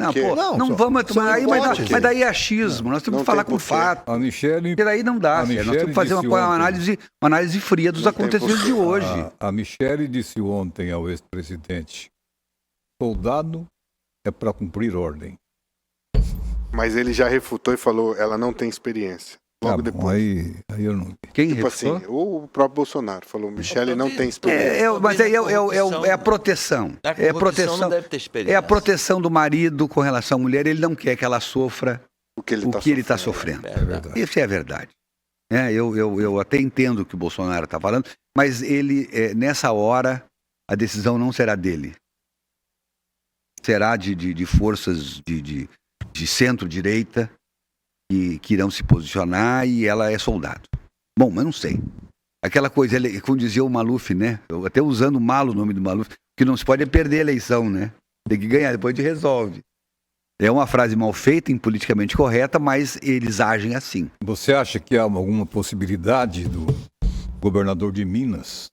Speaker 2: Não vamos tomar aí, mas daí é achismo. Nós temos que falar com fato.
Speaker 7: A Michele.
Speaker 2: Porque daí não dá, Sérgio. Nós temos que fazer uma análise fria dos acontecimentos de hoje.
Speaker 7: A Michele disse ontem ao ex-presidente: soldado é para cumprir ordem.
Speaker 6: Mas ele já refutou e falou: ela não tem experiência. logo depois.
Speaker 7: Aí eu não...
Speaker 6: Quem tipo assim, o próprio Bolsonaro falou, Michele não tem experiência.
Speaker 2: Mas é a proteção. É a proteção,
Speaker 4: não deve ter experiência.
Speaker 2: é a proteção do marido com relação à mulher. Ele não quer que ela sofra o que ele está sofrendo.
Speaker 7: É verdade.
Speaker 2: Isso é a verdade. Eu até entendo o que o Bolsonaro está falando, mas ele, nessa hora, a decisão não será dele. Será de forças de centro-direita que irão se posicionar, e ela é soldado. Bom, mas não sei. Aquela coisa, como dizia o Maluf, né? Eu até usando mal o nome do Maluf, que não se pode perder a eleição, né? Tem que ganhar, depois a gente resolve. É uma frase mal feita, impoliticamente correta, mas eles agem assim.
Speaker 7: Você acha que há alguma possibilidade do governador de Minas?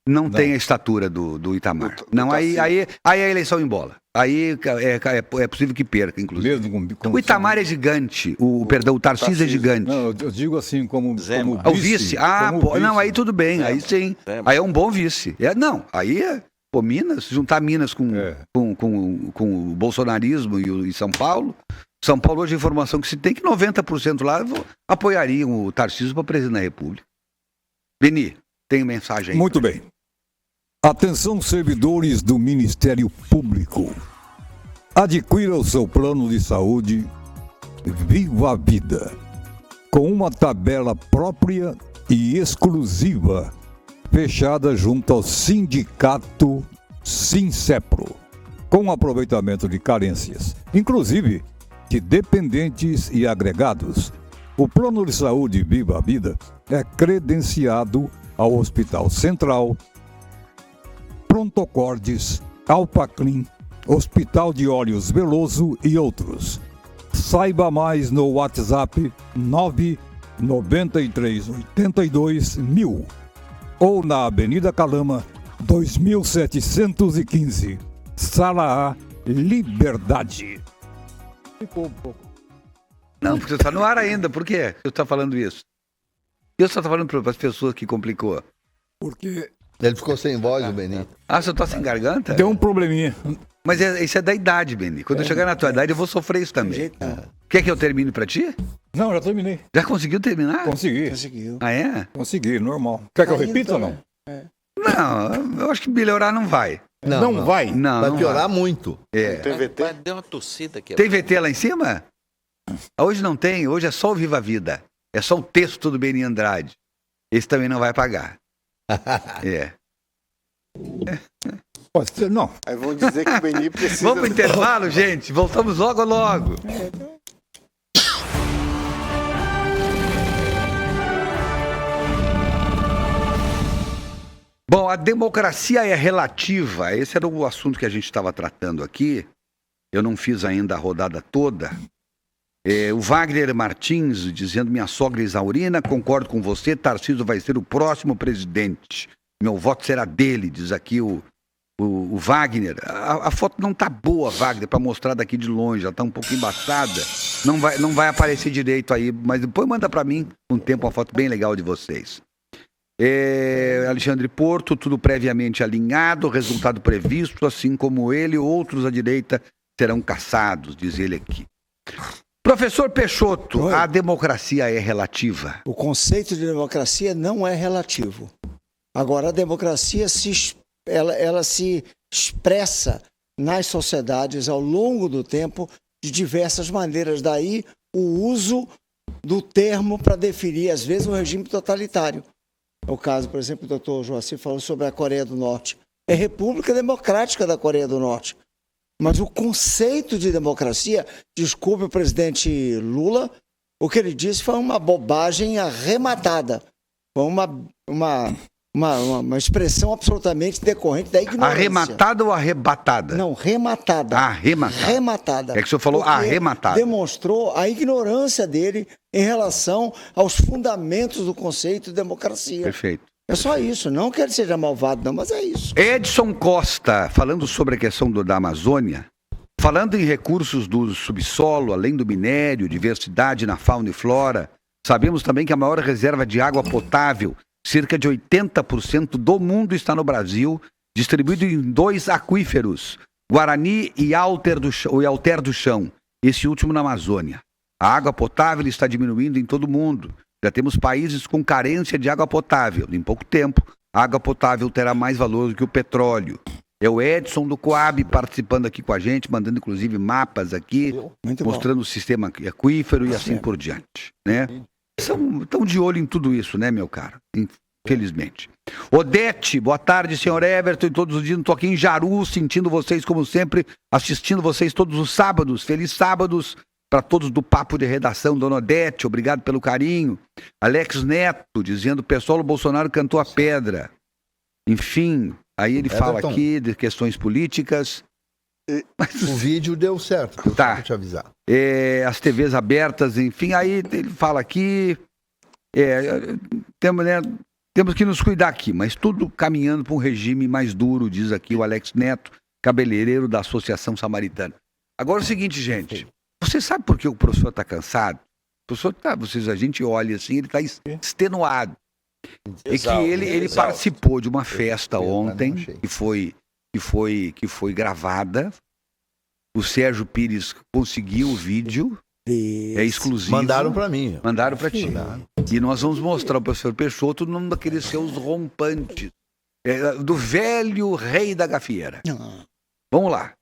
Speaker 2: Não tem a estatura do Itamar. Não, aí a eleição embola. Aí é possível que perca, inclusive. O Itamar é gigante. O Tarcísio é gigante.
Speaker 7: Não, eu digo assim, como vice.
Speaker 2: O vice? Não, aí tudo bem. Aí sim. Aí é um bom vice. Minas, juntar Minas com o bolsonarismo e São Paulo. São Paulo, hoje a informação que se tem que 90% lá apoiariam o Tarcísio para presidente da República. Beni, tem mensagem aí.
Speaker 7: Muito bem. Atenção, servidores do Ministério Público. Adquira o seu plano de saúde Viva a Vida, com uma tabela própria e exclusiva, fechada junto ao sindicato Sincepro, com aproveitamento de carências, inclusive de dependentes e agregados. O plano de saúde Viva a Vida é credenciado ao Hospital Central, Prontocordes, Alpaclin, Hospital de Olhos Veloso e outros. Saiba mais no WhatsApp 993821000 ou na Avenida Calama 2715, Sala A, Liberdade. Ficou um pouco.
Speaker 2: Não, porque você está no ar ainda. Por quê você está falando isso? Eu só estou falando para as pessoas que complicou.
Speaker 7: Porque...
Speaker 3: Ele ficou sem voz, o Beni.
Speaker 2: Você está sem garganta?
Speaker 7: Tem um probleminha.
Speaker 2: Mas isso é da idade, Beni. Quando eu chegar na tua idade, eu vou sofrer isso também. Quer que eu termine para ti?
Speaker 7: Não, já terminei.
Speaker 2: Já conseguiu terminar?
Speaker 7: Consegui.
Speaker 5: Conseguiu.
Speaker 2: Ah, é?
Speaker 7: Consegui, normal. Quer que eu repita ou não?
Speaker 2: Não, eu acho que melhorar não vai.
Speaker 7: Não vai?
Speaker 2: Não,
Speaker 3: vai
Speaker 2: não
Speaker 3: piorar muito.
Speaker 2: Tem
Speaker 4: VT? Deu uma tossida aqui.
Speaker 2: Tem VT lá em cima? Hoje não tem, hoje é só o Viva a Vida. É só o texto do Beni Andrade. Esse também não vai pagar.
Speaker 7: Pode ser, não.
Speaker 6: Aí vão dizer que o Beni precisa...
Speaker 2: Vamos pro intervalo, gente. Voltamos logo. Bom, a democracia é relativa. Esse era o assunto que a gente estava tratando aqui. Eu não fiz ainda a rodada toda. O Wagner Martins dizendo: minha sogra Isaurina, concordo com você, Tarcísio vai ser o próximo presidente. Meu voto será dele, diz aqui o Wagner. A foto não tá boa, Wagner, para mostrar daqui de longe. Ela tá um pouco embaçada. Não vai aparecer direito aí, mas depois manda para mim um tempo uma foto bem legal de vocês. Alexandre Porto, tudo previamente alinhado, resultado previsto, assim como ele, outros à direita serão caçados, diz ele aqui. Professor Peixoto, a democracia é relativa?
Speaker 5: O conceito de democracia não é relativo. Agora, a democracia ela se expressa nas sociedades ao longo do tempo de diversas maneiras. Daí o uso do termo para definir, às vezes, um regime totalitário. É o caso, por exemplo, o doutor Joacir falou sobre a Coreia do Norte. É República Democrática da Coreia do Norte. Mas o conceito de democracia, desculpe o presidente Lula, o que ele disse foi uma bobagem arrematada. Foi uma expressão absolutamente decorrente da ignorância.
Speaker 2: Arrematada ou arrebatada?
Speaker 5: Não, rematada. Rematada.
Speaker 2: É que o senhor falou arrematada.
Speaker 5: Demonstrou a ignorância dele em relação aos fundamentos do conceito de democracia.
Speaker 2: Perfeito.
Speaker 5: É só isso, não que ele seja malvado, não, mas é isso.
Speaker 2: Edson Costa, falando sobre a questão da Amazônia, falando em recursos do subsolo, além do minério, diversidade na fauna e flora, sabemos também que a maior reserva de água potável, cerca de 80% do mundo, está no Brasil, distribuído em 2 aquíferos, Guarani e Alter do Chão, esse último na Amazônia. A água potável está diminuindo em todo o mundo. Já temos países com carência de água potável. Em pouco tempo, a água potável terá mais valor do que o petróleo. É o Edson do Coab participando aqui com a gente, mandando inclusive mapas aqui, mostrando o sistema aquífero e assim por diante, né? Estão de olho em tudo isso, né, meu caro? Infelizmente. Odete, boa tarde, senhor Everton, e todos os dias estou aqui em Jaru, sentindo vocês como sempre, assistindo vocês todos os sábados. Feliz sábados para todos do Papo de Redação. Dona Odete, obrigado pelo carinho. Alex Neto, dizendo, o pessoal do Bolsonaro cantou a pedra. Enfim, aí ele fala aqui de questões políticas. Mas
Speaker 3: o vídeo deu certo,
Speaker 2: tá.
Speaker 3: Vou te avisar.
Speaker 2: As TVs abertas, enfim, aí ele fala aqui, temos que nos cuidar aqui, mas tudo caminhando para um regime mais duro, diz aqui o Alex Neto, cabeleireiro da Associação Samaritana. Agora é o seguinte, gente, você sabe por que o professor está cansado? O professor a gente olha assim, ele está extenuado. É que ele participou de uma festa ontem, que foi gravada. O Sérgio Pires conseguiu o vídeo. É exclusivo.
Speaker 3: Mandaram para mim.
Speaker 2: Mandaram para ti. E nós vamos mostrar o professor Peixoto num daqueles seus rompantes. Do velho rei da gafieira. Vamos lá.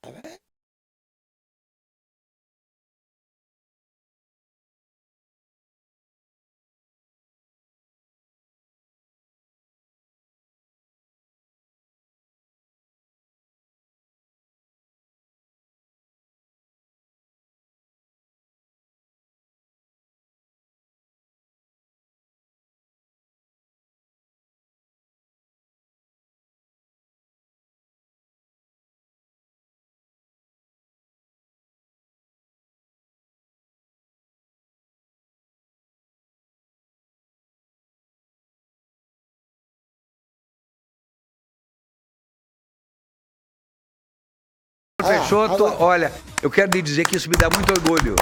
Speaker 2: Peixoto, olha, eu quero lhe dizer que isso me dá muito orgulho.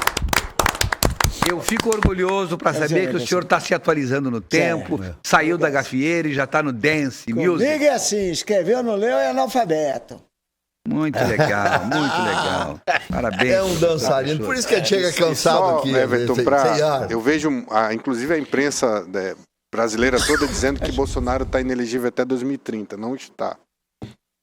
Speaker 2: Eu fico orgulhoso para saber que o senhor está se atualizando no tempo, saiu da gafieira e já está no dance, music.
Speaker 5: Comigo é assim, escreveu, não leu, é analfabeto.
Speaker 2: Muito legal, muito legal. Parabéns.
Speaker 3: É um dançarino, por isso que ele chega cansado aqui.
Speaker 6: Everton, eu vejo, inclusive a imprensa brasileira toda dizendo que Bolsonaro está inelegível até 2030. Não está.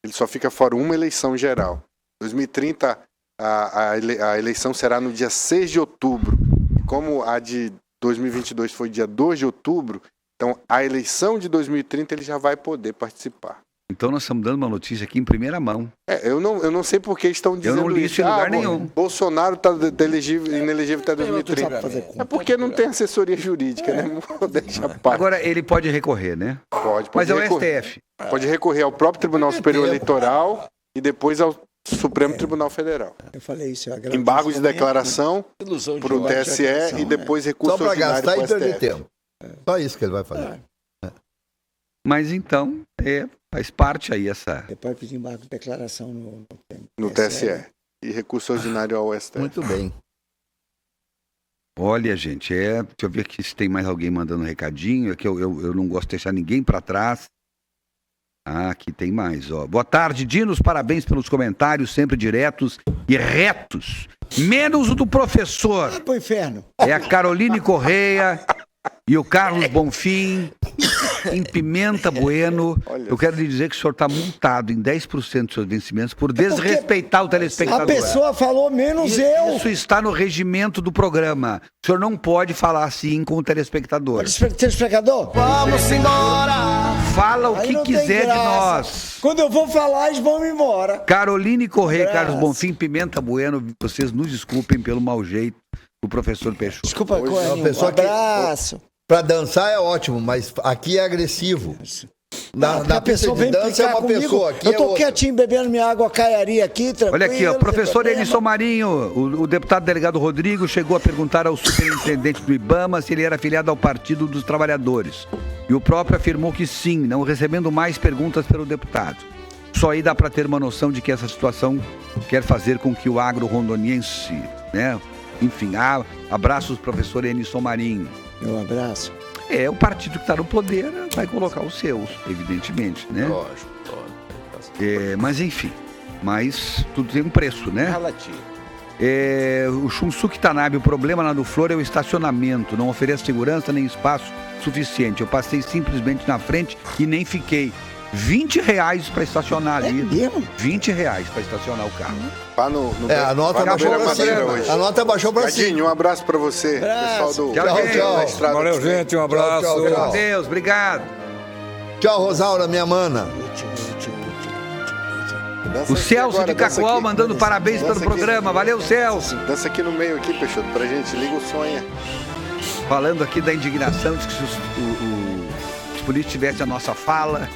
Speaker 6: Ele só fica fora uma eleição geral. 2030, a eleição será no dia 6 de outubro. Como a de 2022 foi dia 2 de outubro, então a eleição de 2030 ele já vai poder participar.
Speaker 2: Então nós estamos dando uma notícia aqui em primeira mão.
Speaker 6: Eu não sei por que estão dizendo isso.
Speaker 2: Eu não li isso em lugar nenhum.
Speaker 6: Bolsonaro está inelegível até 2030. É porque não tem assessoria jurídica, né? Deixa
Speaker 2: Agora ele pode recorrer, né?
Speaker 6: Pode
Speaker 2: Mas é o
Speaker 6: recorrer.
Speaker 2: STF.
Speaker 6: Pode recorrer ao próprio Tribunal Superior Eleitoral e depois ao Supremo Tribunal Federal.
Speaker 5: Eu falei isso.
Speaker 6: Embargo de declaração para o TSE e depois recurso ordinário para o STF. Só para gastar e perder tempo.
Speaker 3: Só isso que ele vai fazer.
Speaker 2: Mas então, faz parte aí essa...
Speaker 5: Depois pedir embargo de declaração
Speaker 6: no TSE. E recurso ordinário ao STF.
Speaker 3: Muito bem.
Speaker 2: Olha, gente, deixa eu ver aqui se tem mais alguém mandando um recadinho. É que eu não gosto de deixar ninguém para trás. Aqui tem mais, ó. Boa tarde, Dinos, parabéns pelos comentários, sempre diretos e retos. Menos o do professor.
Speaker 5: Vai pro inferno.
Speaker 2: É a Caroline Correia e o Carlos Bonfim, em Pimenta Bueno. Eu quero lhe dizer que o senhor está multado em 10% dos seus vencimentos por desrespeitar o telespectador.
Speaker 5: A pessoa falou menos eu.
Speaker 2: Isso está no regimento do programa. O senhor não pode falar assim com o telespectador.
Speaker 5: Telespectador? Vamos embora!
Speaker 2: Fala o que quiser de nós.
Speaker 5: Quando eu vou falar, eles vão embora.
Speaker 2: Caroline Correia, Carlos Bonfim, Pimenta Bueno, vocês nos desculpem pelo mau jeito do professor Peixoto.
Speaker 5: Desculpa, um abraço.
Speaker 3: Para dançar é ótimo, mas aqui é agressivo. Na pista de dança é uma
Speaker 5: comigo.
Speaker 3: Pessoa, aqui
Speaker 5: eu tô quietinho bebendo minha água caiaria aqui, tranquilo.
Speaker 2: Olha aqui, ó, professor Elisson Marinho, o deputado delegado Rodrigo chegou a perguntar ao superintendente do IBAMA se ele era afiliado ao Partido dos Trabalhadores. E o próprio afirmou que sim, não recebendo mais perguntas pelo deputado. Só aí dá para ter uma noção de que essa situação quer fazer com que o agro rondoniense, né? Enfim, abraços, professor Elisson Marinho.
Speaker 5: Meu abraço.
Speaker 2: O partido que está no poder vai colocar os seus, evidentemente, né?
Speaker 4: Lógico.
Speaker 2: Mas enfim, tudo tem um preço, né?
Speaker 4: Relativo.
Speaker 2: O Shunsuke Tanabe, o problema lá no Flor é o estacionamento. Não oferece segurança nem espaço suficiente. Eu passei simplesmente na frente e nem fiquei. R$20 para estacionar ali. R$20 para estacionar o carro.
Speaker 3: A nota baixou pra cima. A nota baixou pra cima.
Speaker 6: Gadinho, um abraço para você. Pessoal do
Speaker 3: Tchau.
Speaker 7: Valeu, gente. Um abraço.
Speaker 2: Tchau. Deus, obrigado.
Speaker 3: Tchau, Rosaura, minha mana.
Speaker 2: O Celso de Cacoal mandando parabéns pelo programa. Valeu, Celso.
Speaker 6: Dança aqui no meio aqui, Peixoto, pra gente. Liga o sonho.
Speaker 2: Falando aqui da indignação de que se os políticos tivessem a nossa fala.